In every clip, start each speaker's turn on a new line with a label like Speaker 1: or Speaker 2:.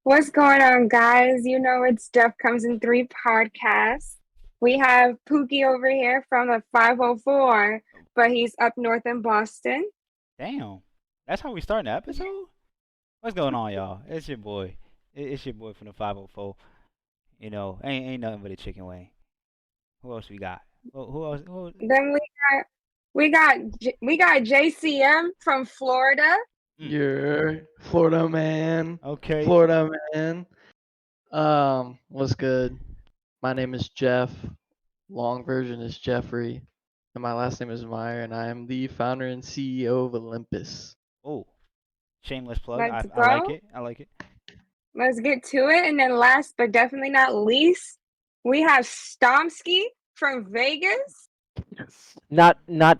Speaker 1: What's going on, guys? You know it's Stuff Comes in Three podcast. We have Pookie over here from the 504, but he's up north in Boston.
Speaker 2: Damn. That's how we starting the episode? What's going on, y'all? It's your boy. It's your boy from the 504. Ain't nothing but a chicken wing. Who else we got? Who else?
Speaker 1: Then we got JCM from Florida.
Speaker 3: You're Florida man.
Speaker 2: Okay.
Speaker 3: Florida man. What's good? My name is Jeff. Long version is Jeffrey. And my last name is Meyer, and I am the founder and CEO of Olympus.
Speaker 2: Oh, shameless plug.
Speaker 1: Let's
Speaker 2: I like
Speaker 1: go.
Speaker 2: it. I like it.
Speaker 1: Let's get to it. And then last but definitely not least, we have Stomsky from Vegas.
Speaker 4: Not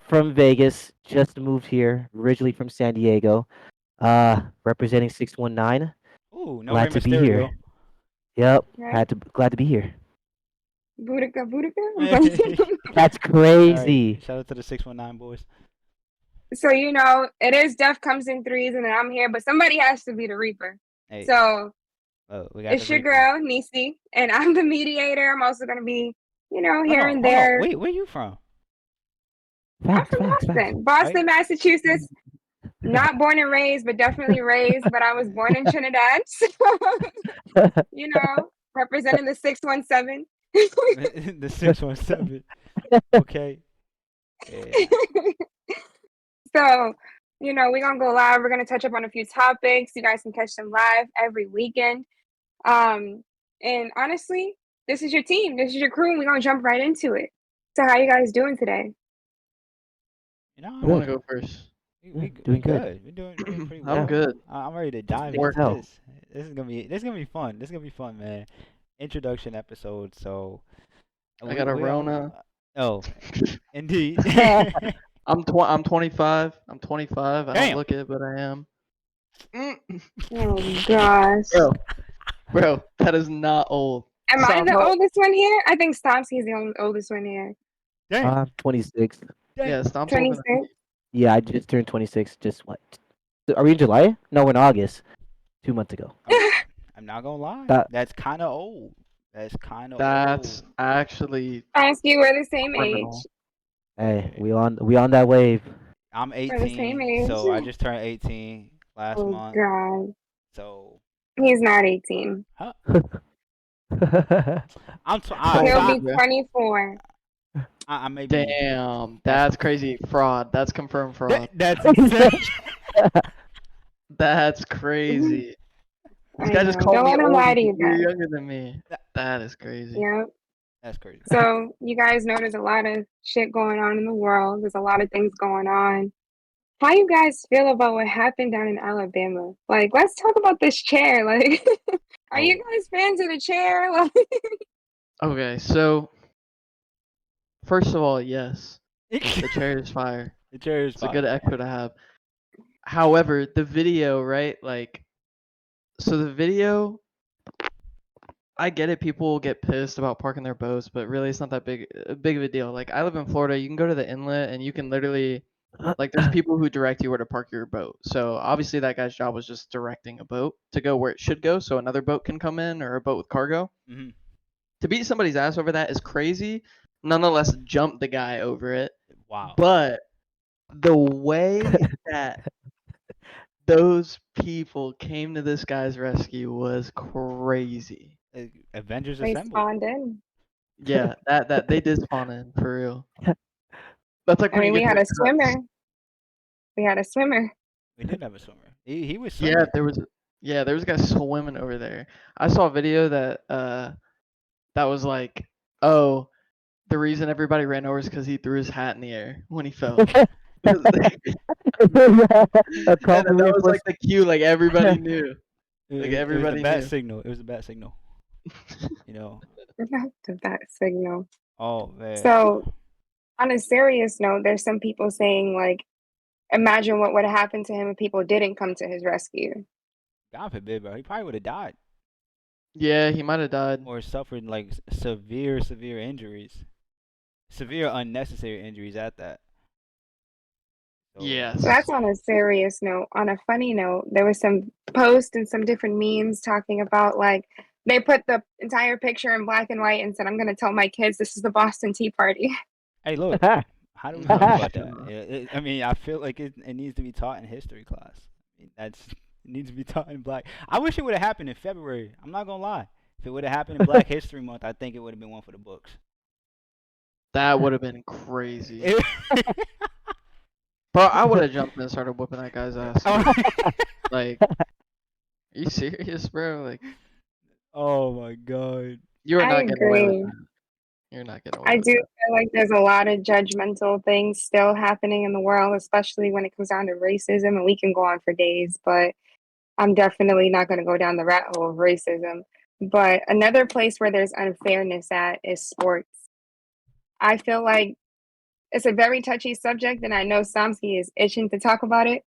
Speaker 4: from Vegas, just moved here, originally from San Diego. Representing 619.
Speaker 2: Ooh, no
Speaker 4: Glad
Speaker 2: Rey
Speaker 4: to be here.
Speaker 2: Mysterio.
Speaker 4: Yep,
Speaker 1: Right.
Speaker 4: glad to be here.
Speaker 1: Boudica.
Speaker 4: That's
Speaker 2: All
Speaker 4: crazy.
Speaker 2: right. Shout out to the 619 boys.
Speaker 1: So, it is Death Comes in Threes, and then I'm here, but somebody has to be the Reaper.
Speaker 2: Hey.
Speaker 1: So,
Speaker 2: We got
Speaker 1: it's
Speaker 2: the
Speaker 1: your
Speaker 2: Reaper.
Speaker 1: girl, Nisi, and I'm the mediator. I'm also going to be, here
Speaker 2: Hold
Speaker 1: and
Speaker 2: on.
Speaker 1: there.
Speaker 2: Wait, where you from?
Speaker 1: I'm from Boston. Boston, Massachusetts. Not born and raised, but definitely raised. But I was born in Trinidad. So, representing the 617.
Speaker 2: The 617. Okay. Yeah.
Speaker 1: So, we're going to go live. We're going to touch up on a few topics. You guys can catch them live every weekend. And honestly, this is your team. This is your crew. And we're going to jump right into it. So how you guys doing today?
Speaker 3: I want to go first.
Speaker 2: We
Speaker 4: Doing good.
Speaker 2: good. We're doing pretty well.
Speaker 3: I'm good.
Speaker 2: I'm ready to dive
Speaker 3: Work
Speaker 2: into
Speaker 4: out.
Speaker 2: this. This is gonna be fun. This is gonna be fun, man. Introduction episode. So
Speaker 3: I got a Rona.
Speaker 2: Oh, indeed.
Speaker 3: I'm 25. I'm 25. I
Speaker 2: Damn.
Speaker 3: don't look it, but I am.
Speaker 1: Oh gosh.
Speaker 3: Bro, that is not old.
Speaker 1: Am I
Speaker 3: Sounds
Speaker 1: the
Speaker 3: like-
Speaker 1: oldest one here? I think Stomsky's the oldest one here.
Speaker 2: Damn.
Speaker 4: I'm 26.
Speaker 3: Yeah, Stomp's
Speaker 1: 26.
Speaker 4: Yeah, I just turned 26. Just what? Are we in July? No, we're in August. 2 months ago.
Speaker 2: I'm not gonna lie.
Speaker 4: That-
Speaker 2: That's kind of old. That's kind of
Speaker 3: That's
Speaker 2: old.
Speaker 3: actually
Speaker 1: Stomsky, we're the same
Speaker 3: criminal.
Speaker 1: age.
Speaker 4: Hey, we on that wave.
Speaker 2: I'm
Speaker 1: We're the same
Speaker 2: 18, so I
Speaker 1: age.
Speaker 2: just turned 18 last
Speaker 1: Oh
Speaker 2: month.
Speaker 1: god.
Speaker 2: So
Speaker 1: He's not 18.
Speaker 2: I'm.
Speaker 1: He'll be
Speaker 3: bro.
Speaker 1: 24.
Speaker 2: I may be.
Speaker 3: Damn, that's crazy. Fraud. That's confirmed fraud.
Speaker 2: That's insane.
Speaker 3: That's crazy. This
Speaker 1: I
Speaker 3: guy just
Speaker 1: know.
Speaker 3: called
Speaker 1: Don't
Speaker 3: me
Speaker 1: let him
Speaker 3: old.
Speaker 1: lie to
Speaker 3: He's
Speaker 1: you
Speaker 3: a year
Speaker 1: guys.
Speaker 3: younger than me. That is crazy.
Speaker 1: Yep.
Speaker 2: That's crazy.
Speaker 1: So you guys know there's a lot of shit going on in the world. There's a lot of things going on. How you guys feel about what happened down in Alabama? Like, let's talk about this chair. Like, are you guys fans of the chair? Like,
Speaker 3: Okay, so first of all, yes, the chair is fire.
Speaker 2: The chair is
Speaker 3: It's a good extra to have. However, the video, right? Like, so the video, I get it. People get pissed about parking their boats, but really, it's not that big of a deal. Like, I live in Florida. You can go to the inlet, and you can literally, like, there's people who direct you where to park your boat. So obviously, that guy's job was just directing a boat to go where it should go, so another boat can come in or a boat with cargo.
Speaker 2: Mm-hmm.
Speaker 3: To beat somebody's ass over that is crazy. Nonetheless, jump the guy over it.
Speaker 2: Wow.
Speaker 3: But the way that those people came to this guy's rescue was crazy.
Speaker 2: Avengers
Speaker 1: they
Speaker 2: Assemble.
Speaker 1: spawned in.
Speaker 3: Yeah, that they did spawn in for real. That's like
Speaker 1: I
Speaker 3: when
Speaker 1: mean,
Speaker 3: you
Speaker 1: we
Speaker 3: get
Speaker 1: had
Speaker 3: to
Speaker 1: a
Speaker 3: the
Speaker 1: swimmer.
Speaker 3: cuts.
Speaker 2: We did have a swimmer. He was swimming.
Speaker 3: Yeah, there was a guy swimming over there. I saw a video that that was like, oh, the reason everybody ran over is because he threw his hat in the air when he fell. And that was like the cue, like everybody knew. Like
Speaker 2: It was
Speaker 3: everybody
Speaker 2: a bat
Speaker 3: knew.
Speaker 2: signal. It was a bat signal. You know.
Speaker 1: The bat signal.
Speaker 2: Oh man.
Speaker 1: So, on a serious note, there's some people saying, like, imagine what would have happened to him if people didn't come to his rescue.
Speaker 2: God forbid, bro. He probably would have died
Speaker 3: Yeah, he might have died.
Speaker 2: or suffered like severe injuries, severe unnecessary injuries at that. So
Speaker 1: So
Speaker 3: Yes.
Speaker 1: that's on a serious note. On a funny note, there was some posts and some different memes talking about like they put the entire picture in black and white and said, "I'm gonna tell my kids this is the Boston Tea Party."
Speaker 2: hey, look, how do we feel about that? I mean, I feel like it needs to be taught in history class. I mean, it needs to be taught in black. I wish it would have happened in February. I'm not gonna lie. If it would have happened in Black History Month, I think it would have been one for the books.
Speaker 3: That would have been crazy.
Speaker 2: It-
Speaker 3: Bro, I would have jumped in and started whooping that guy's ass. Like, are you serious, bro? Like,
Speaker 2: oh my god.
Speaker 3: you are
Speaker 1: I
Speaker 3: not getting away with
Speaker 1: agree.
Speaker 3: that. You're not getting away
Speaker 1: I
Speaker 3: with
Speaker 1: do
Speaker 3: that.
Speaker 1: feel like there's a lot of judgmental things still happening in the world, especially when it comes down to racism, and we can go on for days, but I'm definitely not going to go down the rat hole of racism. But another place where there's unfairness at is sports. I feel like it's a very touchy subject, and I know Samsky is itching to talk about it.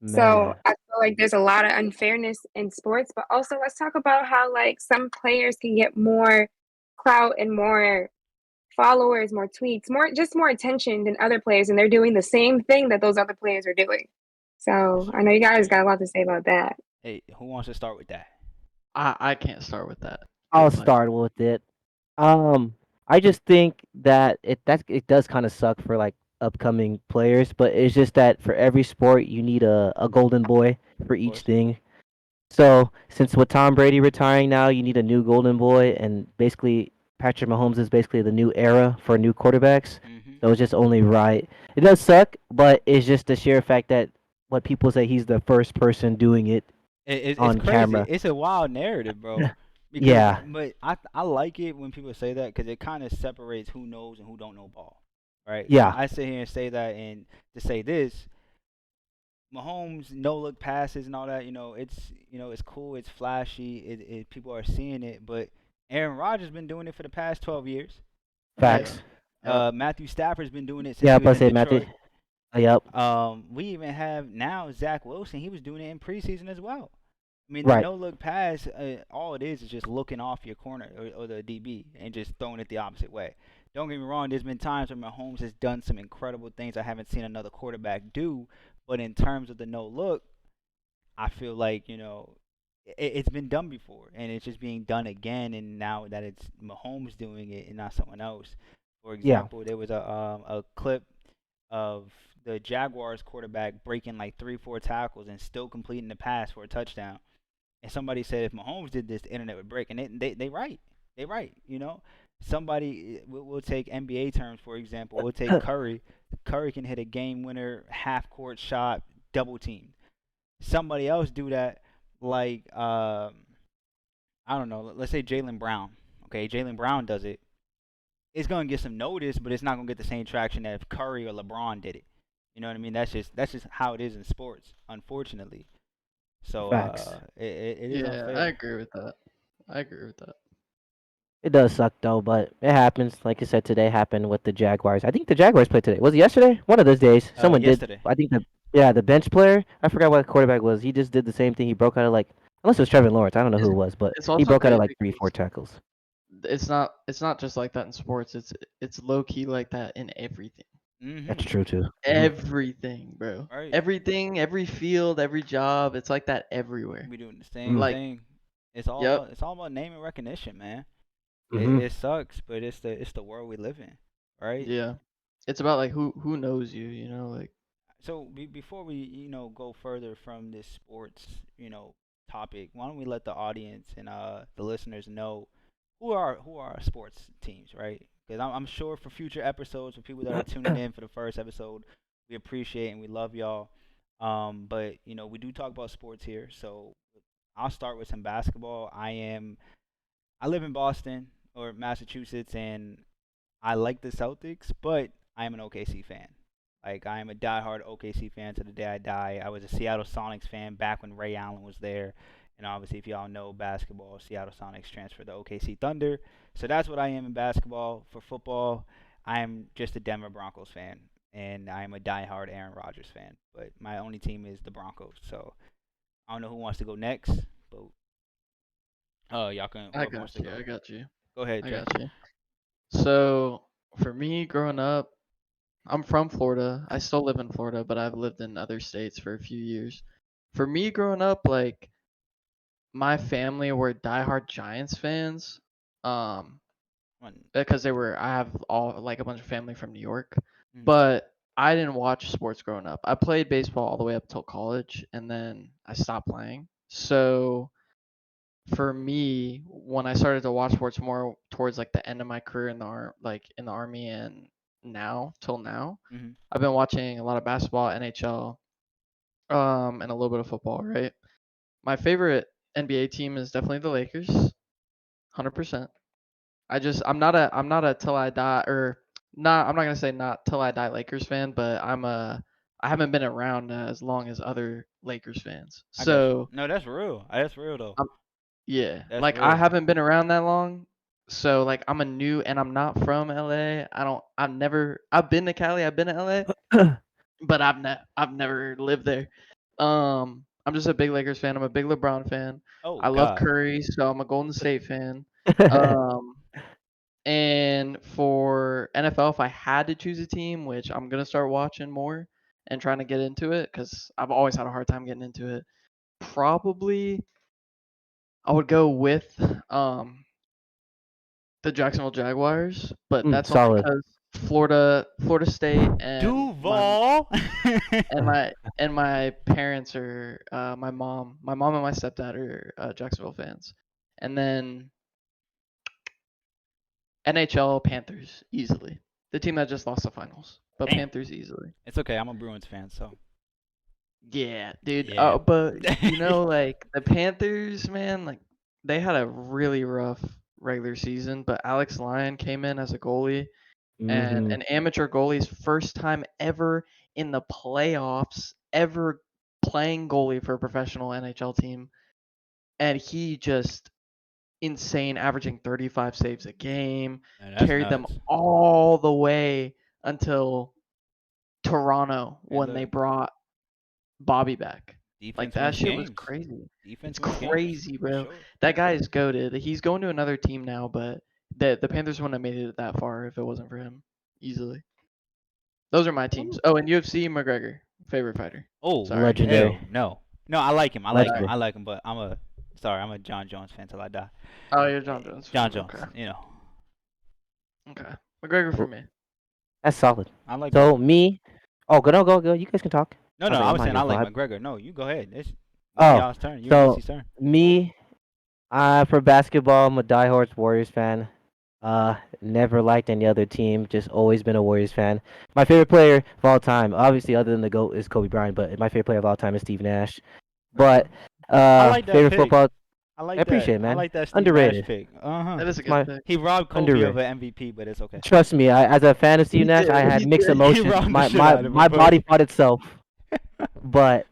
Speaker 1: So
Speaker 4: Man,
Speaker 1: I feel like there's a lot of unfairness in sports, but also let's talk about how like some players can get more clout and more followers, more tweets, more attention than other players, and they're doing the same thing that those other players are doing. So I know you guys got a lot to say about that.
Speaker 2: Hey, who wants to start with that?
Speaker 3: I can't start with that.
Speaker 4: I'll
Speaker 3: 'Cause, like,
Speaker 4: start with it. I just think that it does kind of suck for like upcoming players, but it's just that for every sport you need a golden boy for
Speaker 2: Of
Speaker 4: each
Speaker 2: course.
Speaker 4: thing. So since with Tom Brady retiring now, you need a new golden boy, and basically Patrick Mahomes is basically the new era for new quarterbacks.
Speaker 2: Mhm.
Speaker 4: So it's just only right. It does suck, but it's just the sheer fact that what people say he's the first person doing it
Speaker 2: It's
Speaker 4: on
Speaker 2: crazy.
Speaker 4: camera.
Speaker 2: It's a wild narrative, bro. Because,
Speaker 4: Yeah,
Speaker 2: but I like it when people say that because it kind of separates who knows and who don't know ball, right?
Speaker 4: yeah,
Speaker 2: I sit here and say that, and to say this, Mahomes no look passes and all that, it's cool, it's flashy, people are seeing it, but Aaron Rodgers been doing it for the past 12 years, right?
Speaker 4: facts.
Speaker 3: yeah.
Speaker 2: Matthew Stafford's been doing it since
Speaker 4: Yeah,
Speaker 2: he
Speaker 4: I
Speaker 2: was
Speaker 4: was
Speaker 2: in
Speaker 4: say Matthew.
Speaker 2: Detroit.
Speaker 4: Yep,
Speaker 2: We even have now Zach Wilson. He was doing it in preseason as well. I mean, the
Speaker 4: right.
Speaker 2: no look pass, all it is just looking off your corner or the DB and just throwing it the opposite way. Don't get me wrong, there's been times where Mahomes has done some incredible things I haven't seen another quarterback do, but in terms of the no look, I feel like, it's been done before and it's just being done again. And now that it's Mahomes doing it and not someone else. For
Speaker 4: Yeah,
Speaker 2: example, there was a clip of the Jaguars quarterback breaking like 3, 4 tackles and still completing the pass for a touchdown. And somebody said if Mahomes did this, the internet would break. And they right. They right. Somebody we'll take NBA terms for example. We'll take Curry. Curry can hit a game winner half court shot, double team. Somebody else do that like I don't know. Let's say Jalen Brown. Okay, Jalen Brown does it. It's gonna get some notice, but it's not gonna get the same traction that if Curry or LeBron did it. You know what I mean? That's just how it is in sports, unfortunately. So
Speaker 4: facts.
Speaker 2: it is
Speaker 3: Yeah, I
Speaker 2: unfair.
Speaker 3: agree with that. I agree with that.
Speaker 4: It does suck though, but it happens. Like I said, today happened with the Jaguars. I think the Jaguars played today. Was it yesterday? One of those days. Someone did.
Speaker 2: Yesterday.
Speaker 4: I think the bench player. I forgot what quarterback was. He just did the same thing. He broke out of like, unless it was Trevor Lawrence. I don't know who
Speaker 3: It's,
Speaker 4: it was, but
Speaker 3: it's
Speaker 4: he
Speaker 3: also
Speaker 4: broke out of
Speaker 3: crazy
Speaker 4: like three, four
Speaker 3: because
Speaker 4: tackles.
Speaker 3: it's not just like that in sports. It's low key like that in everything.
Speaker 4: That's
Speaker 2: Mhm.
Speaker 4: true too.
Speaker 3: Everything, bro.
Speaker 2: Right.
Speaker 3: Everything, every field, every job. It's like that everywhere.
Speaker 2: We doing the same
Speaker 4: Mm.
Speaker 3: Like,
Speaker 2: thing.
Speaker 3: yep.
Speaker 2: It's all about name and recognition, man. It
Speaker 4: Mm-hmm.
Speaker 2: it sucks, but it's the world we live in, right?
Speaker 3: Yeah. It's about like who knows you, like
Speaker 2: So before we go further from this sports topic, why don't we let the audience and the listeners know who are our sports teams, right? Because I'm sure for future episodes, for people that are tuning in for the first episode, we appreciate and we love y'all. But we do talk about sports here, so I'll start with some basketball. I live in Boston or Massachusetts, and I like the Celtics, but I am an OKC fan. Like I am a diehard OKC fan to the day I die. I was a Seattle Sonics fan back when Ray Allen was there, and obviously, if y'all know basketball, Seattle Sonics transferred to OKC Thunder. So that's what I am in basketball. For football, I am just a Denver Broncos fan, and I am a diehard Aaron Rodgers fan. But my only team is the Broncos. So I don't know who wants to go next, but y'all can
Speaker 3: I
Speaker 2: whoever wants
Speaker 3: got
Speaker 2: to
Speaker 3: you.
Speaker 2: go.
Speaker 3: I got you.
Speaker 2: Go ahead,
Speaker 3: I
Speaker 2: Jay.
Speaker 3: got you. So, for me growing up, I'm from Florida. I still live in Florida, but I've lived in other states for a few years. For me growing up, like my family were diehard Giants fans. Um,
Speaker 2: When-
Speaker 3: because I have all like a bunch of family from New York,
Speaker 2: Mm.
Speaker 3: but I didn't watch sports growing up. I played baseball all the way up till college, and then I stopped playing. So for me, when I started to watch sports more towards like the end of my career in in the army and now till now,
Speaker 2: Mhm.
Speaker 3: I've been watching a lot of basketball, NHL, and a little bit of football. Right. My favorite NBA team is definitely the Lakers, 100%. I'm not a till I die or not. I'm not gonna say not till I die Lakers fan, but I haven't been around as long as other Lakers fans.
Speaker 2: I got you.
Speaker 3: So
Speaker 2: No, that's real. That's real though.
Speaker 3: yeah,
Speaker 2: That's
Speaker 3: like I
Speaker 2: real.
Speaker 3: haven't been around that long. So like I'm a new and I'm not from LA. I've been to Cali, I've been to LA, but I've never lived there. I'm just a big Lakers fan. I'm a big LeBron fan.
Speaker 2: Oh
Speaker 3: I love
Speaker 2: God.
Speaker 3: Curry, so I'm a Golden State fan. Um and for NFL, if I had to choose a team, which I'm gonna start watching more and trying to get into it, because I've always had a hard time getting into it, probably I would go with um the Jacksonville Jaguars, but that's only
Speaker 4: Solid.
Speaker 3: because Florida State
Speaker 2: Duval.
Speaker 3: and my parents are my mom and my stepdad are Jacksonville fans, and then NHL Panthers easily. The team that just lost the finals, but
Speaker 2: Damn.
Speaker 3: Panthers easily.
Speaker 2: It's okay. I'm a Bruins fan, so
Speaker 3: Yeah, dude.
Speaker 2: yeah.
Speaker 3: But like the Panthers, man, like they had a really rough regular season. But Alex Lyon came in as a goalie, and
Speaker 4: Hmm.
Speaker 3: an amateur goalie's first time ever in the playoffs, ever playing goalie for a professional NHL team, and he just insane, averaging 35 saves a game,
Speaker 2: Man, that's
Speaker 3: carried them
Speaker 2: nuts.
Speaker 3: all the way until Toronto
Speaker 2: Hey,
Speaker 3: when they
Speaker 2: look,
Speaker 3: brought Bobby back. Like
Speaker 2: defense
Speaker 3: that
Speaker 2: wins
Speaker 3: shit was
Speaker 2: games.
Speaker 3: crazy.
Speaker 2: Defense
Speaker 3: It's
Speaker 2: wins games
Speaker 3: crazy,
Speaker 2: for
Speaker 3: bro.
Speaker 2: sure.
Speaker 3: That guy is goated. He's going to another team now, but the Panthers wouldn't have made it that far if it wasn't for him. Easily. Those are my teams. Oh, and UFC McGregor, favorite fighter.
Speaker 2: Oh,
Speaker 3: Sorry.
Speaker 4: Legendary.
Speaker 2: hell no. No, I like him. I like him.
Speaker 4: Legendary.
Speaker 2: I like him, but I'm a John Jones fan till I die.
Speaker 3: Oh, you're John Jones
Speaker 2: John
Speaker 3: fan.
Speaker 2: Jones,
Speaker 3: Okay.
Speaker 2: you know.
Speaker 3: Okay. McGregor for
Speaker 4: L-
Speaker 3: me.
Speaker 4: That's solid.
Speaker 2: I like
Speaker 4: So
Speaker 2: McGregor.
Speaker 4: me, oh, go. You guys can talk.
Speaker 2: No,
Speaker 4: My
Speaker 2: no,
Speaker 4: bad,
Speaker 2: I
Speaker 4: I'm
Speaker 2: was
Speaker 4: not
Speaker 2: saying
Speaker 4: your
Speaker 2: I like
Speaker 4: vibe.
Speaker 2: McGregor. No, you go ahead. It's one of
Speaker 4: Oh,
Speaker 2: y'all's turn. You and
Speaker 4: so
Speaker 2: Lucy's turn.
Speaker 4: me, for basketball, I'm a diehard Warriors fan. Never liked any other team. Just always been a Warriors fan. My favorite player of all time, obviously other than the GOAT, is Kobe Bryant, but my favorite player of all time is Steve Nash. But
Speaker 2: I like that
Speaker 4: favorite
Speaker 2: pick.
Speaker 4: football,
Speaker 2: I
Speaker 4: I
Speaker 2: like that.
Speaker 4: appreciate it,
Speaker 2: I
Speaker 4: man.
Speaker 2: like that Steve Nash
Speaker 4: Underrated.
Speaker 2: pick. Uh-huh.
Speaker 3: That is a
Speaker 4: It's
Speaker 3: good
Speaker 4: my
Speaker 3: pick.
Speaker 2: He robbed Kobe of
Speaker 4: underrated.
Speaker 2: an MVP, but it's okay.
Speaker 4: Trust me, as a fan of Steve
Speaker 3: He
Speaker 4: Nash, I
Speaker 3: did.
Speaker 4: had
Speaker 3: He
Speaker 4: mixed
Speaker 3: did.
Speaker 2: He
Speaker 4: emotions.
Speaker 2: robbed the
Speaker 4: My
Speaker 2: shit
Speaker 4: my
Speaker 2: out of him,
Speaker 4: my
Speaker 2: but
Speaker 4: body fought itself. But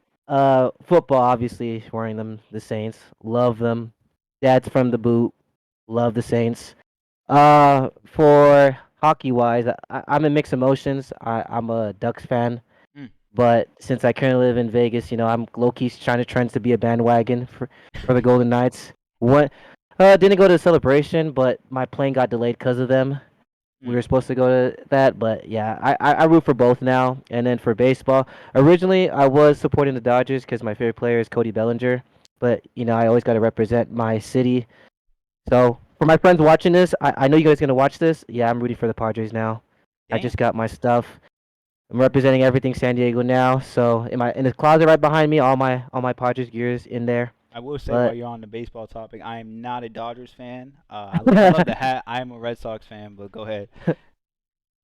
Speaker 4: football, obviously, wearing them, the Saints, love them. Dad's from the boot, love the Saints. For hockey wise, I'm in mixed emotions. I'm a Ducks fan,
Speaker 2: mm,
Speaker 4: but since I currently live in Vegas, I'm low key trying to trend to be a bandwagon for the Golden Knights. What? Didn't go to the celebration, but my plane got delayed because of them. We
Speaker 2: mm.
Speaker 4: were supposed to go to that, but yeah, I root for both now. And then for baseball, originally I was supporting the Dodgers because my favorite player is Cody Bellinger, but I always got to represent my city. So for my friends watching this, I know you guys gonna watch this. Yeah, I'm rooting for the Padres now. I
Speaker 2: Damn.
Speaker 4: just got my stuff. I'm representing everything San Diego now. So in the closet right behind me, all my Padres gears in there.
Speaker 2: I will say while
Speaker 4: But
Speaker 2: you're on the baseball topic, I am not a Dodgers fan. I love the hat. I am a Red Sox fan, but go ahead.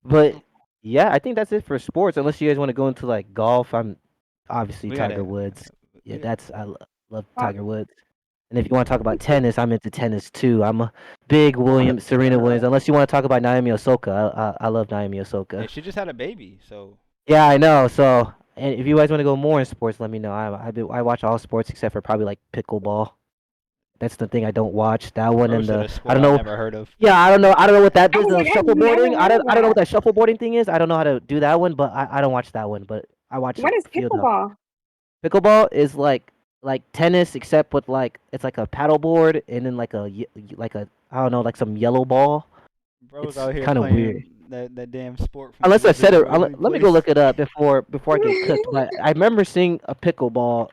Speaker 4: but yeah, I think that's it for sports. Unless you guys want to go into like golf, I'm obviously
Speaker 2: We
Speaker 4: Tiger
Speaker 2: gotta.
Speaker 4: Woods. Yeah,
Speaker 2: We got,
Speaker 4: love
Speaker 1: Uh,
Speaker 4: Tiger Woods. And if you want to talk about tennis, I'm into tennis too. I'm a big Serena Williams. Unless you want to talk about Naomi Osaka, I love Naomi
Speaker 2: yeah,
Speaker 4: Osaka.
Speaker 2: she just had a baby, so
Speaker 4: Yeah, I know. So, and if you guys want to go more in sports, let me know. I watch all sports except for probably like pickleball. That's the thing I don't watch. That one
Speaker 2: bro
Speaker 4: and
Speaker 2: said
Speaker 4: the
Speaker 2: a
Speaker 4: I
Speaker 2: sport
Speaker 4: don't
Speaker 2: I
Speaker 4: know.
Speaker 2: never heard of.
Speaker 4: Yeah, I don't know. I don't know what that
Speaker 1: I
Speaker 4: is.
Speaker 1: was
Speaker 4: The
Speaker 1: like, I've never
Speaker 4: shuffleboarding.
Speaker 1: heard of
Speaker 4: I don't know what
Speaker 1: that.
Speaker 4: that shuffleboarding thing is. I don't know how to do that one, but I don't watch that one. But I watch
Speaker 1: What is
Speaker 4: a few of them.
Speaker 1: pickleball?
Speaker 4: Pickleball is like tennis, except with like it's like a paddleboard and then like a I don't know, like some yellow ball.
Speaker 2: Bro's
Speaker 4: It's
Speaker 2: out here
Speaker 4: kind of
Speaker 2: playing
Speaker 4: weird.
Speaker 2: that damn sport from
Speaker 4: Unless I
Speaker 2: Blizzard
Speaker 4: said it,
Speaker 2: or whatever he
Speaker 4: let me go
Speaker 2: plays.
Speaker 4: look it up before I get cooked. But I remember seeing a pickleball.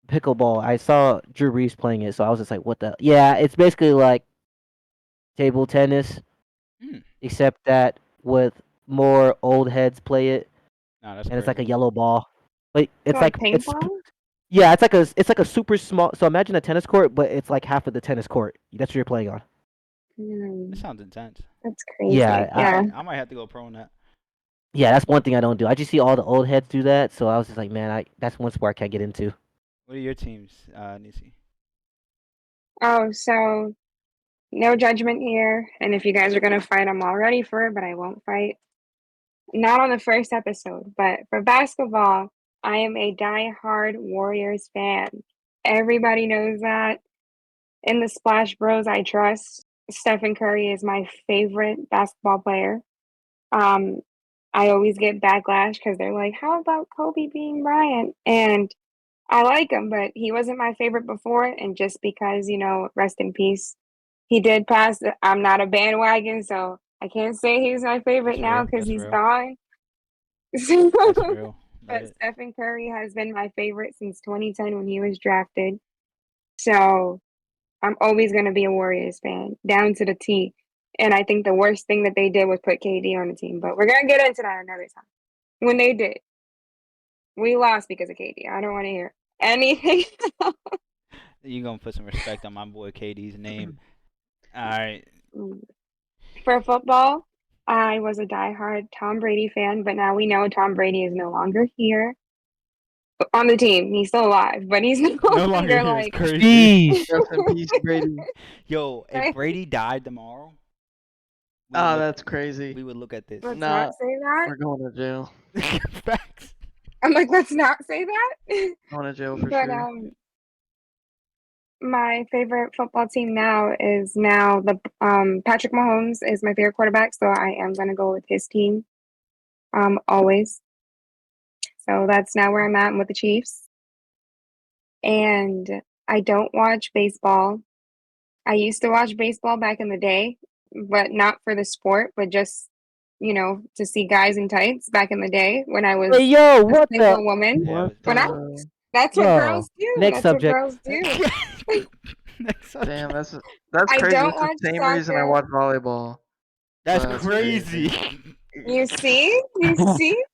Speaker 4: Pickleball. I saw Drew Reeves playing it, so I was just like, "What the?" Yeah, it's basically like table tennis,
Speaker 2: Hmm.
Speaker 4: except that with more old heads play it,
Speaker 2: No, that's
Speaker 4: and it's like a
Speaker 2: crazy.
Speaker 4: yellow ball. But
Speaker 1: So
Speaker 4: it's
Speaker 1: like
Speaker 4: like
Speaker 1: ping pong?
Speaker 4: yeah, it's like a super small. So imagine a tennis court, but it's like half of the tennis court. That's what you're playing on.
Speaker 2: That
Speaker 1: Hmm,
Speaker 2: sounds intense.
Speaker 1: that's
Speaker 4: Yeah,
Speaker 1: crazy. Yeah.
Speaker 2: I might have to go pro on that.
Speaker 4: yeah, that's one thing I don't do. I just see all the old heads do that, so I was just like, man, that's one sport I can't get into.
Speaker 2: What are your teams, Nisi?
Speaker 1: Oh, so no judgment here. And if you guys are gonna fight, I'm all ready for it, but I won't fight. Not on the first episode, but for basketball, I am a die-hard Warriors fan. Everybody knows that. In the Splash Bros, I trust. Stephen Curry is my favorite basketball player. Um, I always get backlash because they're like, "How about Kobe being Bryant?" And I like him, but he wasn't my favorite before. And just because, rest in peace, he did pass. I'm not a bandwagon, so I can't say he's my favorite
Speaker 2: That's
Speaker 1: now
Speaker 2: real.
Speaker 1: because
Speaker 2: That's
Speaker 1: he's
Speaker 2: real.
Speaker 1: gone.
Speaker 2: That's real.
Speaker 1: But Stephen Curry has been my favorite since 2010 when he was drafted. So I'm always going to be a Warriors fan, down to the T. And I think the worst thing that they did was put KD on the team. But we're going to get into that another time. When they did, we lost because of KD. I don't want to hear anything.
Speaker 2: You gonna put some respect on my boy KD's name. All right.
Speaker 1: For football, I was a diehard Tom Brady fan, but now we know Tom Brady is no longer here on the team. He's still alive, but he's no
Speaker 2: No longer
Speaker 1: longer
Speaker 2: here is
Speaker 1: like.
Speaker 2: crazy.
Speaker 4: Jeez.
Speaker 3: Rest in peace, Brady.
Speaker 2: Yo, if Brady died tomorrow, we would
Speaker 3: Oh,
Speaker 2: look,
Speaker 3: that's crazy.
Speaker 2: we would look at this.
Speaker 1: Let's
Speaker 3: Nah,
Speaker 1: not say that.
Speaker 3: we're going to jail.
Speaker 2: Facts.
Speaker 1: I'm like, let's not say that.
Speaker 3: Going to jail for
Speaker 1: But
Speaker 3: sure.
Speaker 1: my favorite football team now is the Patrick Mahomes is my favorite quarterback, so I am gonna go with his team. Always. So that's now where I'm at with the Chiefs. And I don't watch baseball. I used to watch baseball back in the day, but not for the sport, but just, to see guys in tights back in the day when I was
Speaker 4: Hey yo,
Speaker 1: a
Speaker 4: what the?
Speaker 1: single woman.
Speaker 2: Yeah,
Speaker 3: What
Speaker 1: When I
Speaker 3: the?
Speaker 1: That's what
Speaker 4: Yo,
Speaker 1: girls do.
Speaker 4: next
Speaker 1: That's what
Speaker 4: subject.
Speaker 1: girls do.
Speaker 2: Next subject.
Speaker 3: Damn, that's
Speaker 1: I
Speaker 3: crazy.
Speaker 1: don't
Speaker 3: That's the
Speaker 1: watch
Speaker 3: same reason I
Speaker 1: soccer.
Speaker 3: watch volleyball.
Speaker 2: That's
Speaker 3: That's
Speaker 2: crazy.
Speaker 1: You see? You see?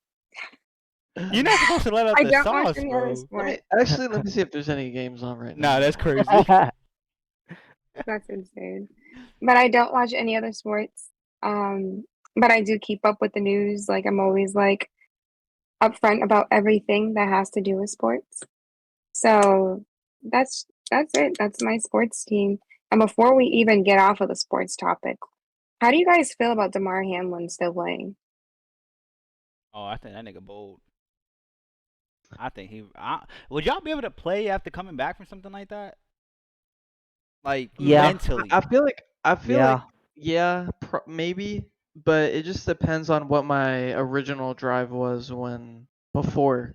Speaker 2: You're not supposed to let out
Speaker 1: I
Speaker 2: the
Speaker 1: don't watch
Speaker 2: sauce,
Speaker 1: any other
Speaker 2: bro.
Speaker 1: sport.
Speaker 3: Let me see if there's any games on right
Speaker 2: Nah,
Speaker 3: now.
Speaker 2: that's crazy.
Speaker 1: That's insane. But I don't watch any other sports. But I do keep up with the news. Like I'm always like upfront about everything that has to do with sports. So that's it. That's my sports team. And before we even get off of the sports topic, how do you guys feel about Demar Hamlin still playing?
Speaker 2: Oh, I think that nigga bold. I think would y'all be able to play after coming back from something like that? Like
Speaker 4: Yeah.
Speaker 2: mentally.
Speaker 3: I feel like
Speaker 4: Yeah.
Speaker 3: yeah, maybe, but it just depends on what my original drive was before.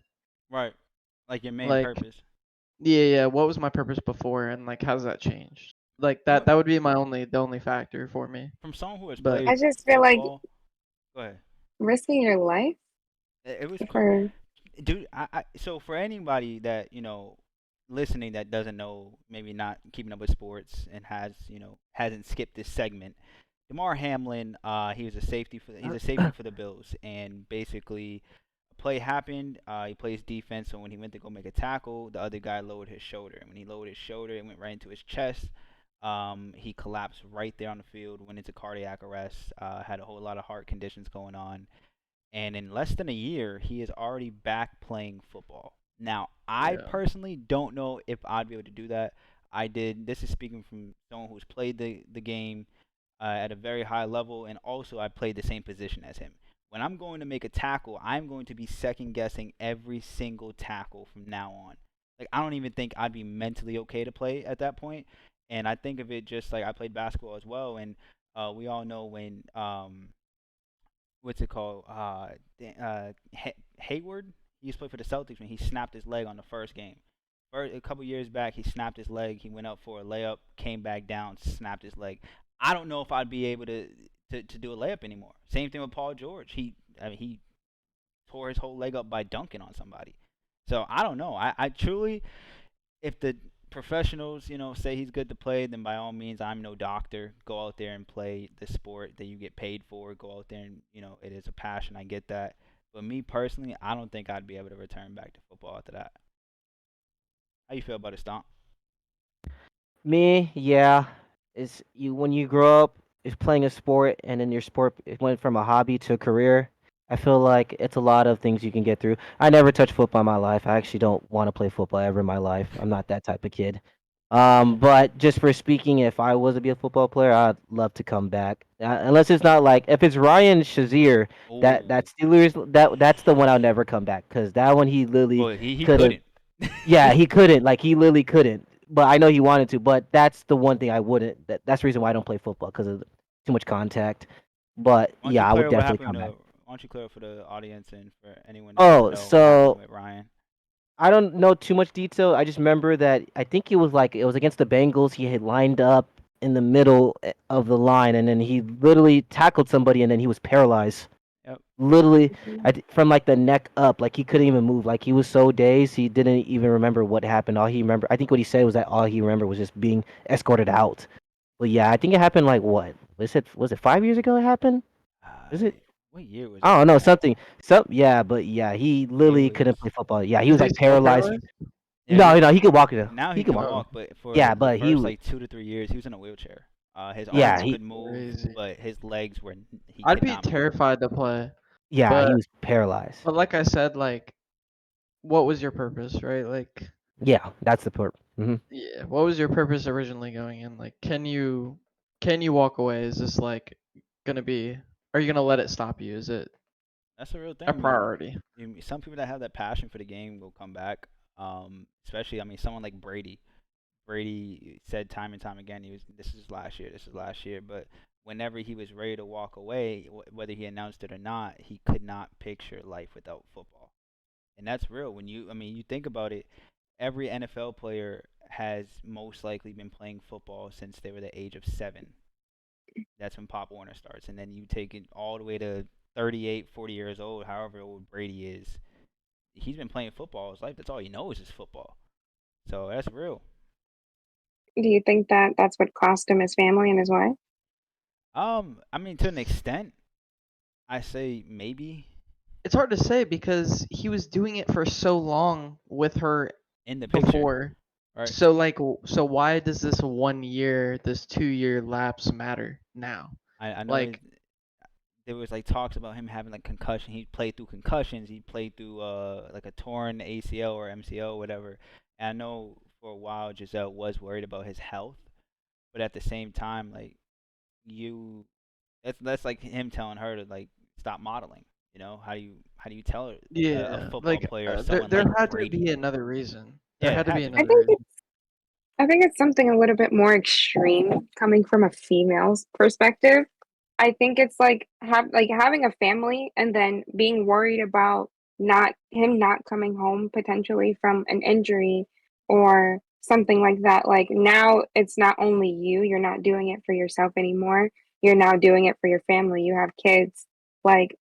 Speaker 2: Right. Like your main
Speaker 3: Like,
Speaker 2: purpose.
Speaker 3: yeah, what was my purpose before, and like how's that changed? Like
Speaker 2: What-
Speaker 3: that would be the only factor for me.
Speaker 2: From someone who has
Speaker 3: But
Speaker 1: I
Speaker 2: played
Speaker 1: just feel like
Speaker 2: football. Go ahead.
Speaker 1: risking your life
Speaker 2: It was
Speaker 1: for
Speaker 2: dude. So for anybody that listening that doesn't know, maybe not keeping up with sports and hasn't skipped this segment. Demar Hamlin, he's a safety for the Bills, and basically, a play happened. He plays defense, so when he went to go make a tackle, the other guy lowered his shoulder. And when he lowered his shoulder, it went right into his chest. He collapsed right there on the field, went into cardiac arrest. Had a whole lot of heart conditions going on, and in less than a year, he is already back playing football. Now, I
Speaker 3: yeah,
Speaker 2: personally don't know if I'd be able to do that. I did. This is speaking from someone who's played the game at a very high level, and also I played the same position as him. When I'm going to make a tackle, I'm going to be second guessing every single tackle from now on. Like I don't even think I'd be mentally okay to play at that point. And I think of it just like I played basketball as well, and we all know when what's it called? Hayward. He used to play for the Celtics when he snapped his leg on the first game. A couple years back, he snapped his leg. He went up for a layup, came back down, snapped his leg. I don't know if I'd be able to to do a layup anymore. Same thing with Paul George. He tore his whole leg up by dunking on somebody. So I don't know. I truly, if the professionals, say he's good to play, then by all means, I'm no doctor. Go out there and play the sport that you get paid for. Go out there and, it is a passion. I get that. But me personally, I don't think I'd be able to return back to football after that. How you feel about it, Stomp?
Speaker 4: Me, yeah. It's you when you grow up is playing a sport and then your sport it went from a hobby to a career. I feel like it's a lot of things you can get through. I never touched football in my life. I actually don't want to play football ever in my life. I'm not that type of kid. But just for speaking, if I was to be a football player, I'd love to come back. Unless it's not like if it's Ryan Shazier, that
Speaker 2: Oh,
Speaker 4: Steelers that's the one I'll never come back because that one he literally
Speaker 2: well, he
Speaker 4: could have.
Speaker 2: couldn't.
Speaker 4: Yeah, he couldn't. Like he literally couldn't. But I know he wanted to. But that's the one thing I wouldn't. That's the reason why I don't play football because of too much contact. But
Speaker 2: Why don't you
Speaker 4: yeah, I would
Speaker 2: clear what
Speaker 4: definitely
Speaker 2: happened
Speaker 4: come back.
Speaker 2: why don't you clear for the audience and for anyone that doesn't
Speaker 4: Oh,
Speaker 2: know what happened
Speaker 4: so
Speaker 2: with Ryan?
Speaker 4: I don't know too much detail. I just remember that I think it was against the Bengals. He had lined up in the middle of the line, and then he literally tackled somebody, and then he was paralyzed.
Speaker 2: Yep.
Speaker 4: Literally, from like the neck up, like he couldn't even move. Like he was so dazed, he didn't even remember what happened. All he remembered, I think, what he said was that all he remembered was just being escorted out. But yeah, I think it happened like what? Was it 5 years ago? It happened? Is it?
Speaker 2: What year was
Speaker 4: I
Speaker 2: it?
Speaker 4: don't know, something. Yeah, but yeah, he
Speaker 2: It
Speaker 4: literally
Speaker 2: was.
Speaker 4: couldn't play football. Yeah, he
Speaker 3: Is
Speaker 4: was
Speaker 3: he
Speaker 4: like
Speaker 3: still
Speaker 4: paralyzed.
Speaker 3: paralyzed?
Speaker 2: Yeah,
Speaker 4: No, no, he could walk it.
Speaker 2: now
Speaker 4: He
Speaker 2: he
Speaker 4: could
Speaker 2: can
Speaker 4: walk.
Speaker 3: Oh,
Speaker 2: walk, but for
Speaker 4: Yeah,
Speaker 2: the
Speaker 4: but
Speaker 2: first like 2 to 3 years, he was in a wheelchair. His
Speaker 4: yeah,
Speaker 2: arms
Speaker 4: he
Speaker 2: could move,
Speaker 3: crazy.
Speaker 2: but his legs were he
Speaker 3: I'd
Speaker 2: could
Speaker 3: be
Speaker 2: not move.
Speaker 3: terrified to play,
Speaker 4: yeah, he
Speaker 3: but
Speaker 4: was paralyzed.
Speaker 3: like I said, like, what was your purpose, right? Like,
Speaker 4: Yeah, that's the part.
Speaker 3: yeah, what was your purpose originally going in? Like, can you walk away? Is this like gonna be? Are you gonna let it stop you? Is it
Speaker 2: That's a real thing.
Speaker 3: a priority?
Speaker 2: Some people that have that passion for the game will come back. Especially, someone like Brady. Brady said time and time again, this is last year, this is last year. But whenever he was ready to walk away, whether he announced it or not, he could not picture life without football. And that's real. When you think about it, every NFL player has most likely been playing football since they were the age of 7. That's when Pop Warner starts. And then you take it all the way to 38, 40 years old, however old Brady is. He's been playing football his life. That's all he knows is football. So that's real.
Speaker 1: Do you think that that's what cost him his family and his wife?
Speaker 2: To an extent, I say maybe
Speaker 3: It's hard to say because he was doing it for so long with her
Speaker 2: in the picture,
Speaker 3: before.
Speaker 2: right?
Speaker 3: So like, so why does this 1 year, this 2 year lapse matter now?
Speaker 2: I know
Speaker 3: Like,
Speaker 2: there was like talks about him having like concussion. He played through concussions. He played through like a torn ACL or MCL, whatever. And I know for a while Giselle was worried about his health, but at the same time, like you, that's like him telling her to like stop modeling. How do you tell a
Speaker 3: yeah,
Speaker 2: football
Speaker 3: like
Speaker 2: player or
Speaker 3: there
Speaker 2: someone
Speaker 3: there
Speaker 2: like
Speaker 3: had to
Speaker 2: Brady?
Speaker 3: be another reason. There
Speaker 2: Yeah, it
Speaker 3: had to
Speaker 2: had
Speaker 3: be
Speaker 2: to
Speaker 1: I
Speaker 2: be.
Speaker 3: another
Speaker 1: think
Speaker 3: reason.
Speaker 1: I think it's something a little bit more extreme coming from a female's perspective. I think it's like having a family and then being worried about not coming home potentially from an injury or something like that. Like now it's not only you, you're not doing it for yourself anymore. You're now doing it for your family. You have kids. Like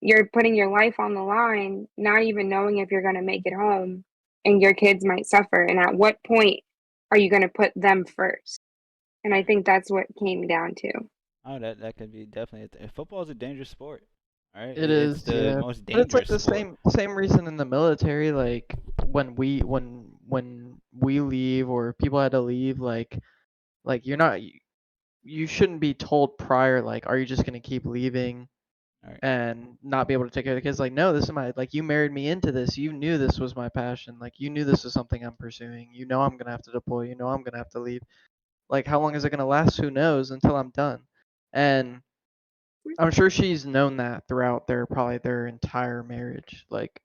Speaker 1: you're putting your life on the line, not even knowing if you're going to make it home and your kids might suffer. And at what point are you going to put them first? And I
Speaker 2: Right.
Speaker 1: think that's what came down to.
Speaker 2: Oh, that could be definitely. Football is a dangerous sport. All right,
Speaker 3: It
Speaker 2: it's
Speaker 3: is,
Speaker 2: the
Speaker 3: yeah.
Speaker 2: most
Speaker 3: But it's like
Speaker 2: dangerous
Speaker 3: the
Speaker 2: sport.
Speaker 3: same reason in the military, like when we leave or people had to leave, like you shouldn't be told prior, like, are you just gonna keep leaving
Speaker 2: All right,
Speaker 3: and not be able to take care of the kids? Like, no, this is my, like, you married me into this. You knew this was my passion. Like, you knew this is something I'm pursuing. You know I'm gonna have to deploy. You know I'm gonna have to leave. Like, how long is it gonna last? Who knows until I'm done. And I'm sure she's known that throughout probably their entire marriage, like,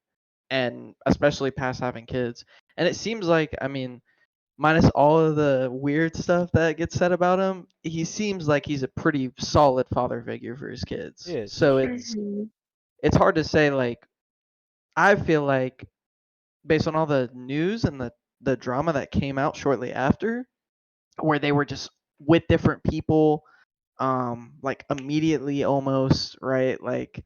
Speaker 3: and especially past having kids. And it seems like, I mean, minus all of the weird stuff that gets said about him, he seems like he's a pretty solid father figure for his kids.
Speaker 2: it is for
Speaker 3: So
Speaker 2: sure.
Speaker 1: Mhm.
Speaker 3: it's hard to say. Like, I feel like based on all the news and the drama that came out shortly after, where they were just with different people, like immediately almost, right? Like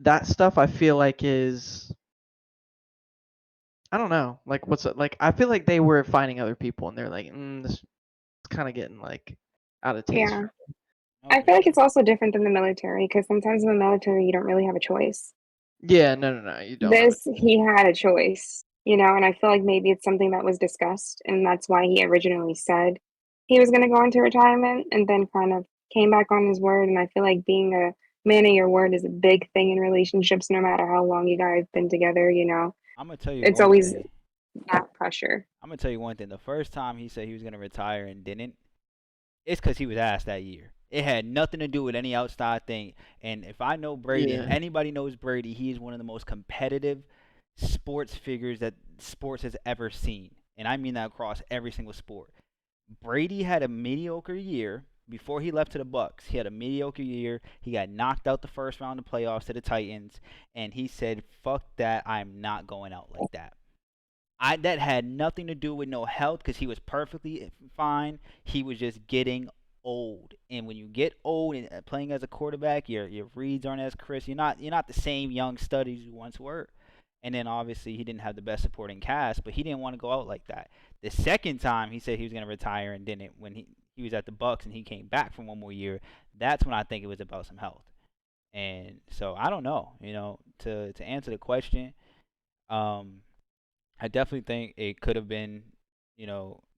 Speaker 3: that stuff I feel like is, I don't know, like what's it, like I feel like they were finding other people and they're like, this is kind of getting like out of taste.
Speaker 1: Yeah.
Speaker 2: No,
Speaker 1: I
Speaker 2: for
Speaker 1: feel like
Speaker 2: sure.
Speaker 1: it's also different than the military because sometimes in the military you don't really have a choice.
Speaker 3: Yeah, no, you don't have it.
Speaker 1: This, he had a choice, and I feel like maybe it's something that was discussed, and that's why he originally said he was going to go into retirement and then kind of came back on his word. And I feel like being a man of your word is a big thing in relationships, no matter how long you guys been together,
Speaker 2: I'm gonna tell you
Speaker 1: it's
Speaker 2: one
Speaker 1: always
Speaker 2: thing.
Speaker 1: that pressure.
Speaker 2: I'm gonna tell you one thing. The first time he said he was gonna retire and didn't, it's because he was asked that year. It had nothing to do with any outside thing. And if I know Brady, if
Speaker 3: Yeah.
Speaker 2: anybody knows Brady, he is one of the most competitive sports figures that sports has ever seen. And I mean that across every single sport. Brady had a mediocre year before he left to the Bucks. He had a mediocre year. He got knocked out the first round of playoffs to the Titans, and he said, "Fuck that! I'm not going out like that." That had nothing to do with no health because he was perfectly fine. He was just getting old, and when you get old and playing as a quarterback, your reads aren't as crisp. You're not the same young stud as you once were. And then obviously he didn't have the best supporting cast, but he didn't want to go out like that. The second time he said he was going to retire and didn't, when he was at the Bucks and he came back for one more year, that's when I think it was about some health. And so I don't know, to answer the question, um, I definitely think it could have been,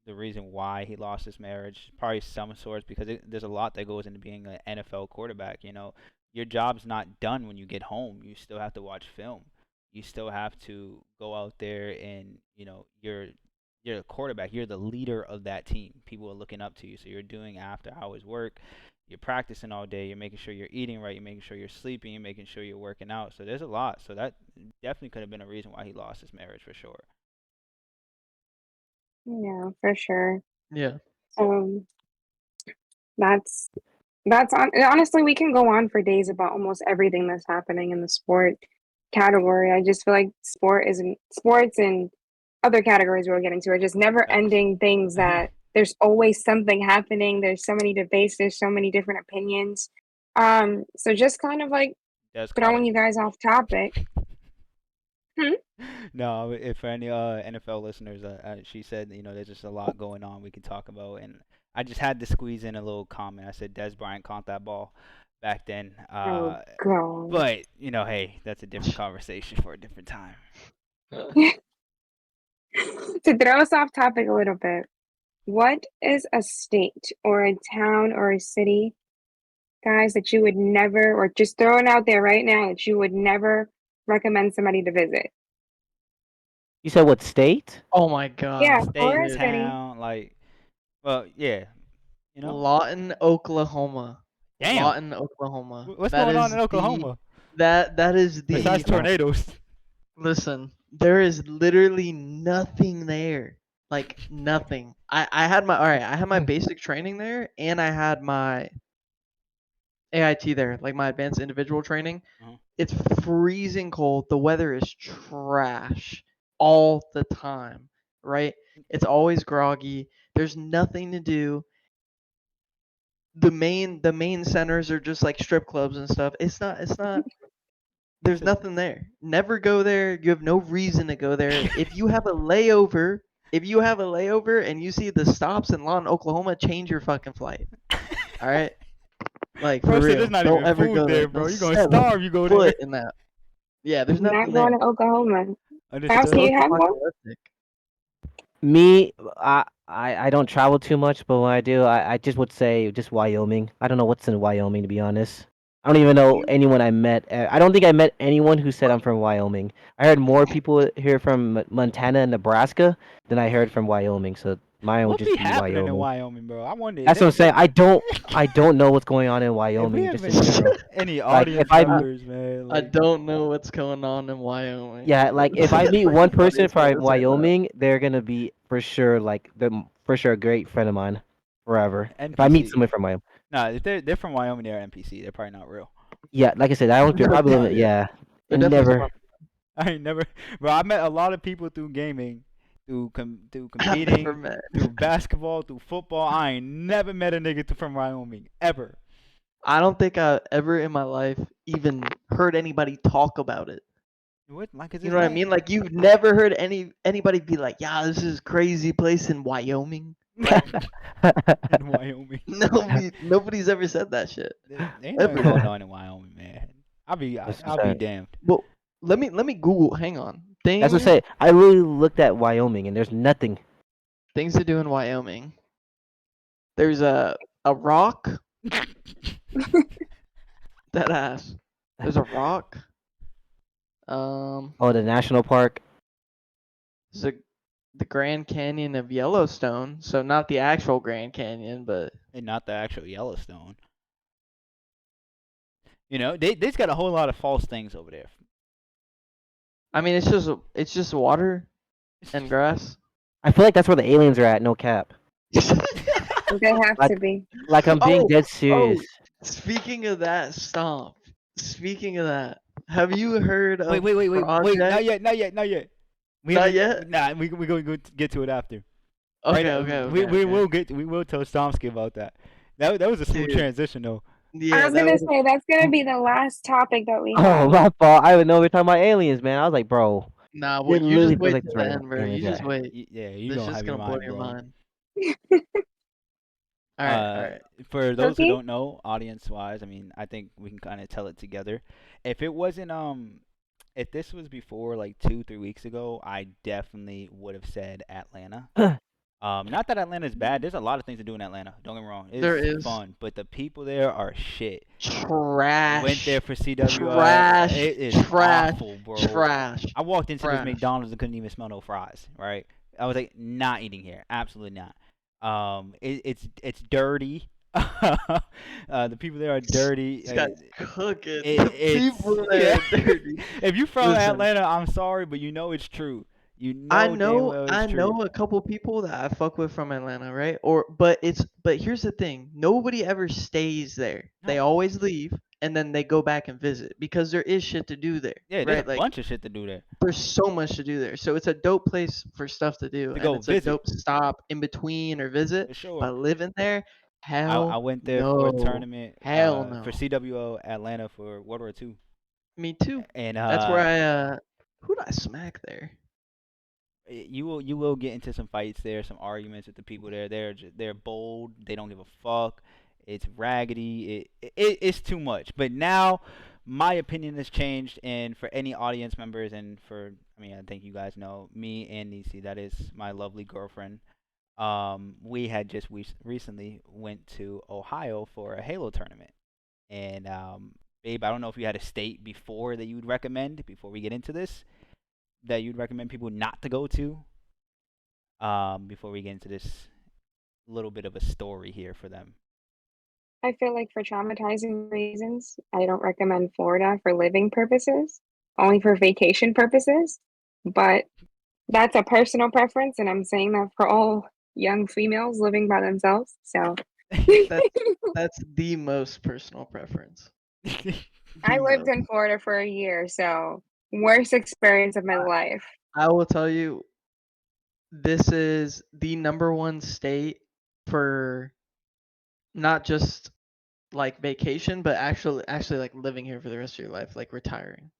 Speaker 2: the reason why he lost his marriage. Probably some sorts because there's a lot that goes into being an NFL quarterback. Your job's not done when you get home. You still have to watch film. You still have to go out there and you're a quarterback. You're the leader of that team. People are looking up to you. So you're doing after hours work. You're practicing all day. You're making sure you're eating right. You're making sure you're sleeping. You're making sure you're working out. So there's a lot. So that definitely could have been a reason why he lost his marriage for sure.
Speaker 1: Yeah, for sure.
Speaker 3: Yeah.
Speaker 1: Um, that's honestly, we can go on for days about almost everything that's happening in the sport category. I just feel like sports and other categories we'll get into are just never
Speaker 2: Facts.
Speaker 1: ending things that there's always something happening. There's so many debates, there's so many different opinions. So just kind of like
Speaker 2: That's
Speaker 1: throwing
Speaker 2: Carter.
Speaker 1: you guys off topic.
Speaker 2: No, if for any NFL listeners, she said, there's just a lot going on we can talk about, and I just had to squeeze in a little comment. I said Des Bryant caught that ball back then,
Speaker 1: Oh god.
Speaker 2: but hey, that's a different conversation for a different time.
Speaker 1: To throw us off topic a little bit, what is a state or a town or a city, guys, that you would never, or just throwing out there right now, that you would never recommend somebody to visit?
Speaker 4: You said what state?
Speaker 3: Oh my god.
Speaker 1: Yeah, or
Speaker 2: State,
Speaker 1: a city.
Speaker 2: town, well, yeah,
Speaker 3: Lawton, Oklahoma.
Speaker 2: damn,
Speaker 3: Lawton, Oklahoma.
Speaker 2: what's
Speaker 3: That
Speaker 2: going on
Speaker 3: is
Speaker 2: in Oklahoma
Speaker 3: that is
Speaker 2: besides
Speaker 3: the
Speaker 2: tornadoes?
Speaker 3: listen, there is literally nothing there. Like nothing. I had my all right, I had my basic training there and I had my AIT there, like my advanced individual training.
Speaker 2: Uh-huh.
Speaker 3: It's freezing cold. The weather is trash all the time, right? It's always groggy. There's nothing to do. The main centers are just like strip clubs and stuff. It's not there's nothing there. Never go there. You have no reason to go there. If you have a layover and you see the stops in Lawton, Oklahoma, change your fucking flight. All right? Like
Speaker 2: Bro
Speaker 3: for
Speaker 2: said
Speaker 3: real.
Speaker 2: there's not
Speaker 3: Don't
Speaker 2: even
Speaker 3: ever
Speaker 2: food
Speaker 3: go there.
Speaker 2: there,
Speaker 3: Don't
Speaker 2: bro. You're gonna
Speaker 3: step
Speaker 2: starve. You go there.
Speaker 3: foot in that. Yeah, there's
Speaker 1: Not
Speaker 3: nothing
Speaker 1: going
Speaker 3: there.
Speaker 1: to Oklahoma.
Speaker 3: It's
Speaker 1: House,
Speaker 2: Understood.
Speaker 1: do you have one?
Speaker 3: post-apocalyptic.
Speaker 4: Me, I don't travel too much, but when I do, I just would say just Wyoming. I don't know what's in Wyoming, to be honest. I don't even know anyone I met. I don't think I met anyone who said I'm from Wyoming. I heard more people here from Montana and Nebraska than I heard from Wyoming, so mine would
Speaker 2: What be
Speaker 4: just be
Speaker 2: happening in
Speaker 4: Wyoming.
Speaker 2: Wyoming, bro? I wonder.
Speaker 4: That's what I'm saying. I don't know what's going on in
Speaker 2: If we
Speaker 4: Wyoming,
Speaker 2: have
Speaker 4: just in general.
Speaker 2: any
Speaker 4: Like if
Speaker 2: audience
Speaker 4: I
Speaker 2: members, man,
Speaker 3: I don't know what's going on in Wyoming.
Speaker 4: Yeah, like if I meet
Speaker 3: Like,
Speaker 4: one
Speaker 3: nobody's
Speaker 4: person
Speaker 3: gonna
Speaker 4: from
Speaker 3: say that.
Speaker 4: Wyoming, they're gonna be for sure for sure a great friend of mine forever. If I meet
Speaker 2: NPC.
Speaker 4: someone from Wyoming,
Speaker 2: Nah, if they're from Wyoming, they're NPC. They're probably not real.
Speaker 4: yeah, like I said, I don't
Speaker 3: They're
Speaker 4: probably live
Speaker 3: smart,
Speaker 4: in,
Speaker 3: yeah.
Speaker 4: yeah,
Speaker 3: They're
Speaker 4: and
Speaker 3: definitely
Speaker 4: never.
Speaker 3: smart.
Speaker 2: I ain't never, bro. I met a lot of people through gaming, through
Speaker 3: I've never
Speaker 2: competing,
Speaker 3: met.
Speaker 2: through basketball, through football. I ain't never met a nigga from Wyoming ever.
Speaker 3: I don't think I ever in my life even heard anybody talk about it.
Speaker 2: What? Like, is
Speaker 3: You
Speaker 2: this
Speaker 3: know what I
Speaker 2: nice?
Speaker 3: mean? Like you've never heard anybody be like, "Yeah, this is crazy place in Wyoming." Like
Speaker 2: In Wyoming.
Speaker 3: nobody's ever said that shit.
Speaker 2: Ain't nothing
Speaker 3: Ever.
Speaker 2: going on in Wyoming, man. I'll be
Speaker 4: That's
Speaker 2: I'll be
Speaker 4: sad.
Speaker 2: damned.
Speaker 3: Well, let me Google. Hang on.
Speaker 4: That's what I say. I really looked at Wyoming and there's nothing.
Speaker 3: Things to do in Wyoming. There's a rock. That ass. There's a rock.
Speaker 4: Oh, the national park.
Speaker 3: There's the Grand Canyon of Yellowstone. So not the actual Grand Canyon, but
Speaker 2: And not the actual Yellowstone. You know, they just got a whole lot of false things over there.
Speaker 3: I mean it's just water and grass.
Speaker 4: I feel like that's where the aliens are at. No cap.
Speaker 1: They have
Speaker 4: Like-
Speaker 1: to be.
Speaker 4: Like I'm being dead serious.
Speaker 3: Speaking of that, stop. Speaking of that, have you heard of
Speaker 2: Wait,
Speaker 3: Project?
Speaker 2: not yet.
Speaker 3: Not yet?
Speaker 2: Nah, we going to get to it after.
Speaker 3: Okay,
Speaker 2: Right,
Speaker 3: okay.
Speaker 2: we will tell Stomsky about that. That was a smooth
Speaker 3: Dude.
Speaker 2: transition though.
Speaker 3: Yeah,
Speaker 1: I was gonna say that's gonna be the last topic that we
Speaker 4: Oh,
Speaker 1: have.
Speaker 4: my fault. I didn't know we were talking about aliens, man. I was like, bro.
Speaker 3: Nah, well,
Speaker 4: It
Speaker 3: you
Speaker 4: literally
Speaker 3: just
Speaker 4: feels
Speaker 3: wait
Speaker 4: like
Speaker 3: to
Speaker 4: this
Speaker 3: the
Speaker 4: right
Speaker 3: end, bro.
Speaker 4: aliens
Speaker 3: You just
Speaker 4: are.
Speaker 3: wait.
Speaker 2: Yeah, you
Speaker 3: This
Speaker 2: gonna
Speaker 3: just
Speaker 2: have
Speaker 3: gonna
Speaker 2: your
Speaker 3: blow
Speaker 2: mind
Speaker 3: your
Speaker 2: blown.
Speaker 3: mind. All right, all right.
Speaker 2: For those who
Speaker 1: Pookie?
Speaker 2: don't know, audience wise, I mean, I think we can kind of tell it together. If it wasn't if this was before like 2-3 weeks ago, I definitely would have said Atlanta. Not that Atlanta's bad. There's a lot of things to do in Atlanta. Don't get me wrong. It's
Speaker 3: There is.
Speaker 2: fun, but the people there are shit.
Speaker 3: Trash.
Speaker 2: Went there for CWI.
Speaker 3: Trash.
Speaker 2: It is
Speaker 3: Trash.
Speaker 2: awful, bro.
Speaker 3: Trash.
Speaker 2: I walked into this
Speaker 3: Trash.
Speaker 2: McDonald's and couldn't even smell no fries. Right? I was like, not eating here. Absolutely not. It's dirty. The people there are dirty.
Speaker 3: This guy's cooking.
Speaker 2: It's
Speaker 3: People there are dirty.
Speaker 2: If you're from
Speaker 3: Listen.
Speaker 2: Atlanta, I'm sorry, but you know it's true. You know
Speaker 3: I
Speaker 2: damn
Speaker 3: know
Speaker 2: well it's
Speaker 3: I
Speaker 2: true.
Speaker 3: know a couple people that I fuck with from Atlanta, right? But here's the thing. Nobody ever stays there. They
Speaker 2: No.
Speaker 3: always leave and then they go back and visit because there is shit to do there.
Speaker 2: Yeah, there's
Speaker 3: right?
Speaker 2: a
Speaker 3: Like
Speaker 2: bunch of shit to do there.
Speaker 3: there's so much to do there. So it's a dope place for stuff to do.
Speaker 2: To
Speaker 3: And
Speaker 2: go
Speaker 3: it's
Speaker 2: visit.
Speaker 3: a dope stop in between or visit.
Speaker 2: For sure.
Speaker 3: But living there, hell
Speaker 2: I went there
Speaker 3: no.
Speaker 2: for a tournament
Speaker 3: Hell no.
Speaker 2: for CWO Atlanta for World War II.
Speaker 3: Me too.
Speaker 2: And
Speaker 3: That's where I who did I smack there?
Speaker 2: you will get into some fights there, some arguments with the people there. They're bold. They don't give a fuck. It's raggedy. It's too much. But now, my opinion has changed, and for any audience members, and for I think you guys know me and Nisi. That is my lovely girlfriend. We had just recently went to Ohio for a Halo tournament, and babe, I don't know if you had a state before that you would recommend before we get into this that you'd recommend people not to go to before we get into this little bit of a story here for them.
Speaker 1: I feel like for traumatizing reasons, I don't recommend Florida for living purposes, only for vacation purposes. But that's a personal preference, and I'm saying that for all young females living by themselves. So
Speaker 3: That's the most personal preference.
Speaker 1: I
Speaker 3: The
Speaker 1: lived
Speaker 3: most.
Speaker 1: in Florida for a year, so worst experience of my life.
Speaker 3: I will tell you, this is the number one state for not just like vacation, but actually like living here for the rest of your life, like retiring.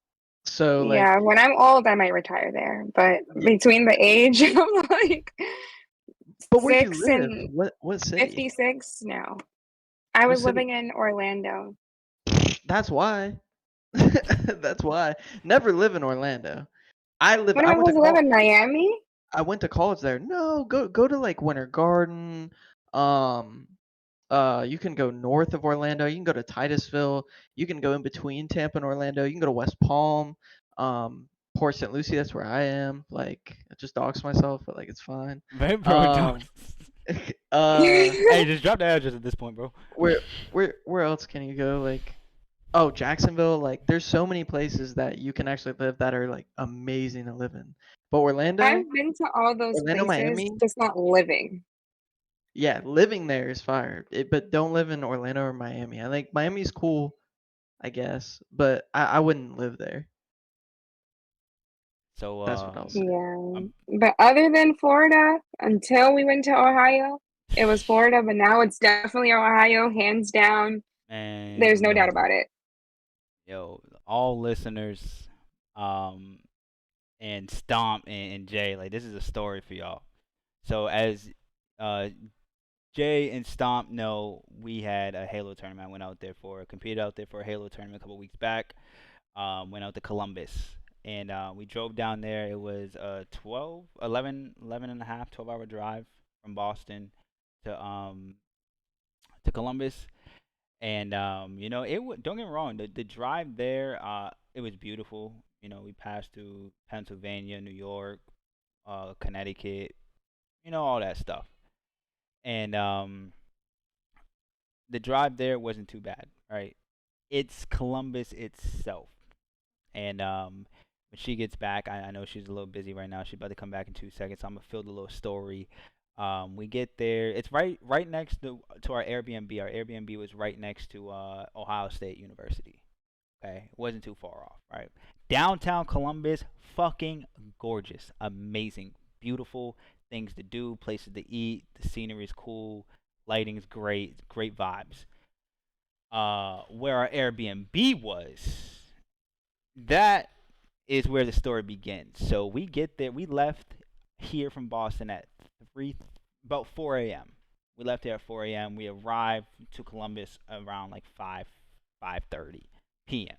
Speaker 3: So like
Speaker 1: Yeah, when I'm old, I might retire there. But
Speaker 3: Yeah.
Speaker 1: between the age of like
Speaker 3: But where do
Speaker 1: 6
Speaker 3: you live?
Speaker 1: and
Speaker 3: What city?
Speaker 1: 56, no. I
Speaker 3: What
Speaker 1: was
Speaker 3: city?
Speaker 1: living in Orlando.
Speaker 3: That's why. That's why. Never live in Orlando. I
Speaker 1: What am I
Speaker 3: went to
Speaker 1: supposed to live
Speaker 3: college.
Speaker 1: in Miami?
Speaker 3: I went to college there. No, go to like Winter Garden. Um, you can go north of Orlando. You can go to Titusville. You can go in between Tampa and Orlando. You can go to West Palm. Port St. Lucie. That's where I am. Like, I just dox myself, but like it's fine.
Speaker 2: Bro, don't. Hey, just drop the address at this point, bro.
Speaker 3: Where else can you go? Like, oh, Jacksonville. Like, there's so many places that you can actually live that are like amazing to live in. But Orlando,
Speaker 1: I've been to all those places,
Speaker 3: Miami.
Speaker 1: just not living.
Speaker 3: Yeah, living there is fire. But don't live in Orlando or Miami. I think Miami's cool, I guess, but I wouldn't live there.
Speaker 2: So
Speaker 3: That's what I'll say.
Speaker 1: Yeah. But other than Florida, until we went to Ohio, it was Florida, but now it's definitely Ohio, hands down. There's
Speaker 2: man,
Speaker 1: no doubt about it.
Speaker 2: all listeners, and Stomp and Jay, like this is a story for y'all. So as uh Jay and Stomp know, we had a Halo tournament. I went out there for competed out there for a Halo tournament a couple weeks back. Went out to Columbus, and we drove down there. It was a 11 and a half, 12-hour drive from Boston to Columbus. And don't get me wrong, the drive there, it was beautiful. We passed through Pennsylvania, New York, Connecticut, all that stuff. And the drive there wasn't too bad, right? It's Columbus itself. And when she gets back, I know she's a little busy right now. She's about to come back in 2 seconds. So I'm gonna fill the little story. We get there. It's right next to our Airbnb. Our Airbnb was right next to Ohio State University. Okay, it wasn't too far off, right? Downtown Columbus, fucking gorgeous, amazing, beautiful things to do, places to eat. The scenery is cool, lighting's great, great vibes. Where our Airbnb was, that is where the story begins. So we get there. We left here from Boston at about 4 a.m. We left here at 4 a.m. We arrived to Columbus around like 5:30 p.m.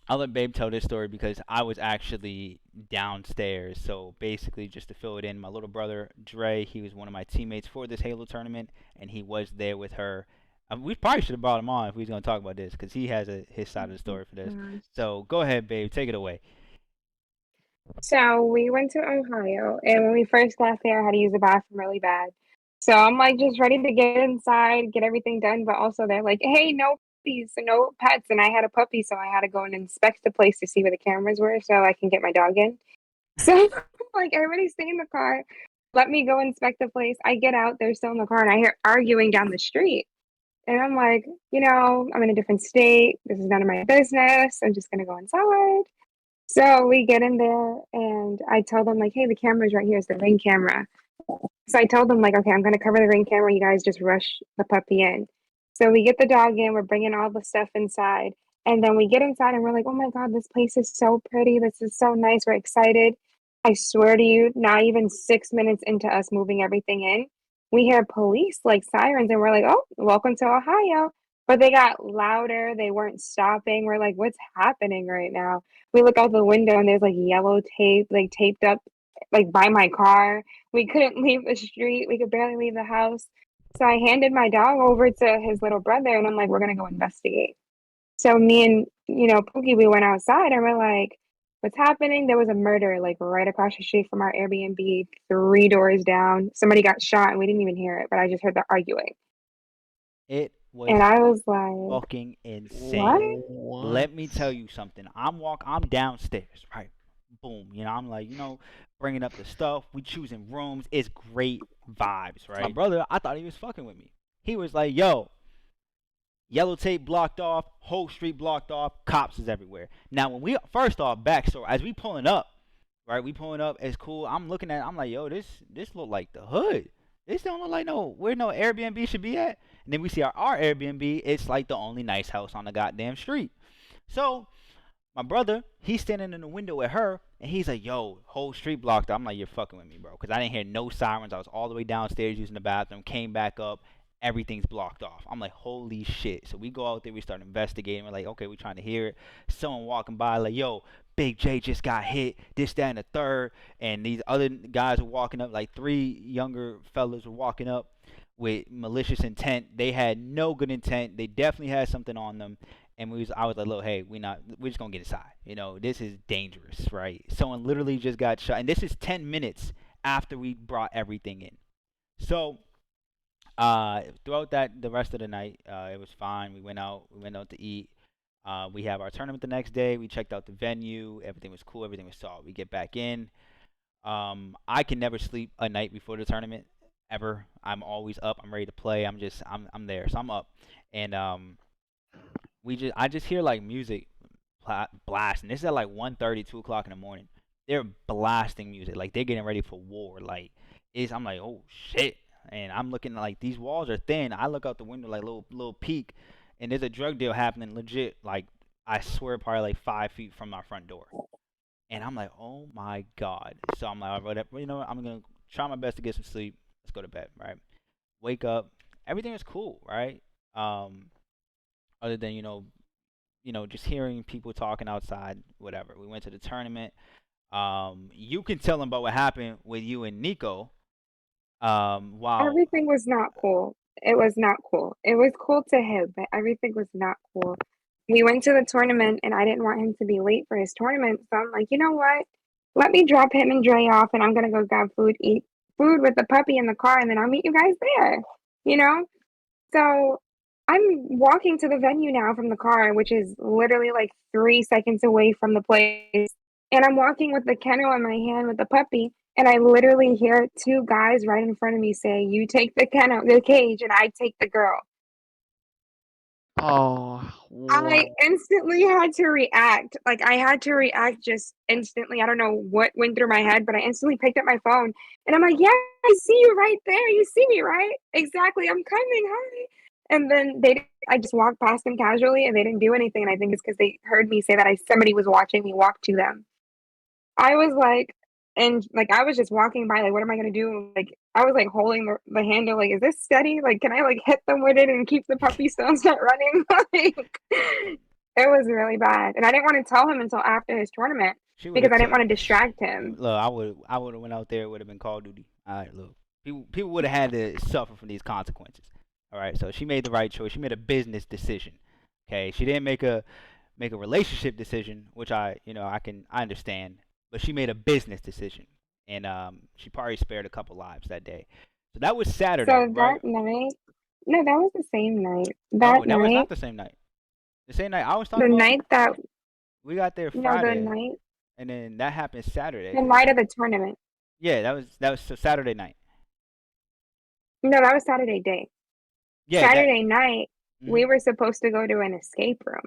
Speaker 2: I'll let Babe tell this story because I was actually downstairs. So basically, just to fill it in, my little brother Dre, he was one of my teammates for this Halo tournament, and he was there with her. We probably should have brought him on if we was going to talk about this because he has his side of the story for this. So go ahead, Babe, take it away.
Speaker 1: So we went to Ohio, and when we first got there, I had to use the bathroom really bad. So I'm like just ready to get inside, get everything done, but also they're like, "Hey, no puppies, no pets," and I had a puppy, so I had to go and inspect the place to see where the cameras were, so I can get my dog in. So like everybody stay in the car, let me go inspect the place. I get out, they're still in the car, and I hear arguing down the street, and I'm like, I'm in a different state. This is none of my business. I'm just gonna go inside. So we get in there and I tell them like, hey, the camera's right here. It's the ring camera. So I told them like, okay, I'm gonna cover the ring camera. You guys just rush the puppy in. So we get the dog in. We're bringing all the stuff inside, and then we get inside and we're like, oh my god, this place is so pretty. This is so nice. We're excited. I swear to you, not even 6 minutes into us moving everything in, we hear police like sirens, and we're like, oh, welcome to Ohio. But they got louder. They weren't stopping. We're like, what's happening right now? We look out the window and there's like yellow tape like taped up like by my car. We couldn't leave the street. We could barely leave the house. So I handed my dog over to his little brother and I'm like, we're gonna go investigate. So me and Pookie, we went outside and we're like, what's happening? There was a murder like right across the street from our Airbnb, 3 doors down. Somebody got shot and we didn't even hear it, but I just heard the arguing.
Speaker 2: It was
Speaker 1: And I was like,
Speaker 2: fucking insane.
Speaker 1: what?
Speaker 2: Let me tell you something. I'm downstairs, right? Boom. I'm like, bringing up the stuff. We choosing rooms. It's great vibes, right? My brother, I thought he was fucking with me. He was like, yo, yellow tape blocked off, whole street blocked off, cops is everywhere. Now, when we first off backstory, as we pulling up, right? We pulling up, it's cool. I'm looking at, I'm like, yo, this look like the hood. This don't look like where no Airbnb should be at. And then we see our Airbnb. It's like the only nice house on the goddamn street. So my brother, he's standing in the window with her, and he's like, yo, whole street blocked. I'm like, you're fucking with me, bro, because I didn't hear no sirens. I was all the way downstairs using the bathroom, came back up, everything's blocked off. I'm like, holy shit. So we go out there, we start investigating. We're like, okay, we're trying to hear it. Someone walking by, like, yo, Big J just got hit, this, that, and the third. And these other guys were walking up, like 3 younger fellas were walking up with malicious intent. They had no good intent. They definitely had something on them. And I was like, look, hey, we're just gonna get inside. This is dangerous, right? Someone literally just got shot, and this is 10 minutes after we brought everything in. So throughout the rest of the night, it was fine. We went out to eat. We have our tournament the next day. We checked out the venue. Everything was cool. Everything was solid. We get back in. I can never sleep a night before the tournament ever. I'm always up. I'm ready to play. I'm there. So I'm up, and I just hear like music blasting. This is at like 1:30, 2 o'clock in the morning. They're blasting music, like they're getting ready for war. Like I'm like, oh shit. And I'm looking like these walls are thin. I look out the window like little peek, and there's a drug deal happening legit. Like I swear, probably like 5 feet from my front door. And I'm like, oh my god. So I'm like, whatever. You know what? I'm gonna try my best to get some sleep. Let's go to bed, right? Wake up. Everything is cool, right? Other than just hearing people talking outside, whatever. We went to the tournament. You can tell them about what happened with you and Nico. Wow.
Speaker 1: Everything was not cool. It was not cool. It was cool to him, but everything was not cool. We went to the tournament and I didn't want him to be late for his tournament. So I'm like, you know what? Let me drop him and Dre off and I'm gonna go grab food, eat food with the puppy in the car, and then I'll meet you guys there. You know? So I'm walking to the venue now from the car, which is literally like 3 seconds away from the place. And I'm walking with the kennel in my hand with the puppy. And I literally hear two guys right in front of me say, "You take the the cage, and I take the girl."
Speaker 3: Oh,
Speaker 1: I instantly had to react. Like, I had to react just instantly. I don't know what went through my head, but I instantly picked up my phone and I'm like, "Yeah, I see you right there. You see me, right? Exactly. I'm coming. Hi." And then I just walked past them casually and they didn't do anything. And I think it's because they heard me say that somebody was watching me walk to them. I was like, and like, I was just walking by, like, what am I gonna do? Like, I was like holding the handle, like, is this steady? Like, can I like hit them with it and keep the puppy still and start running? Like, it was really bad. And I didn't want to tell him until after his tournament
Speaker 2: She would
Speaker 1: because
Speaker 2: have
Speaker 1: I didn't
Speaker 2: took.
Speaker 1: want to distract him.
Speaker 2: Look, I would have went out there. It would have been Call of Duty. All right, look, people would have had to suffer from these consequences. All right, so she made the right choice. She made a business decision. Okay, she didn't make a relationship decision, which I understand, but she made a business decision, and she probably spared a couple lives that day. So that was Saturday,
Speaker 1: So
Speaker 2: right?
Speaker 1: that night, no, that was the same night.
Speaker 2: No,
Speaker 1: That
Speaker 2: that was
Speaker 1: night,
Speaker 2: not the same night. The same night I was
Speaker 1: the
Speaker 2: talking about.
Speaker 1: night that,
Speaker 2: We got there
Speaker 1: no,
Speaker 2: Friday, and then that happened Saturday.
Speaker 1: the night of the tournament.
Speaker 2: Yeah, that was so Saturday night.
Speaker 1: No, that was Saturday day.
Speaker 2: Yeah,
Speaker 1: Saturday night, we
Speaker 2: Mhm.
Speaker 1: were supposed to go to an escape room.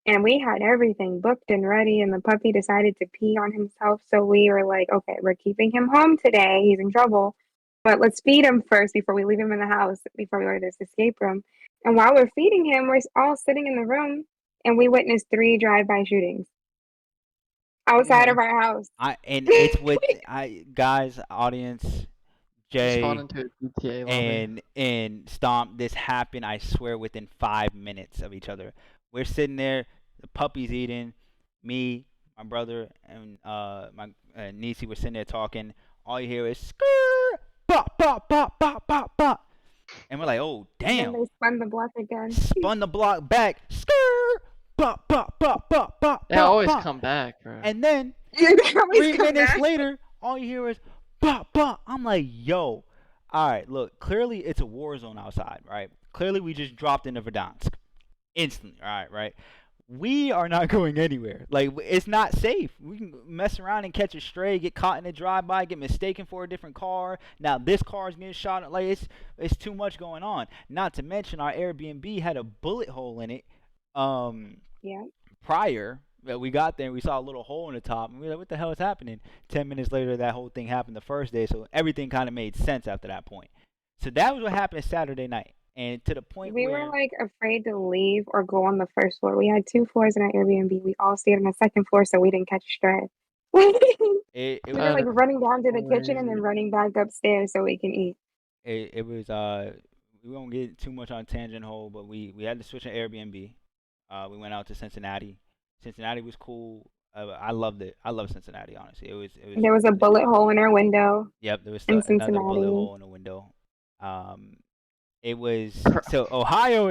Speaker 1: And we had everything booked and ready, and the puppy decided to pee on himself. So we were like, okay, we're keeping him home today. He's in trouble. But let's feed him first before we leave him in the house, before we go to this escape room. And while we're feeding him, we're all sitting in the room and we witnessed 3 drive-by shootings outside
Speaker 3: yeah.
Speaker 1: of our house.
Speaker 2: And it's with guys, audience,
Speaker 3: Just spawned
Speaker 2: Jay,
Speaker 3: into a GTA lobby.
Speaker 2: and Stomp. This happened, I swear, within 5 minutes of each other. We're sitting there, the puppy's eating, me, my brother, and my niece were sitting there talking. All you hear is skr, bop, bop, bop, bop, bop, bop, and we're like, oh
Speaker 1: And then
Speaker 2: damn!
Speaker 1: they spun the block again.
Speaker 2: Spun the block back, skr, bop, bop, bop, bop, bop,
Speaker 3: They
Speaker 2: bop,
Speaker 3: always
Speaker 2: bop,
Speaker 3: come back, bro.
Speaker 2: and then
Speaker 1: They always
Speaker 2: 3
Speaker 1: come
Speaker 2: minutes
Speaker 1: back.
Speaker 2: later, all you hear is bop bop. I'm like, yo, all right, look, clearly it's a war zone outside, right? Clearly we just dropped into Verdansk instantly, all right, right? We are not going anywhere. Like, it's not safe. We can mess around and catch a stray, get caught in a drive-by, get mistaken for a different car. Now this car is getting shot. Like, it's too much going on. Not to mention our Airbnb had a bullet hole in it.
Speaker 1: Yeah.
Speaker 2: Prior that we got there, we saw a little hole in the top, and we were like, "What the hell is happening?" 10 minutes later, that whole thing happened the first day, so everything kind of made sense after that point. So that was what happened Saturday night, and to the point
Speaker 1: We were
Speaker 2: where
Speaker 1: like afraid to leave or go on the first floor. We had 2 floors in our Airbnb. We all stayed on the second floor so we didn't catch a stray.
Speaker 2: it
Speaker 1: We were
Speaker 2: was
Speaker 1: like
Speaker 3: That
Speaker 1: running down to the kitchen and then
Speaker 3: crazy.
Speaker 1: running back upstairs so we can eat.
Speaker 2: it was we won't get too much on tangent hole, but we had to switch an Airbnb. We went out to Cincinnati. Cincinnati was cool. I loved it. I love Cincinnati, honestly. It was
Speaker 1: There was a bullet hole in our window
Speaker 2: Yep, there was
Speaker 1: in
Speaker 2: another bullet
Speaker 1: Cincinnati.
Speaker 2: hole in the window. Um, it was
Speaker 3: Cr-
Speaker 2: so Ohio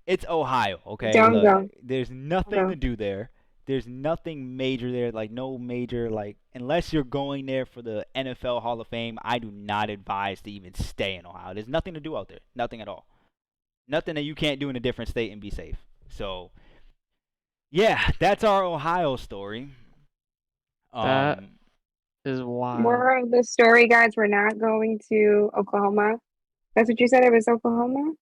Speaker 2: it's Ohio, okay?
Speaker 1: Don't
Speaker 2: Look,
Speaker 1: go.
Speaker 2: there's nothing to
Speaker 1: Go.
Speaker 2: do there. There's nothing major there, like no major like unless you're going there for the NFL Hall of Fame, I do not advise to even stay in Ohio. There's nothing to do out there. Nothing at all. Nothing that you can't do in a different state and be safe. So, yeah, that's our Ohio story.
Speaker 3: That
Speaker 2: Um
Speaker 3: is wild.
Speaker 1: Moral of the story, guys, we're not going to Oklahoma. That's what you said, it was Oklahoma?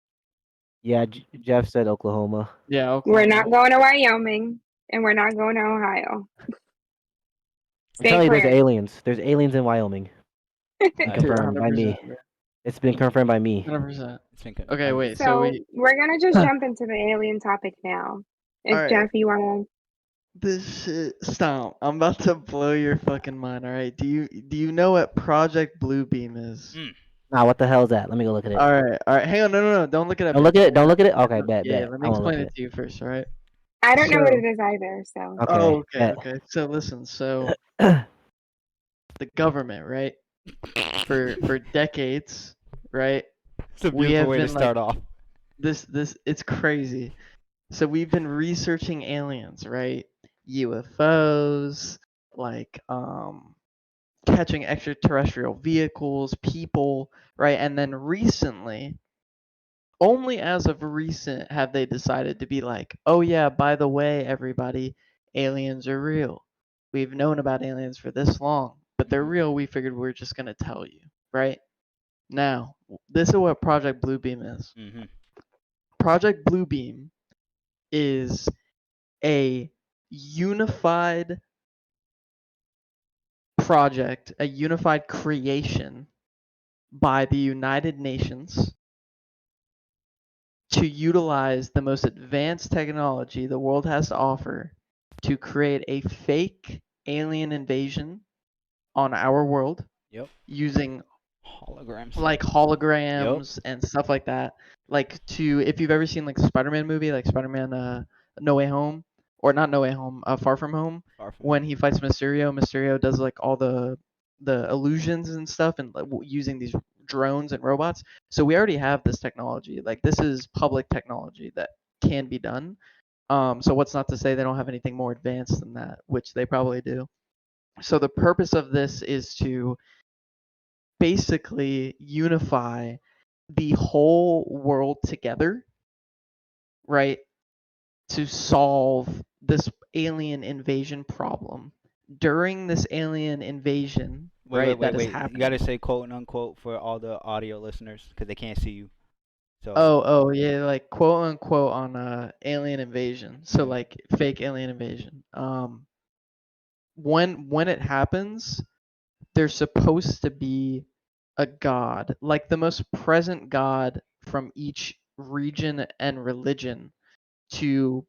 Speaker 4: Yeah, Jeff said Oklahoma.
Speaker 3: Yeah,
Speaker 1: We're not
Speaker 3: Oklahoma.
Speaker 1: going to Wyoming. and we're not going to Ohio.
Speaker 4: I'm
Speaker 1: Stay
Speaker 4: telling you, there's
Speaker 1: clear.
Speaker 4: aliens. There's aliens in Wyoming. Been
Speaker 2: Nice.
Speaker 3: Dude,
Speaker 4: confirmed by me.
Speaker 3: 100%, bro.
Speaker 4: It's been confirmed by me.
Speaker 3: 100%.
Speaker 2: It's been good.
Speaker 3: Okay, wait. So
Speaker 1: So
Speaker 3: we.
Speaker 1: we're gonna just jump into the alien topic now. If
Speaker 3: All right.
Speaker 1: Jeff, you wanna.
Speaker 3: This shit. Stop. I'm about to blow your fucking mind. All right. Do you know what Project Bluebeam is?
Speaker 4: Nah, what the hell is that? Let me go look at it.
Speaker 3: All right. All right. Hang on. No. Don't look it up.
Speaker 4: Don't
Speaker 3: yet.
Speaker 4: look at it. Don't look at it. Okay, bet,
Speaker 3: Yeah.
Speaker 4: bet.
Speaker 3: Let
Speaker 4: I
Speaker 3: me
Speaker 4: want to look
Speaker 3: explain
Speaker 4: at
Speaker 3: it
Speaker 4: it.
Speaker 3: to you first. All right.
Speaker 1: I don't know what
Speaker 3: So-
Speaker 1: it is either. So
Speaker 4: Okay.
Speaker 3: Oh, okay.
Speaker 4: bet.
Speaker 3: Okay. So listen. So the government, right? For decades, right?
Speaker 2: It's a
Speaker 3: We
Speaker 2: beautiful
Speaker 3: have
Speaker 2: way to
Speaker 3: been
Speaker 2: start off.
Speaker 3: This it's crazy. So we've been researching aliens, right? UFOs, like catching extraterrestrial vehicles, people, right? And then recently, only as of recent have they decided to be like, "Oh yeah, by the way, everybody, aliens are real. We've known about aliens for this long, but they're real. We figured we're just going to tell you." Right? Now, this is what Project Bluebeam is.
Speaker 2: Mm-hmm.
Speaker 3: Project Bluebeam is a unified project, a unified creation by the United Nations to utilize the most advanced technology the world has to offer to create a fake alien invasion on our world
Speaker 2: Yep.
Speaker 3: using
Speaker 2: Holograms.
Speaker 3: like holograms and stuff like that. Like if you've ever seen like the Spider-Man movie, like Spider-Man No Way Home, or not No Way Home, Far From Home,
Speaker 2: Far from
Speaker 3: when he fights Mysterio, Mysterio does like all the illusions and stuff and like, using these drones and robots. So we already have this technology. Like this is public technology that can be done. So what's not to say they don't have anything more advanced than that, which they probably do. So the purpose of this is to basically unify the whole world together, right, to solve this alien invasion problem. During this alien invasion, right, that is
Speaker 2: wait. You
Speaker 3: happening.
Speaker 2: gotta say quote unquote for all the audio listeners because they can't see you. So.
Speaker 3: Oh yeah, like quote unquote on alien invasion. So
Speaker 2: Mhm.
Speaker 3: like fake alien invasion. When it happens, there's supposed to be a god, like the most present god from each region and religion to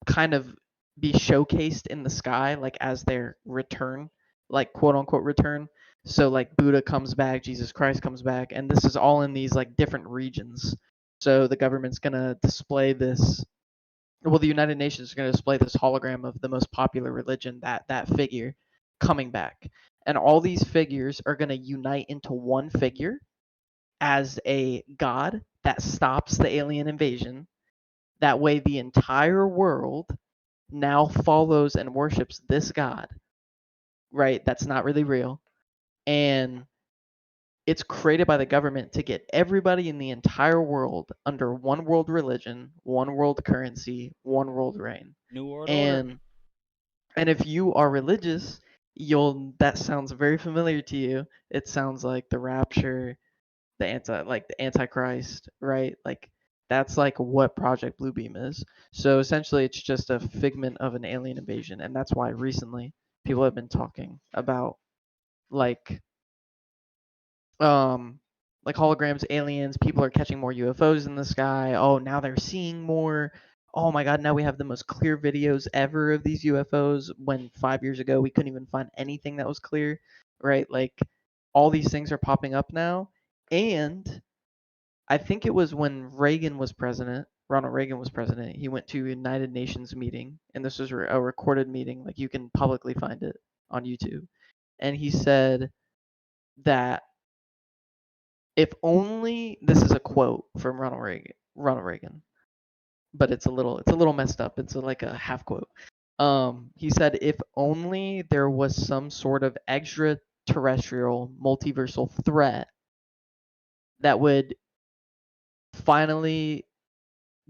Speaker 3: kind of be showcased in the sky like as their return, like quote unquote return. So like Buddha comes back, Jesus Christ comes back, and this is all in these like different regions. So the government's going to display this, well, the United Nations is going to display this hologram of the most popular religion, that figure coming back. And all these figures are going to unite into one figure as a god that stops the alien invasion. That way the entire world now follows and worships this god, right? That's not really real. And it's created by the government to get everybody in the entire world under one world religion, one world currency, one world reign.
Speaker 2: New World Order.
Speaker 3: And if you are religious, that sounds very familiar to you. It sounds like the rapture, the antichrist, right? Like that's like what Project Bluebeam is. So essentially it's just a figment of an alien invasion, and that's why recently people have been talking about like um like holograms, aliens, people are catching more UFOs in the sky. Oh, now they're seeing more. Oh my god, now we have the most clear videos ever of these UFOs when 5 years ago we couldn't even find anything that was clear, right? Like all these things are popping up now. And I think it was when Reagan was president, Ronald Reagan was president, he went to a United Nations meeting, and this was a recorded meeting, like you can publicly find it on YouTube. And he said that if only, this is a quote from Ronald Reagan, but it's a little messed up. It's like a half quote. He said if only there was some sort of extraterrestrial multiversal threat that would finally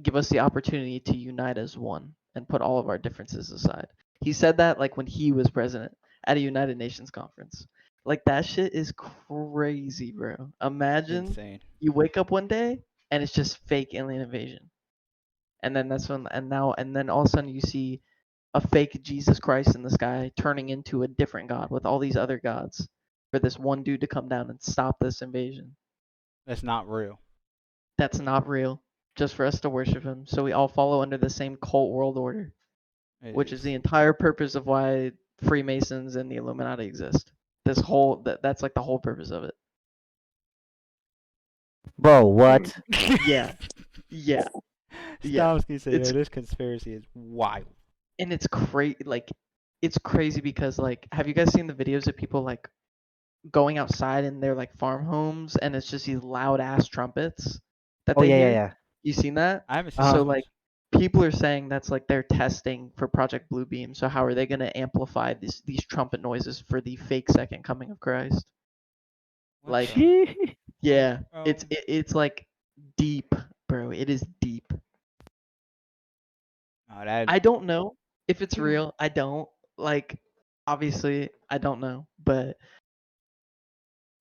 Speaker 3: give us the opportunity to unite as one and put all of our differences aside. He said that like when he was president at a United Nations conference. Like that shit is crazy, bro. Imagine
Speaker 2: Insane.
Speaker 3: you wake up one day and it's just fake alien invasion. And then that's when and then all of a sudden you see a fake Jesus Christ in the sky turning into a different god with all these other gods for this one dude to come down and stop this invasion.
Speaker 2: That's not real.
Speaker 3: That's not real. Just for us to worship him, so we all follow under the same cult world order, which is the entire purpose of why Freemasons and the Illuminati exist. That's like the whole purpose of it.
Speaker 4: Bro, what?
Speaker 3: Yeah. Yeah. Yeah.
Speaker 2: Stomsky said,
Speaker 3: It's
Speaker 2: "Yo, this conspiracy is wild."
Speaker 3: and it's crazy. Like, it's crazy because like, have you guys seen the videos of people like going outside in their like farm homes and it's just these loud ass trumpets that
Speaker 4: Oh
Speaker 3: they
Speaker 4: yeah, yeah,
Speaker 3: hear?
Speaker 4: yeah.
Speaker 3: You seen that?
Speaker 2: I haven't seen
Speaker 4: Uh-huh.
Speaker 3: So
Speaker 2: those
Speaker 3: like, people are saying that's like they're testing for Project Bluebeam. So how are they gonna amplify these trumpet noises for the fake second coming of Christ?
Speaker 2: What
Speaker 3: Like,
Speaker 2: the-
Speaker 3: yeah,
Speaker 2: bro.
Speaker 3: it's like deep, bro. It is deep.
Speaker 2: Oh, that
Speaker 3: I don't know if it's real. I don't like. Obviously, I don't know, but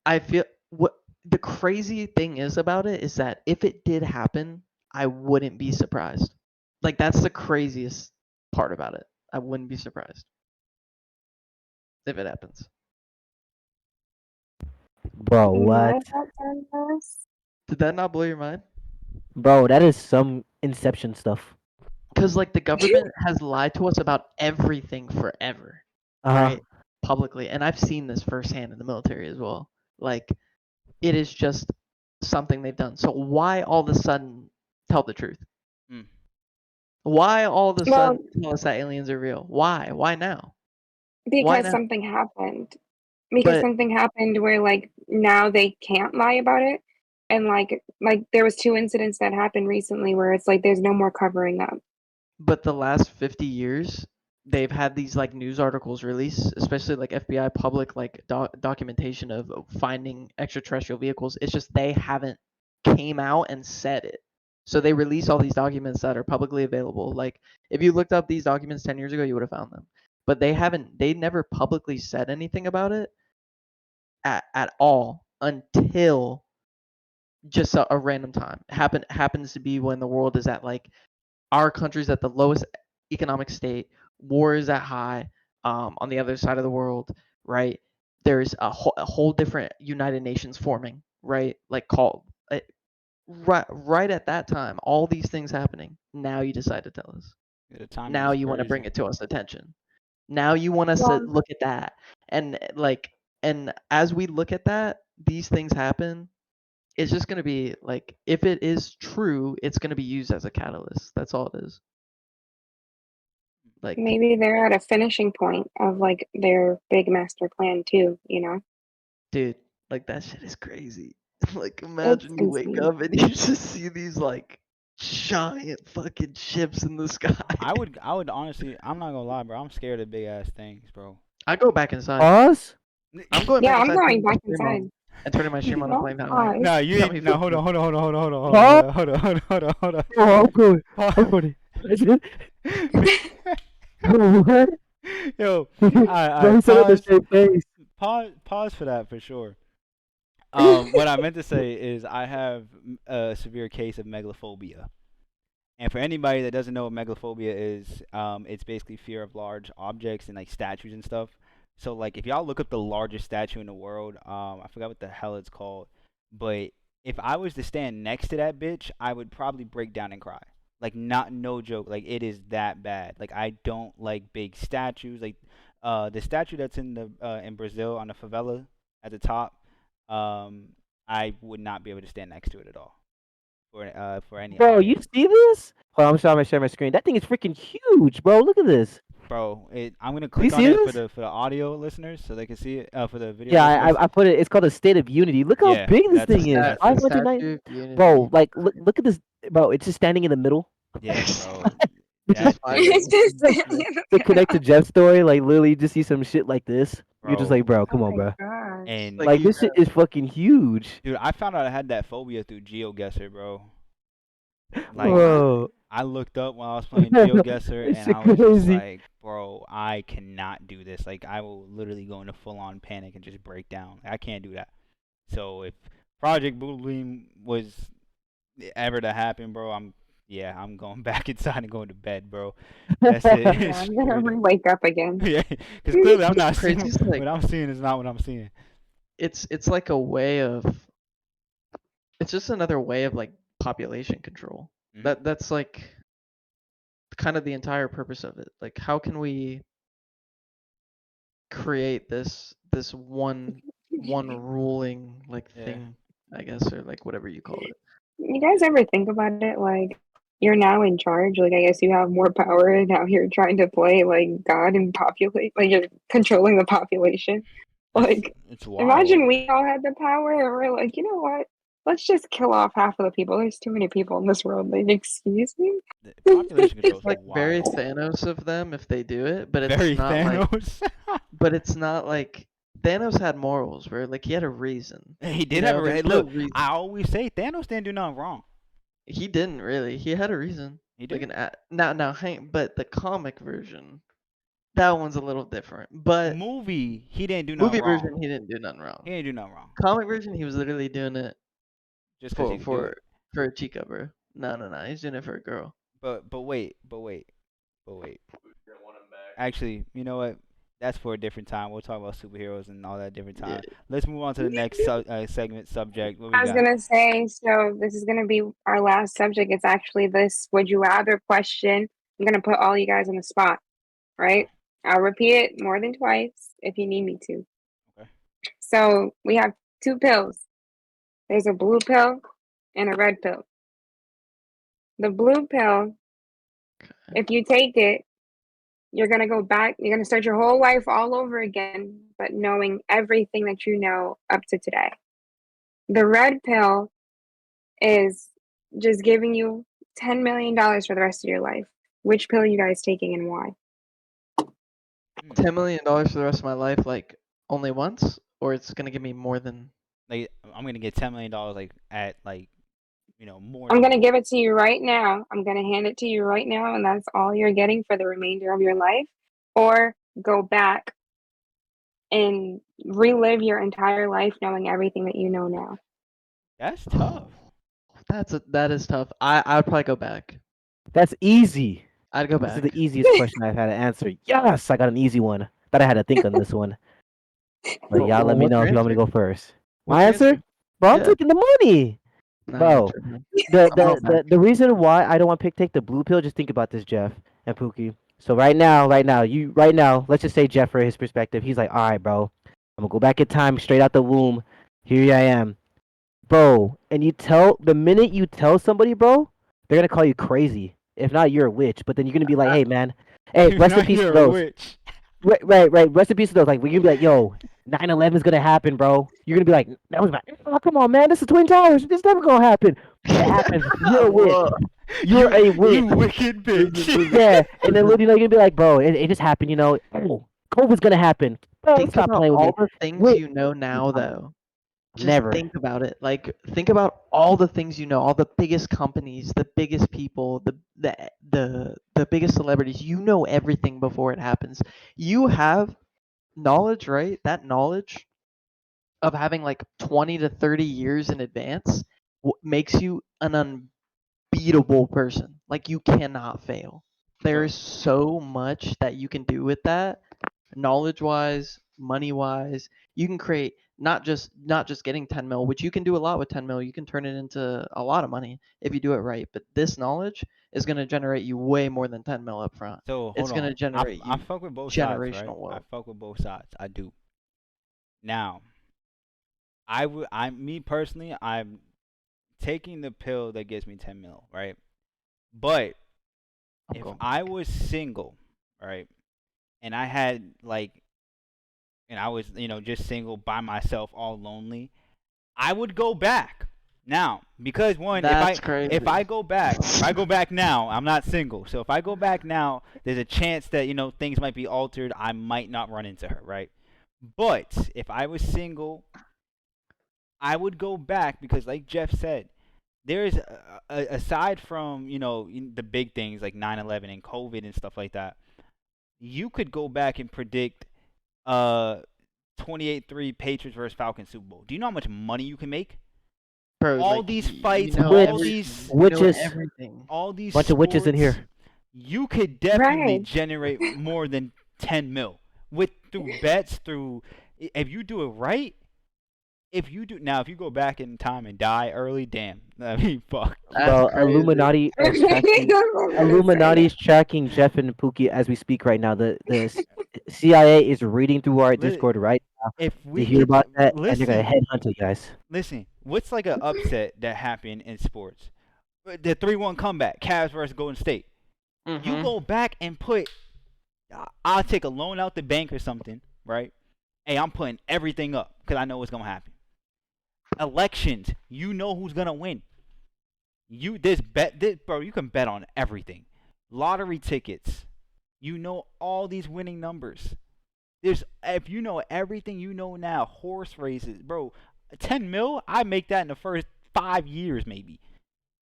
Speaker 3: I feel what the crazy thing is about it is that if it did happen, I wouldn't be surprised. Like that's the craziest part about it. I wouldn't be surprised if it happens.
Speaker 4: Bro, what?
Speaker 3: Did that not blow your mind?
Speaker 4: Bro, that is some Inception stuff.
Speaker 3: Because like the government has lied to us about everything forever,
Speaker 4: Uh-huh.
Speaker 3: right? Publicly, and I've seen this firsthand in the military as well. Like it is just something they've done. So why all of a sudden tell the truth?
Speaker 2: Mm.
Speaker 3: Why all of a
Speaker 1: Well,
Speaker 3: sudden tell us that aliens are real? Why? Why now? Why
Speaker 1: because
Speaker 3: now?
Speaker 1: something happened. Because
Speaker 3: But
Speaker 1: something happened where like now they can't lie about it. And like there was 2 incidents that happened recently where it's like there's no more covering up.
Speaker 3: but the last 50 years they've had these like news articles released, especially like FBI public like documentation of finding extraterrestrial vehicles. It's just they haven't came out and said it. So they release all these documents that are publicly available. Like if you looked up these documents 10 years ago, you would have found them. But they never publicly said anything about it at all until just a random time. Happens to be when the world is at like our country's at the lowest economic state, war is at high, on the other side of the world, right? There's a whole different United Nations forming, right? Like called right at that time, all these things happening. Now you decide to tell us.
Speaker 2: the timing
Speaker 3: Now
Speaker 2: is
Speaker 3: you want to bring
Speaker 2: crazy.
Speaker 3: it to us attention. Now you want us to
Speaker 1: Well,
Speaker 3: look at that, and like, and as we look at that, these things happen. It's just gonna be like, if it is true, it's gonna be used as a catalyst. That's all it is. Like,
Speaker 1: maybe they're at a finishing point of like their big master plan too, you know?
Speaker 3: dude, like that shit is crazy. Like,
Speaker 1: It's
Speaker 3: imagine you wake
Speaker 1: insane.
Speaker 3: up and you just see these like giant fucking ships in the sky.
Speaker 2: I would honestly, I'm not gonna lie, bro. I'm scared of big ass things, bro.
Speaker 3: I go back inside.
Speaker 4: Pause?
Speaker 3: I'm going
Speaker 1: Yeah,
Speaker 3: back
Speaker 1: I'm
Speaker 3: inside,
Speaker 1: going
Speaker 3: turning my
Speaker 1: back
Speaker 3: stream
Speaker 1: inside.
Speaker 3: on, and turning my stream on and
Speaker 1: Don't
Speaker 3: playing Valorant.
Speaker 1: pause.
Speaker 2: No, you
Speaker 3: Got me
Speaker 2: ain't. No,
Speaker 3: fucked
Speaker 2: hold on,
Speaker 3: up.
Speaker 2: hold on, hold on, hold on, hold
Speaker 4: Huh?
Speaker 2: on, hold on, hold on, hold on, hold on.
Speaker 4: Oh, I'm going.
Speaker 2: Pause.
Speaker 4: I'm going. What?
Speaker 2: Yo,
Speaker 4: Bro,
Speaker 2: I
Speaker 4: he said it with
Speaker 2: pause,
Speaker 4: a straight face.
Speaker 2: pause for that for sure. What I meant to say is I have a severe case of megalophobia. And for anybody that doesn't know what megalophobia is, it's basically fear of large objects and like statues and stuff. So like if y'all look up the largest statue in the world, I forgot what the hell it's called, but if I was to stand next to that bitch, I would probably break down and cry. Like not no joke, like it is that bad. Like I don't like big statues. Like the statue that's in Brazil on the favela at the top, I would not be able to stand next to it at all for any
Speaker 4: Bro, you
Speaker 2: object.
Speaker 4: see this? Hold on, I'm sorry, I'm sharing my screen. That thing is freaking huge, bro. Look at this.
Speaker 2: Bro, I'm gonna
Speaker 4: You
Speaker 2: click on
Speaker 4: see
Speaker 2: it for
Speaker 4: this?
Speaker 2: the audio listeners so they can see it. For the video
Speaker 4: Yeah,
Speaker 2: listeners,
Speaker 4: I put it. It's called a State of Unity. Look how
Speaker 2: yeah,
Speaker 4: big this
Speaker 2: that's
Speaker 4: thing is.
Speaker 2: that's
Speaker 3: The
Speaker 2: it.
Speaker 4: 590.
Speaker 3: Statue of Unity.
Speaker 4: Bro, like look at this. Bro, it's just standing in the middle.
Speaker 2: Yeah, bro,
Speaker 3: It's just
Speaker 2: that
Speaker 3: fire.
Speaker 2: thing,
Speaker 1: It's just
Speaker 4: To connect to Jeff's story, like literally, you just see some shit like this. You're just like,
Speaker 2: bro,
Speaker 4: bro,
Speaker 1: oh
Speaker 4: come on,
Speaker 1: my
Speaker 4: bro.
Speaker 1: gosh.
Speaker 2: and
Speaker 3: Like
Speaker 4: Like
Speaker 3: you
Speaker 4: this shit is fucking huge.
Speaker 2: dude, I found out I had that phobia through GeoGuessr, bro. Like
Speaker 1: What?
Speaker 4: Bro,
Speaker 2: I looked up while I was playing GeoGuessr,
Speaker 4: this
Speaker 2: and
Speaker 4: shit
Speaker 2: I was just
Speaker 4: crazy.
Speaker 2: like, bro, I cannot do this. Like I will literally go into full on panic and just break down. I can't do that. So if Project Bluebeam was ever to happen, bro, Yeah, I'm going back inside and going to bed, bro. That's it.
Speaker 1: Yeah, I'm gonna
Speaker 2: Straight up.
Speaker 1: wake up again.
Speaker 2: Yeah, because clearly I'm
Speaker 3: What's
Speaker 2: not
Speaker 3: crazy
Speaker 2: seeing
Speaker 3: is like
Speaker 2: what I'm seeing is not what I'm seeing.
Speaker 3: it's like a way of it's just another way of like population control.
Speaker 2: Hmm.
Speaker 3: That's like kind of the entire purpose of it. Like how can we create this one ruling like
Speaker 2: Yeah.
Speaker 3: thing, I guess, or like whatever you call it.
Speaker 1: You guys ever think about it? Like, you're now in charge. Like, I guess you have more power, and now you're trying to play like God and populate. Like, you're controlling the population.
Speaker 2: It's
Speaker 1: Like,
Speaker 2: it's wild.
Speaker 1: imagine we all had the power, and we're like, you know what? Let's just kill off half of the people. There's too many people in this world. Like, excuse me.
Speaker 2: The population control
Speaker 3: It's
Speaker 2: is
Speaker 3: like very
Speaker 2: wild.
Speaker 3: Thanos of them if they do it, but it's
Speaker 2: Very
Speaker 3: not like
Speaker 2: Thanos.
Speaker 3: Thanos had morals, where like he had a reason.
Speaker 2: He
Speaker 3: You
Speaker 2: did have
Speaker 3: know,
Speaker 2: a
Speaker 3: there's no
Speaker 2: look.
Speaker 3: reason.
Speaker 2: I always say Thanos didn't do nothing wrong.
Speaker 3: He didn't really. He had a reason.
Speaker 2: He
Speaker 3: Like
Speaker 2: did.
Speaker 3: now hang, but the comic version, that one's a little different. But
Speaker 2: Movie, he didn't do nothing
Speaker 3: movie
Speaker 2: wrong.
Speaker 3: version, he didn't do nothing wrong.
Speaker 2: He didn't do nothing wrong.
Speaker 3: Comic version, he was literally doing it
Speaker 2: Just because he
Speaker 3: for
Speaker 2: could do
Speaker 3: for
Speaker 2: it.
Speaker 3: for a chica, bro. No. He's doing it for a girl.
Speaker 2: But wait. Actually, you know what? That's for a different time. We'll talk about superheroes and all that different
Speaker 3: Yeah.
Speaker 2: time. Let's move on to the next segment subject. What we
Speaker 1: I was
Speaker 2: got?
Speaker 1: gonna say, so this is gonna be our last subject. It's actually this would you rather question. I'm gonna put all you guys on the spot, right? I'll repeat it more than twice if you need me to.
Speaker 2: Okay.
Speaker 1: So we have two pills. There's a blue pill and a red pill. The blue pill, if you take it, you're gonna go back, you're gonna start your whole life all over again, but knowing everything that you know up to today. The red pill is just giving you $10 million for the rest of your life. Which pill are you guys taking and why?
Speaker 3: $10 million for the rest of my life, like only once, or it's gonna give me more than.
Speaker 2: Like, I'm gonna get $10 million, like at like, more
Speaker 1: I'm
Speaker 2: than
Speaker 1: going to
Speaker 2: once.
Speaker 1: give it to you right now. I'm going to hand it to you right now, and that's all you're getting for the remainder of your life. Or go back and relive your entire life knowing everything that you know now.
Speaker 2: That's tough.
Speaker 3: That is tough. I would probably go back.
Speaker 4: That's easy.
Speaker 3: I'd go
Speaker 4: This is
Speaker 3: back.
Speaker 4: the easiest question I've had to answer. Yes, I got an easy one. Thought I had to think on this one. But y'all let me
Speaker 3: What's
Speaker 4: know
Speaker 3: your
Speaker 4: if you want me
Speaker 3: answer?
Speaker 4: to go first.
Speaker 3: What's
Speaker 4: My
Speaker 3: your
Speaker 4: answer?
Speaker 3: answer?
Speaker 4: Bro, I'm
Speaker 3: Yeah.
Speaker 4: taking the money.
Speaker 3: Nah,
Speaker 4: Bro,
Speaker 3: tripping.
Speaker 4: the
Speaker 3: I'm going
Speaker 4: the, the
Speaker 3: back.
Speaker 4: the reason why I don't want to take the blue pill, just think about this, Jeff and Pookie. So right now, let's just say Jeff, for his perspective, he's like, all right, bro, I'm gonna go back in time, straight out the womb. Here I am, bro. And the minute you tell somebody, bro, they're gonna call you crazy. If not, you're a witch. But then you're gonna be like, hey, man, hey,
Speaker 2: If
Speaker 4: rest in
Speaker 2: not,
Speaker 4: peace to
Speaker 2: you're a
Speaker 4: those.
Speaker 2: witch.
Speaker 4: Right. Rest in peace to those. Like, we're gonna be like, yo, 9/11 is gonna happen, bro. You're gonna be like, that was my. Oh, come on, man. This is Twin Towers. This never gonna happen. It happens. You're a witch.
Speaker 3: Whoa.
Speaker 4: You're a
Speaker 2: You
Speaker 4: witch.
Speaker 2: wicked bitch.
Speaker 4: Yeah. And then literally, you're gonna be like, bro, it just happened. Oh, COVID's gonna happen. Bro,
Speaker 3: Think
Speaker 4: stop
Speaker 3: about
Speaker 4: playing with
Speaker 3: all
Speaker 4: me.
Speaker 3: the things
Speaker 4: Wait,
Speaker 3: you know now, though. Just
Speaker 4: never.
Speaker 3: think about it. Like, think about all the things you know, all the biggest companies, the biggest people, the biggest celebrities. You know everything before it happens. You have knowledge, right? That knowledge of having like 20 to 30 years in advance makes you an unbeatable person. Like, you cannot fail.
Speaker 2: Look,
Speaker 3: There's so much that you can do with that, knowledge wise, money wise. You can create not just getting 10 mil, which you can do a lot with 10 mil. You can turn it into a lot of money if you do it right. But this knowledge is going to generate you way more than 10 mil up front.
Speaker 2: so
Speaker 3: It's
Speaker 2: hold
Speaker 3: going
Speaker 2: on.
Speaker 3: to generate
Speaker 2: I
Speaker 3: you
Speaker 2: fuck with both sides, right?
Speaker 3: generational
Speaker 2: I
Speaker 3: wealth.
Speaker 2: fuck with both sides. I do. Now, me personally, I'm taking the pill that gives me 10 mil, right? But
Speaker 3: I'm
Speaker 2: if
Speaker 3: going
Speaker 2: I
Speaker 3: back.
Speaker 2: was single, right, and I had and I was, just single by myself, all lonely, I would go back now because one,
Speaker 3: That's crazy.
Speaker 2: if I go back now, I'm not single. So if I go back now, there's a chance that things might be altered. I might not run into her, right? But if I was single, I would go back because, like Jeff said, there's aside from the big things like 9/11 and COVID and stuff like that, you could go back and predict uh 28-3 Patriots versus Falcons Super Bowl. Do you know how much money you can make?
Speaker 3: Bro,
Speaker 2: all
Speaker 3: like,
Speaker 2: these
Speaker 3: you
Speaker 2: fights,
Speaker 3: know
Speaker 2: all
Speaker 3: everything.
Speaker 2: these,
Speaker 3: You know
Speaker 4: Witches.
Speaker 3: everything.
Speaker 2: all these
Speaker 4: Bunch of witches in
Speaker 2: sports,
Speaker 4: here.
Speaker 2: you could definitely
Speaker 1: Right.
Speaker 2: generate more than 10 mil through bets, if you do it right. If you go back in time and die early, damn. I mean, fuck.
Speaker 3: That's
Speaker 4: Bro,
Speaker 3: crazy.
Speaker 4: Illuminati
Speaker 1: I
Speaker 4: is
Speaker 1: was
Speaker 4: tracking.
Speaker 1: gonna say
Speaker 4: Illuminati
Speaker 1: that.
Speaker 4: is tracking Jeff and Pookie as we speak right now. The CIA is reading through our
Speaker 2: Li-
Speaker 4: Discord right
Speaker 2: If
Speaker 4: to
Speaker 2: we
Speaker 4: hear
Speaker 2: could
Speaker 4: about that, and they're gonna
Speaker 2: listen,
Speaker 4: headhunt you guys.
Speaker 2: listen. What's like an upset that happened in sports? The 3-1 comeback, Cavs versus Golden State. You
Speaker 3: Mm-hmm.
Speaker 2: go back and put. I'll take a loan out the bank or something, right? Hey, I'm putting everything up because I know what's gonna happen. Elections, you know who's gonna win. Bro. You can bet on everything. Lottery tickets, you know all these winning numbers. If you know everything you know now, horse races, bro. 10 mil, I make that in the first 5 years, maybe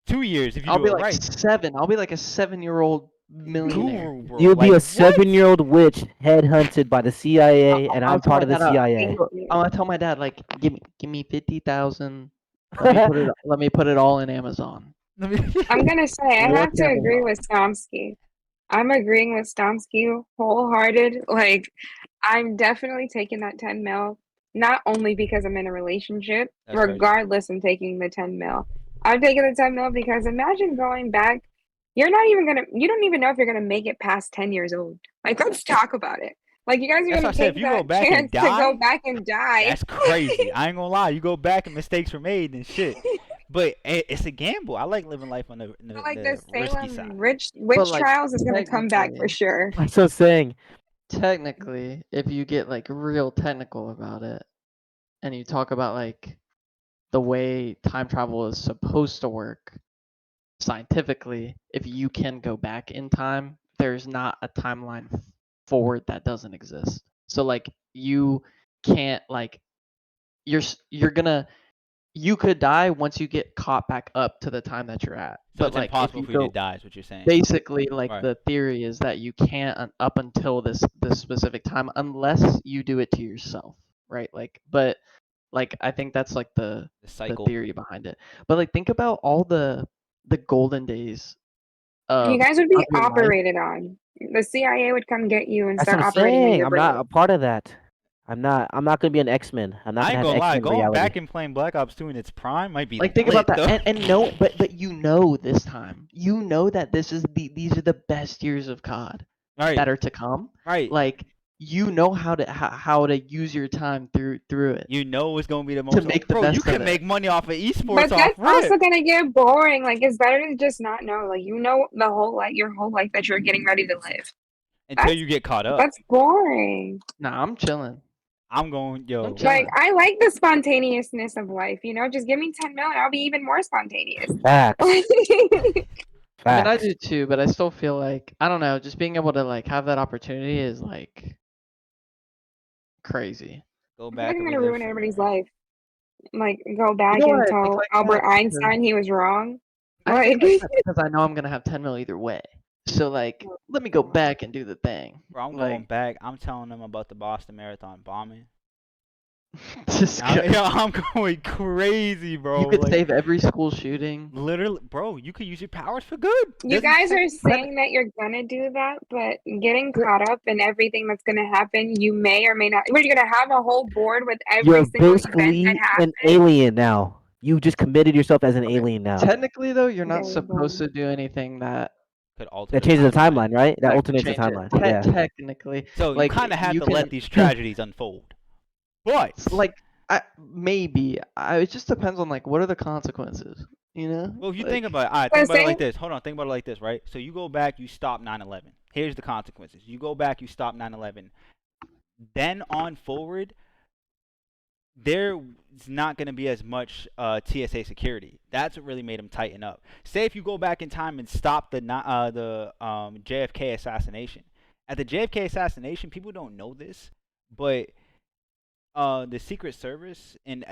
Speaker 2: 2 years if you
Speaker 3: I'll
Speaker 2: do
Speaker 3: be
Speaker 2: it
Speaker 3: like
Speaker 2: right.
Speaker 3: 7. I'll be like a 7-year-old millionaire.
Speaker 2: Guru, bro.
Speaker 4: You'll be
Speaker 2: Like
Speaker 4: a 7-year-old witch headhunted by the CIA, and
Speaker 3: I'll
Speaker 4: I'm
Speaker 3: tell
Speaker 4: part
Speaker 3: my
Speaker 4: of the
Speaker 3: dad.
Speaker 4: CIA.
Speaker 3: I'm gonna tell my dad like, give me 50,000. Let me put it all in Amazon.
Speaker 1: I'm gonna say I have
Speaker 3: What's
Speaker 1: to agree
Speaker 3: Amazon?
Speaker 1: with Stomsky. I'm agreeing with Stomsky wholehearted. Like, I'm definitely taking that 10 mil, not only because I'm in a relationship,
Speaker 2: That's crazy.
Speaker 1: regardless, I'm taking the 10 mil. I'm taking the 10 mil because imagine going back. You don't even know if you're gonna make it past 10 years old. Like, let's talk about it. Like, you guys are
Speaker 2: That's
Speaker 1: gonna
Speaker 2: what I said. If
Speaker 1: take
Speaker 2: you go
Speaker 1: that
Speaker 2: back and
Speaker 1: chance to go
Speaker 2: die,
Speaker 1: back and die.
Speaker 2: that's crazy. I ain't gonna lie. You go back and mistakes were made and shit. But it's a gamble. I like living life on the
Speaker 1: Like the
Speaker 2: risky side.
Speaker 1: Salem witch
Speaker 3: like,
Speaker 1: trials is gonna come back for
Speaker 3: technically-
Speaker 1: sure.
Speaker 4: That's what I'm saying.
Speaker 3: Technically, if you get like real technical about it, and you talk about like the way time travel is supposed to work scientifically, if you can go back in time, there's not a timeline forward that doesn't exist. So like you can't like you're gonna you could die once you get caught back up to the time that you're at.
Speaker 2: So
Speaker 3: But
Speaker 2: it's
Speaker 3: like if
Speaker 2: impossible
Speaker 3: you
Speaker 2: for you to
Speaker 3: go
Speaker 2: die, is what you're saying.
Speaker 3: basically like
Speaker 2: Right.
Speaker 3: the theory is that you can't up until this specific time unless you do it to yourself, right? Like but like I think that's like the
Speaker 2: cycle.
Speaker 3: theory behind it. But like think about all the golden days
Speaker 1: You
Speaker 3: of
Speaker 1: guys would be
Speaker 3: your life.
Speaker 1: operated on. The CIA would come get you and
Speaker 4: That's
Speaker 1: start
Speaker 4: what I'm
Speaker 1: operating on
Speaker 4: saying.
Speaker 1: your
Speaker 4: I'm not
Speaker 1: brain.
Speaker 4: a part of that. I'm not gonna be an X-Men. I'm not
Speaker 2: I
Speaker 4: gonna
Speaker 2: ain't
Speaker 4: have
Speaker 2: gonna lie.
Speaker 4: X-Men
Speaker 2: Going
Speaker 4: reality.
Speaker 2: back and playing Black Ops 2 in its prime might be
Speaker 3: Like think
Speaker 2: lit,
Speaker 3: about that,
Speaker 2: though.
Speaker 3: and no, but you know this time, you know that these are the best years of COD
Speaker 2: Right.
Speaker 3: that are to come.
Speaker 2: Right.
Speaker 3: Like you know how to use your time through it.
Speaker 2: You know it's gonna be the most.
Speaker 3: make the
Speaker 2: Bro,
Speaker 3: best
Speaker 2: you
Speaker 3: of
Speaker 2: can
Speaker 3: it.
Speaker 2: make money off of esports
Speaker 1: But
Speaker 2: off
Speaker 1: that's also
Speaker 2: rip
Speaker 1: gonna get boring. Like it's better to just not know. Like you know the whole your whole life that you're getting ready to live.
Speaker 2: until you get caught up.
Speaker 1: That's boring.
Speaker 3: Nah, I'm chilling.
Speaker 2: I'm going, yo.
Speaker 3: I'm chilling.
Speaker 1: Like I like the spontaneousness of life. You know, just give me 10 million, I'll be even more spontaneous.
Speaker 4: Facts.
Speaker 3: I mean, I
Speaker 4: Facts.
Speaker 3: do too, but I still feel like I don't know. Just being able to like have that opportunity is like crazy.
Speaker 2: Go
Speaker 1: I'm
Speaker 2: back and
Speaker 1: gonna
Speaker 2: relive
Speaker 1: ruin everybody's
Speaker 2: forever.
Speaker 1: life. Like go back
Speaker 3: know
Speaker 1: and
Speaker 3: what? I think
Speaker 1: tell
Speaker 3: like
Speaker 1: Albert
Speaker 3: that because-
Speaker 1: Einstein he was wrong.
Speaker 3: I
Speaker 1: Like
Speaker 3: think like that because I know I'm gonna have 10 mil either way. So like, let me go back and do the thing.
Speaker 2: Bro, I'm
Speaker 3: like,
Speaker 2: going back. I'm telling them about the Boston Marathon bombing.
Speaker 3: just go-
Speaker 2: I'm going crazy, bro.
Speaker 3: you could
Speaker 2: like,
Speaker 3: save every school shooting.
Speaker 2: literally, bro. You could use your powers for good.
Speaker 1: you
Speaker 2: Doesn't
Speaker 1: guys are
Speaker 2: say-
Speaker 1: saying that you're gonna do that, but getting caught up in everything that's gonna happen, you may or may not. We're gonna have a whole board with every
Speaker 4: You're
Speaker 1: single event
Speaker 4: basically
Speaker 1: that
Speaker 4: an
Speaker 1: happens.
Speaker 4: alien now. You just committed yourself as an alien now.
Speaker 3: Technically, though, you're
Speaker 1: There
Speaker 3: not
Speaker 1: you
Speaker 3: supposed
Speaker 1: go.
Speaker 3: to do anything that
Speaker 2: could alter
Speaker 4: That changes the timeline, right? That
Speaker 3: could
Speaker 4: alternates the
Speaker 3: change it.
Speaker 4: timeline. Yeah.
Speaker 3: Technically,
Speaker 2: So you
Speaker 3: like,
Speaker 2: kind of have
Speaker 3: you
Speaker 2: to
Speaker 3: can-
Speaker 2: let these tragedies unfold. But
Speaker 3: like, maybe. It just depends on like what are the consequences. You know.
Speaker 2: well, if you
Speaker 3: Like,
Speaker 2: think about it, all right, think about it like
Speaker 1: Listen.
Speaker 2: this. Hold on, think about it like this, right? So you go back, you stop 9/11. Here's the consequences. You go back, you stop 9/11. Then on forward, there's not going to be as much TSA security. That's what really made them tighten up. Say if you go back in time and stop the JFK assassination. At the JFK assassination, people don't know this, but the Secret Service and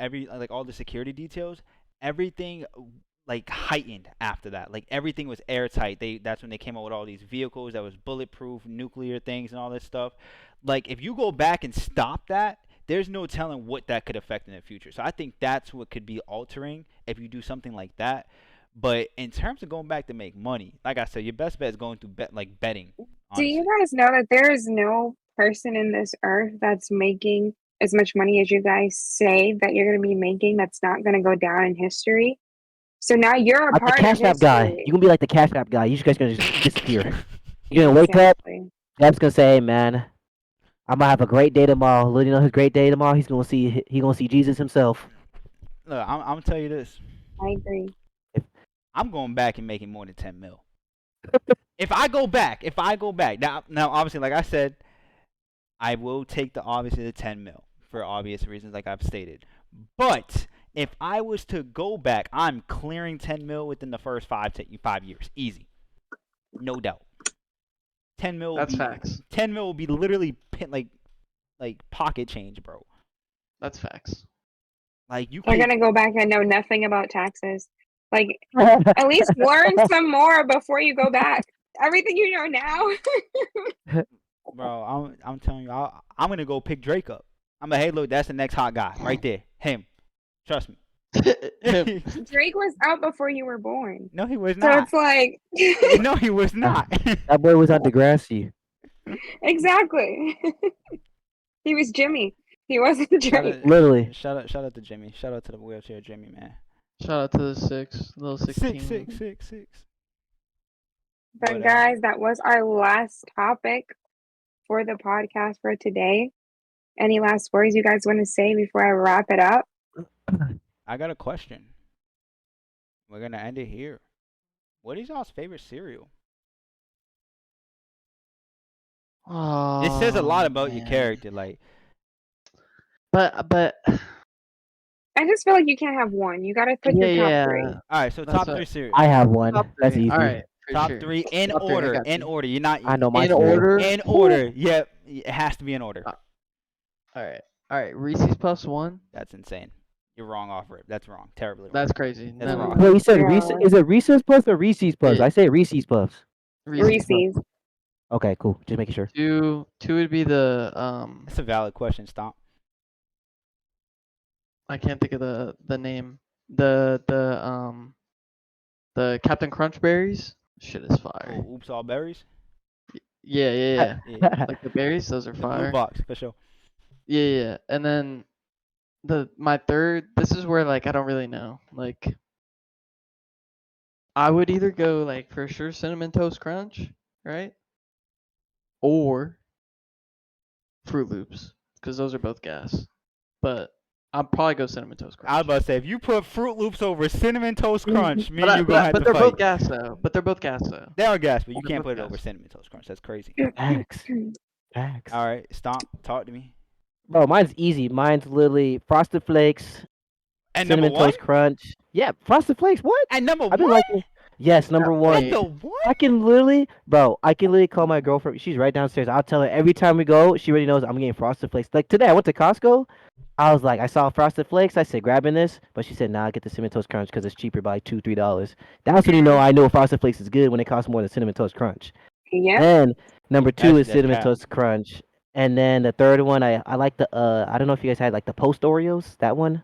Speaker 2: all the security details, everything like heightened after that. Like everything was airtight. That's when they came out with all these vehicles that was bulletproof, nuclear things and all this stuff. Like if you go back and stop that, there's no telling what that could affect in the future. So I think that's what could be altering if you do something like that. But in terms of going back to make money, like I said, your best bet is going through betting.
Speaker 1: Do you
Speaker 2: Honestly,
Speaker 1: guys know that there is no person in this earth that's making as much money as you guys say that you're going to be making that's not going to go down in history? So now you're a
Speaker 4: Like the
Speaker 1: part of
Speaker 4: Cash App guy.
Speaker 1: history.
Speaker 4: You can be like the Cash App guy. You guys gonna just disappear. You're gonna wake up.
Speaker 1: Exactly.
Speaker 4: Gab's gonna say, "Hey, man, I'm gonna have a great day tomorrow." Little you know his great day tomorrow. He gonna see Jesus himself.
Speaker 2: look, I'm gonna tell you this.
Speaker 1: I agree.
Speaker 2: I'm going back and making more than 10 mil. If I go back now, obviously, like I said, I will take the 10 mil for obvious reasons, like I've stated. But if I was to go back, I'm clearing 10 mil within the first 5 years, easy, no doubt. 10 mil.
Speaker 3: That's facts.
Speaker 2: 10 mil will be literally like pocket change, bro.
Speaker 3: That's facts.
Speaker 2: Like you
Speaker 1: They're
Speaker 2: could.
Speaker 1: going to go back and know nothing about taxes. Like, at least learn some more before you go back. Everything you know now.
Speaker 2: Bro, I'm telling you, I'm gonna go pick Drake up. I'm like, hey, look, that's the next hot guy right there. Him. Trust me.
Speaker 3: Him.
Speaker 1: Drake was out before you were born.
Speaker 2: No, he was
Speaker 1: So
Speaker 2: not.
Speaker 1: it's like,
Speaker 2: No, he was not.
Speaker 4: That boy was on Degrassi.
Speaker 1: exactly. He was Jimmy. He wasn't Drake.
Speaker 4: Literally.
Speaker 2: Shout out to Jimmy. Shout out to the wheelchair Jimmy, man.
Speaker 3: Shout out to the little 16.
Speaker 2: Six.
Speaker 1: But guys, that was our last topic for the podcast for today. Any last words you guys want to say before I wrap it up?
Speaker 2: I got a question. We're gonna end it here. What is y'all's favorite cereal? It says a lot about your character, like.
Speaker 3: But
Speaker 1: I just feel like you can't have one. You got to put your top three.
Speaker 2: All right, so
Speaker 3: That's
Speaker 2: top
Speaker 3: what-
Speaker 2: 3 cereals.
Speaker 4: I have one.
Speaker 3: top
Speaker 4: That's
Speaker 3: three.
Speaker 4: easy.
Speaker 3: All right. For
Speaker 2: Top
Speaker 3: sure.
Speaker 2: 3 in
Speaker 3: Top three, I
Speaker 2: order.
Speaker 3: got
Speaker 2: In
Speaker 3: you.
Speaker 2: order. You're not.
Speaker 4: I know my
Speaker 3: In
Speaker 4: cereal.
Speaker 3: order.
Speaker 2: In order. Yep. It has to be in order.
Speaker 3: All right. Reese's Puffs 1.
Speaker 2: That's insane. You're wrong off rip. That's wrong. Terribly wrong.
Speaker 3: That's crazy.
Speaker 2: That's
Speaker 3: No,
Speaker 2: wrong.
Speaker 4: Wait, you said
Speaker 1: Yeah.
Speaker 4: Reese's? Is it Reese's Puffs or Reese's Puffs?
Speaker 3: Yeah.
Speaker 4: I say Reese's Puffs.
Speaker 1: Reese's.
Speaker 4: Okay, cool. Just making sure.
Speaker 3: Two would be the
Speaker 2: That's a valid question, Stomp.
Speaker 3: I can't think of the name. The Captain Crunch berries. Shit is fire.
Speaker 2: Oh, oops, all berries.
Speaker 3: Yeah.
Speaker 2: Yeah.
Speaker 3: Like the berries, those are
Speaker 2: The blue
Speaker 3: fire.
Speaker 2: box for sure.
Speaker 3: Yeah. And then my third. This is where like I don't really know. Like I would either go like for sure Cinnamon Toast Crunch, right? Or Fruit Loops, because those are both gas. But I'll probably go Cinnamon Toast Crunch.
Speaker 2: I was about to say, if you put Fruit Loops over Cinnamon Toast Crunch, me
Speaker 3: But,
Speaker 2: and you gonna have
Speaker 3: but
Speaker 2: to
Speaker 3: they're
Speaker 2: fight.
Speaker 3: both gas though. But they're both gas though.
Speaker 2: They are gas, but you
Speaker 3: They're
Speaker 2: can't
Speaker 3: both
Speaker 2: put it over
Speaker 3: gas.
Speaker 2: Cinnamon Toast Crunch. That's crazy.
Speaker 4: Facts. Facts.
Speaker 2: All right, Stomp, talk to me.
Speaker 4: Bro, mine's easy. Mine's literally Frosted Flakes,
Speaker 2: And
Speaker 4: Cinnamon
Speaker 2: number 1?
Speaker 4: Toast Crunch. Yeah, Frosted Flakes. What?
Speaker 2: And number
Speaker 4: I've been
Speaker 2: 1?
Speaker 4: liking. Yes, number one.
Speaker 2: And the 1?
Speaker 4: I can literally call my girlfriend. She's right downstairs. I'll tell her every time we go. She already knows I'm getting Frosted Flakes. Like today, I went to Costco. I was like, I saw Frosted Flakes. I said, grabbing this, but she said, nah, get the Cinnamon Toast Crunch because it's cheaper by $2-3. That's when I know Frosted Flakes is good when it costs more than Cinnamon Toast Crunch.
Speaker 1: Yeah.
Speaker 4: Then number 2 is
Speaker 2: That's
Speaker 4: Cinnamon
Speaker 2: cap.
Speaker 4: Toast Crunch, and then the third one I like the I don't know if you guys had like the Post Oreos. That one.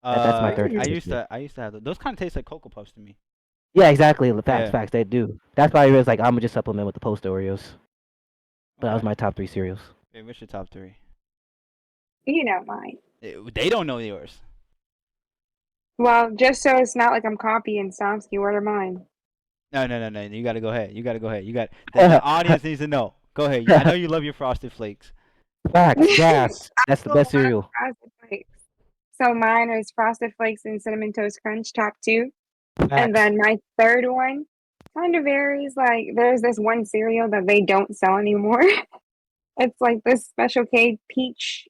Speaker 4: That's my third
Speaker 2: I
Speaker 4: choice,
Speaker 2: used to have those. Kind of taste like Cocoa Puffs to me.
Speaker 4: Yeah, exactly. Facts,
Speaker 2: Yeah.
Speaker 4: facts. They do. That's why I was like, I'm gonna just supplement with the Post Oreos. But that was
Speaker 2: Okay.
Speaker 4: my top 3 cereals.
Speaker 2: Hey, what's your top 3?
Speaker 1: You know mine.
Speaker 2: They don't know yours.
Speaker 1: Well, just so it's not like I'm copying Stomsky, what are mine?
Speaker 2: No. You gotta go ahead. The audience needs to know. Go ahead. I know you love your Frosted Flakes.
Speaker 4: Facts, gas. That's the best cereal.
Speaker 1: Frosted Flakes. So mine is Frosted Flakes and Cinnamon Toast Crunch, top 2.
Speaker 4: Facts.
Speaker 1: And then my third one kind of varies. Like there's this one cereal that they don't sell anymore. It's like this Special K peach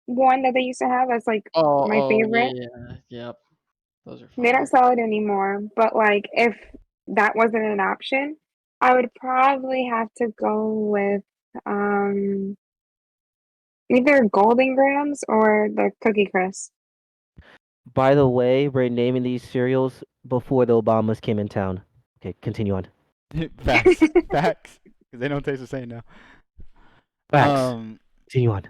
Speaker 1: one that they used to have. That's like my favorite.
Speaker 3: Yeah. Yep. Those are
Speaker 1: They
Speaker 3: fire.
Speaker 1: don't sell it anymore. But like if that wasn't an option, I would probably have to go with either Golden Grams or the Cookie Crisp.
Speaker 4: By the way, we're naming these cereals before the Obamas came in town. Okay, continue on.
Speaker 2: Facts. Because they don't taste the same now.
Speaker 4: Facts. Continue on.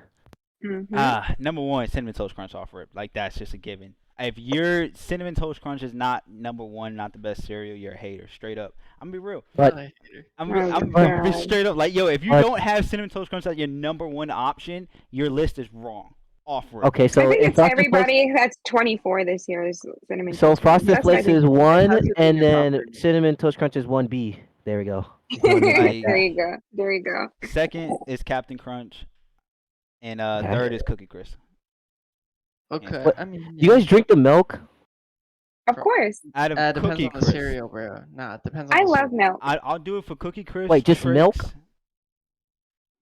Speaker 2: Number one, cinnamon toast crunch off rip. Like that's just a given. If your cinnamon toast crunch is not number one, not the best cereal, you're a hater. Straight up. I'm gonna be real.
Speaker 4: But
Speaker 3: I hate her.
Speaker 2: I'm
Speaker 1: Oh,
Speaker 2: gonna be
Speaker 1: God.
Speaker 2: straight up. Like yo, if you
Speaker 4: But-
Speaker 2: don't have cinnamon toast crunch as your number one option, your list is wrong. Off rip.
Speaker 4: okay,
Speaker 1: I
Speaker 4: so
Speaker 1: think
Speaker 4: if
Speaker 1: it's
Speaker 4: Frosted Flakes,
Speaker 1: everybody that's 24 this year is cinnamon
Speaker 4: so
Speaker 1: toast crunch.
Speaker 4: Frosted
Speaker 1: That's what I
Speaker 4: Flakes
Speaker 1: think.
Speaker 4: is
Speaker 3: It
Speaker 4: one,
Speaker 3: has to be
Speaker 4: and
Speaker 3: your top
Speaker 4: then
Speaker 3: three.
Speaker 4: Cinnamon Toast Crunch is 1B. There we go. Just wanna make it like
Speaker 2: Like-
Speaker 1: There
Speaker 4: that.
Speaker 1: you go. There you go.
Speaker 2: Second is Captain Crunch, and
Speaker 4: Okay.
Speaker 2: third is Cookie Crisp.
Speaker 3: Okay,
Speaker 4: What-
Speaker 3: I mean,
Speaker 4: Do you guys drink the milk?
Speaker 1: Of course.
Speaker 2: Out of
Speaker 3: depends
Speaker 2: Cookie
Speaker 3: on the
Speaker 2: Crisp,
Speaker 3: cereal, bro. Nah, it depends on
Speaker 1: I
Speaker 3: the
Speaker 1: love
Speaker 3: cereal.
Speaker 1: milk.
Speaker 2: I'll do it for Cookie Crisp.
Speaker 4: Wait, just milk?
Speaker 2: Trix.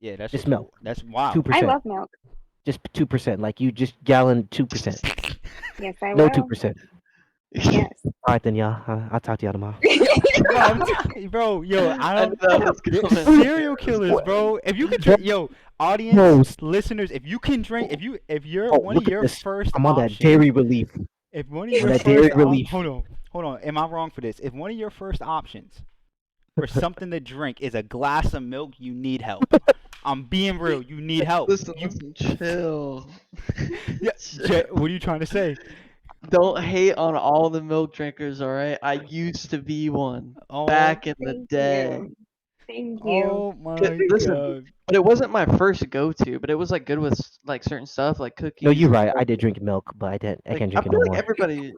Speaker 2: Yeah, that's
Speaker 4: Just milk.
Speaker 2: That's wild.
Speaker 4: 2%.
Speaker 1: I love milk.
Speaker 4: Just 2%. Like you just gallon 2%.
Speaker 1: Yes, I
Speaker 4: No
Speaker 1: will.
Speaker 4: 2%.
Speaker 1: Yes.
Speaker 4: All right then, y'all. I'll talk to y'all tomorrow.
Speaker 2: Bro, I'm bro, yo, I
Speaker 3: I
Speaker 2: don't.
Speaker 3: know it's
Speaker 2: They're
Speaker 3: coming.
Speaker 2: serial killers, bro. If you can drink, yo, audience,
Speaker 4: Gross.
Speaker 2: listeners, if you can drink, if you're
Speaker 4: Oh,
Speaker 2: one
Speaker 4: look
Speaker 2: of
Speaker 4: at
Speaker 2: your
Speaker 4: this.
Speaker 2: first
Speaker 4: I'm on that
Speaker 2: options,
Speaker 4: dairy relief.
Speaker 2: if one of
Speaker 4: On
Speaker 2: your
Speaker 4: that dairy
Speaker 2: first
Speaker 4: relief.
Speaker 2: hold on, am I wrong for this? If one of your first options for something to drink is a glass of milk, you need help. I'm being real. You need help.
Speaker 3: Listen,
Speaker 2: You,
Speaker 3: listen, chill.
Speaker 2: yeah, what are you trying to say?
Speaker 3: Don't hate on all the milk drinkers, all right? I used to be one
Speaker 2: Oh,
Speaker 3: back in the
Speaker 1: Thank
Speaker 3: day.
Speaker 1: you. Thank you.
Speaker 2: oh my
Speaker 3: Listen,
Speaker 2: god.
Speaker 3: but it wasn't my first go-to. But it was like good with like certain stuff, like cookies.
Speaker 4: No, you're
Speaker 3: and
Speaker 4: right.
Speaker 3: stuff.
Speaker 4: I did drink milk, but I didn't. I
Speaker 3: Like,
Speaker 4: can't
Speaker 3: I
Speaker 4: drink it
Speaker 3: feel
Speaker 4: no
Speaker 3: like
Speaker 4: more.
Speaker 3: everybody.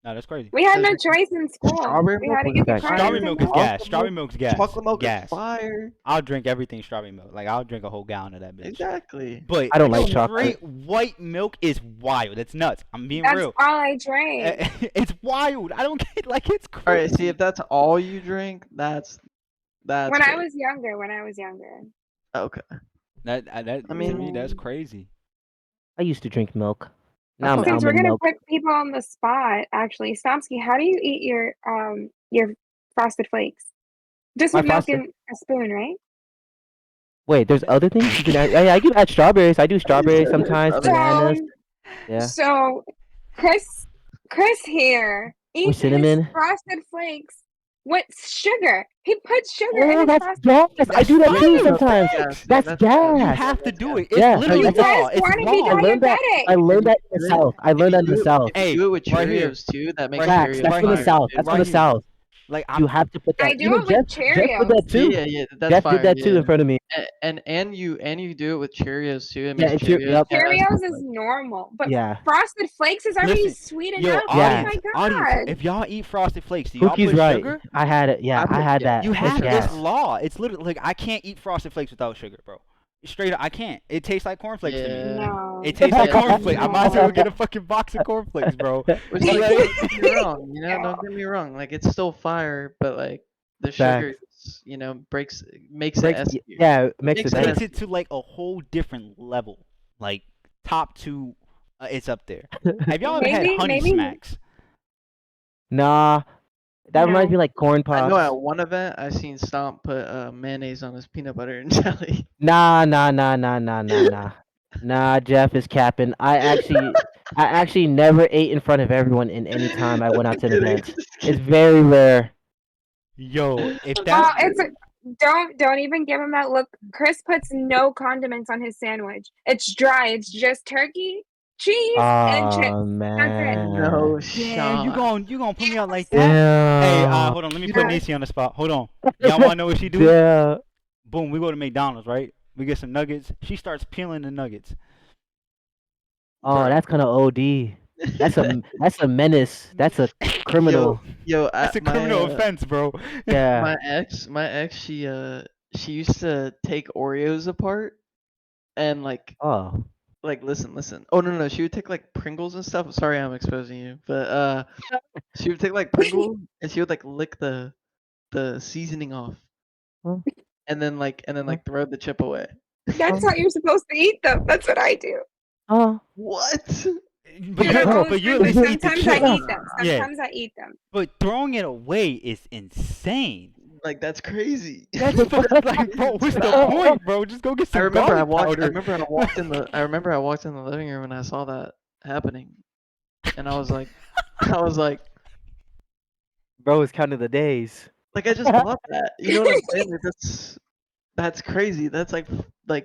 Speaker 2: No, that's crazy.
Speaker 1: We had no
Speaker 3: Does
Speaker 1: choice in school.
Speaker 3: strawberry
Speaker 1: We
Speaker 3: milk
Speaker 1: had to
Speaker 3: was
Speaker 1: get the
Speaker 4: facts.
Speaker 1: crackers
Speaker 2: Strawberry
Speaker 1: and
Speaker 2: milk is
Speaker 1: milk.
Speaker 2: gas.
Speaker 3: Chocolate
Speaker 2: Strawberry
Speaker 3: milk-
Speaker 2: milk's gas.
Speaker 3: Chocolate milk
Speaker 2: gas.
Speaker 3: is fire.
Speaker 2: I'll drink everything strawberry milk. Like I'll drink a whole gallon of that bitch.
Speaker 3: Exactly.
Speaker 2: But
Speaker 4: I don't like chocolate.
Speaker 2: straight white milk is wild. It's nuts. I'm being
Speaker 1: That's
Speaker 2: real.
Speaker 1: all I drank.
Speaker 2: It's wild. I don't get like it's crazy.
Speaker 3: All right. See, if that's all you drink, that's
Speaker 1: When
Speaker 3: great.
Speaker 1: I was younger.
Speaker 3: Okay.
Speaker 2: that to me
Speaker 1: mean-
Speaker 2: that's crazy.
Speaker 4: I used to drink milk. Now I'm
Speaker 1: Since we're
Speaker 4: almond
Speaker 1: gonna
Speaker 4: milk.
Speaker 1: put people on the spot, actually, Stomsky, how do you eat your frosted flakes? Just
Speaker 4: My
Speaker 1: with milk
Speaker 4: Frosted-
Speaker 1: and a spoon, right?
Speaker 4: Wait, there's other things you can add. Yeah, I do add strawberries. I do strawberries sometimes,
Speaker 3: other-
Speaker 4: bananas.
Speaker 1: So,
Speaker 4: Yeah.
Speaker 1: so Chris here eats his
Speaker 4: cinnamon?
Speaker 1: frosted flakes with sugar. He puts sugar in
Speaker 4: Oh,
Speaker 1: his
Speaker 4: that's
Speaker 1: frosted
Speaker 4: gas.
Speaker 1: flakes.
Speaker 4: I do that too
Speaker 2: fire.
Speaker 4: sometimes.
Speaker 3: Gas.
Speaker 4: That's
Speaker 3: gas.
Speaker 4: gas.
Speaker 2: You have to do it. It's
Speaker 4: Yeah,
Speaker 2: literally
Speaker 1: You
Speaker 4: that's-
Speaker 1: guys
Speaker 2: raw. It's
Speaker 1: want to be
Speaker 2: raw.
Speaker 4: I learned that-
Speaker 1: diabetic.
Speaker 4: I learned that in the South. I learned that in the South.
Speaker 3: If you do it with
Speaker 2: Hey, right here.
Speaker 3: Cheerios too, that makes
Speaker 2: Right
Speaker 4: Facts.
Speaker 3: Cheerios
Speaker 4: That's from the
Speaker 3: fire.
Speaker 4: South. That's from
Speaker 2: right
Speaker 4: the
Speaker 2: here.
Speaker 4: South.
Speaker 2: Like
Speaker 4: You
Speaker 2: I'm
Speaker 4: have to put that.
Speaker 1: I do
Speaker 4: Even
Speaker 1: it with
Speaker 4: Jeff did
Speaker 1: Cheerios.
Speaker 4: that too.
Speaker 3: Yeah, that's
Speaker 4: Jeff
Speaker 3: fire.
Speaker 4: did that too
Speaker 3: yeah.
Speaker 4: in front of me.
Speaker 3: And you do it with Cheerios too. It
Speaker 4: Yeah,
Speaker 3: makes
Speaker 4: and Cheer-
Speaker 3: Cheerios.
Speaker 4: yep.
Speaker 3: gas.
Speaker 1: Cheerios is normal, but
Speaker 4: Yeah.
Speaker 1: frosted flakes is already
Speaker 2: Listen,
Speaker 1: sweet
Speaker 2: yo,
Speaker 1: enough.
Speaker 2: audience,
Speaker 1: Oh my god!
Speaker 2: audience. If y'all eat frosted flakes, do y'all
Speaker 4: Pookie's
Speaker 2: put
Speaker 4: right.
Speaker 2: sugar?
Speaker 4: I had it. Yeah, I had that.
Speaker 2: You
Speaker 4: It's
Speaker 2: have
Speaker 4: gas.
Speaker 2: this law. It's literally like I can't eat frosted flakes without sugar, bro. Straight up, I can't. It tastes like cornflakes to me.
Speaker 3: Yeah.
Speaker 1: No.
Speaker 2: It tastes like
Speaker 3: Yeah.
Speaker 2: cornflakes. I might as well get a fucking box of cornflakes, bro.
Speaker 3: Which like, don't get me wrong, don't get me wrong. Like it's still fire, but like the sugar, makes it S tier.
Speaker 4: Yeah, makes
Speaker 3: Makes
Speaker 4: it.
Speaker 3: sense.
Speaker 2: Takes it to like a whole different level. Like top two, it's up there. Have y'all ever had
Speaker 1: Maybe-
Speaker 2: honey
Speaker 1: maybe-
Speaker 2: smacks?
Speaker 4: Nah, that reminds me
Speaker 1: No.
Speaker 4: like corn
Speaker 3: I know at
Speaker 4: pops.
Speaker 3: one event I seen Stomp put mayonnaise on his peanut butter and jelly.
Speaker 4: Nah. Nah, Jeff is capping. I actually never ate in front of everyone in any time I went out to an event. It's very rare.
Speaker 2: Yo, if
Speaker 1: Well,
Speaker 2: that
Speaker 1: don't even give him that look. Chris puts no condiments on his sandwich. It's dry. It's just turkey, cheese, and chips.
Speaker 4: Oh man.
Speaker 3: No
Speaker 2: yeah, you
Speaker 3: shot.
Speaker 2: gonna put me out like that?
Speaker 4: Damn.
Speaker 2: Hey, hold on. Let me put
Speaker 1: Yeah.
Speaker 2: Nisi on the spot. Hold on. Y'all wanna know what she do?
Speaker 4: Yeah.
Speaker 2: Boom, we go to McDonald's, right? We get some nuggets. She starts peeling the nuggets.
Speaker 4: Oh, that's kind of OD. That's a menace. That's a criminal.
Speaker 3: Yo,
Speaker 2: That's a criminal offense, bro.
Speaker 4: Yeah.
Speaker 3: My ex, she used to take Oreos apart and like
Speaker 4: Oh.
Speaker 3: listen. Oh no, she would take like Pringles and stuff. Sorry, I'm exposing you, but she would take like Pringles and she would like lick the seasoning off,
Speaker 4: Huh?
Speaker 3: and then throw the chip away.
Speaker 1: That's how you're supposed to eat them. That's what I do.
Speaker 4: Oh.
Speaker 3: What?
Speaker 2: But
Speaker 1: Dude, I've
Speaker 2: you,
Speaker 1: always
Speaker 2: but you
Speaker 1: been
Speaker 2: at
Speaker 1: like,
Speaker 2: least eat the
Speaker 1: sometimes I
Speaker 2: chips.
Speaker 1: eat them.
Speaker 2: Yeah.
Speaker 1: Sometimes I eat them.
Speaker 2: But throwing it away is insane.
Speaker 3: Like that's crazy.
Speaker 2: That's like, bro, what's the
Speaker 4: Oh.
Speaker 2: point, bro? Just go get some garlic powder.
Speaker 3: I remember I walked in the living room and I saw that happening, and I was like,
Speaker 4: Bro is counting the days.
Speaker 3: like I just bought that. You know what I'm saying? Like, that's crazy. That's like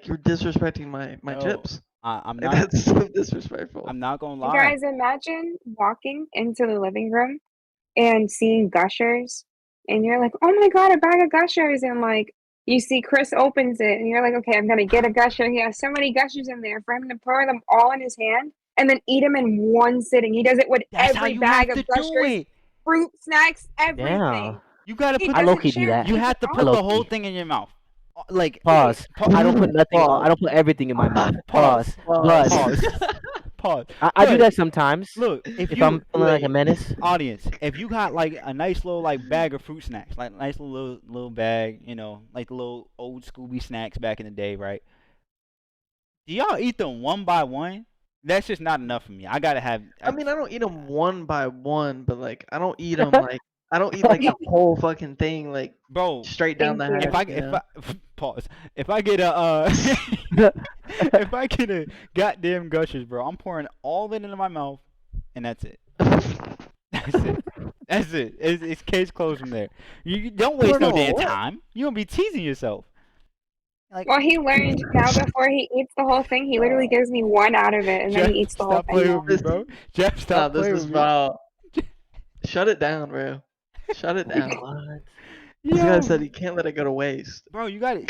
Speaker 3: you're disrespecting my
Speaker 2: No.
Speaker 3: chips.
Speaker 2: I'm
Speaker 3: Like,
Speaker 2: not.
Speaker 3: that's so disrespectful.
Speaker 2: I'm not gonna
Speaker 1: You
Speaker 2: lie.
Speaker 1: guys imagine walking into the living room and seeing gushers, and you're like, "Oh my god, a bag of gushers!" And like you see Chris opens it, and you're like, "Okay, I'm gonna get a gusher." He has so many gushers in there for him to pour them all in his hand and then eat them in one sitting. He does it with
Speaker 2: That's how
Speaker 1: every
Speaker 2: you
Speaker 1: bag
Speaker 2: have to
Speaker 1: of
Speaker 2: do
Speaker 1: gushers,
Speaker 2: it.
Speaker 1: fruit, snacks,
Speaker 4: Damn.
Speaker 1: everything.
Speaker 2: You gotta
Speaker 1: He
Speaker 2: put.
Speaker 4: I low
Speaker 1: doesn't
Speaker 4: key do
Speaker 1: share.
Speaker 4: that.
Speaker 2: You
Speaker 1: Keep
Speaker 2: have
Speaker 1: it
Speaker 2: to
Speaker 1: all.
Speaker 2: put
Speaker 4: low
Speaker 2: the whole
Speaker 4: key.
Speaker 2: thing in your mouth. Like
Speaker 4: Pause. I don't put nothing.
Speaker 3: Pause.
Speaker 4: I don't put everything in my mouth. Pause. But
Speaker 2: Pause. Pause.
Speaker 4: I do
Speaker 2: Cause
Speaker 4: that sometimes.
Speaker 2: look, if
Speaker 4: If I'm
Speaker 2: you
Speaker 4: feeling like a menace.
Speaker 2: audience, if you got like a nice little like bag of fruit snacks, like nice little bag, like the little old Scooby snacks back in the day, right? Do y'all eat them one by one? That's just not enough for me. I gotta have.
Speaker 3: I mean, I don't eat them one by one, but like I don't eat them like I don't eat like the whole fucking thing like
Speaker 2: Bro,
Speaker 3: straight down the
Speaker 1: Thank you.
Speaker 3: hatch.
Speaker 2: if I pause, if I get a if I get a goddamn gushers, bro, I'm pouring all of it into my mouth, and that's it. That's it. That's it. It's case closed from there. You don't waste no
Speaker 3: Pour
Speaker 2: damn
Speaker 3: what?
Speaker 2: time. You gonna be teasing yourself. Like,
Speaker 1: Well, he learned now before he eats the whole thing, he literally gives me one out of it, and then
Speaker 2: Jeff,
Speaker 1: he eats the whole
Speaker 2: stop
Speaker 1: thing.
Speaker 2: playing with me, bro. Jeff,
Speaker 3: Nah,
Speaker 2: stop
Speaker 3: this
Speaker 2: playing
Speaker 3: is
Speaker 2: with me.
Speaker 3: foul. Shut it down, bro. Shut it down.
Speaker 4: What?
Speaker 3: This guy
Speaker 2: Yo,
Speaker 3: said he can't let it go to waste.
Speaker 2: bro, you got it.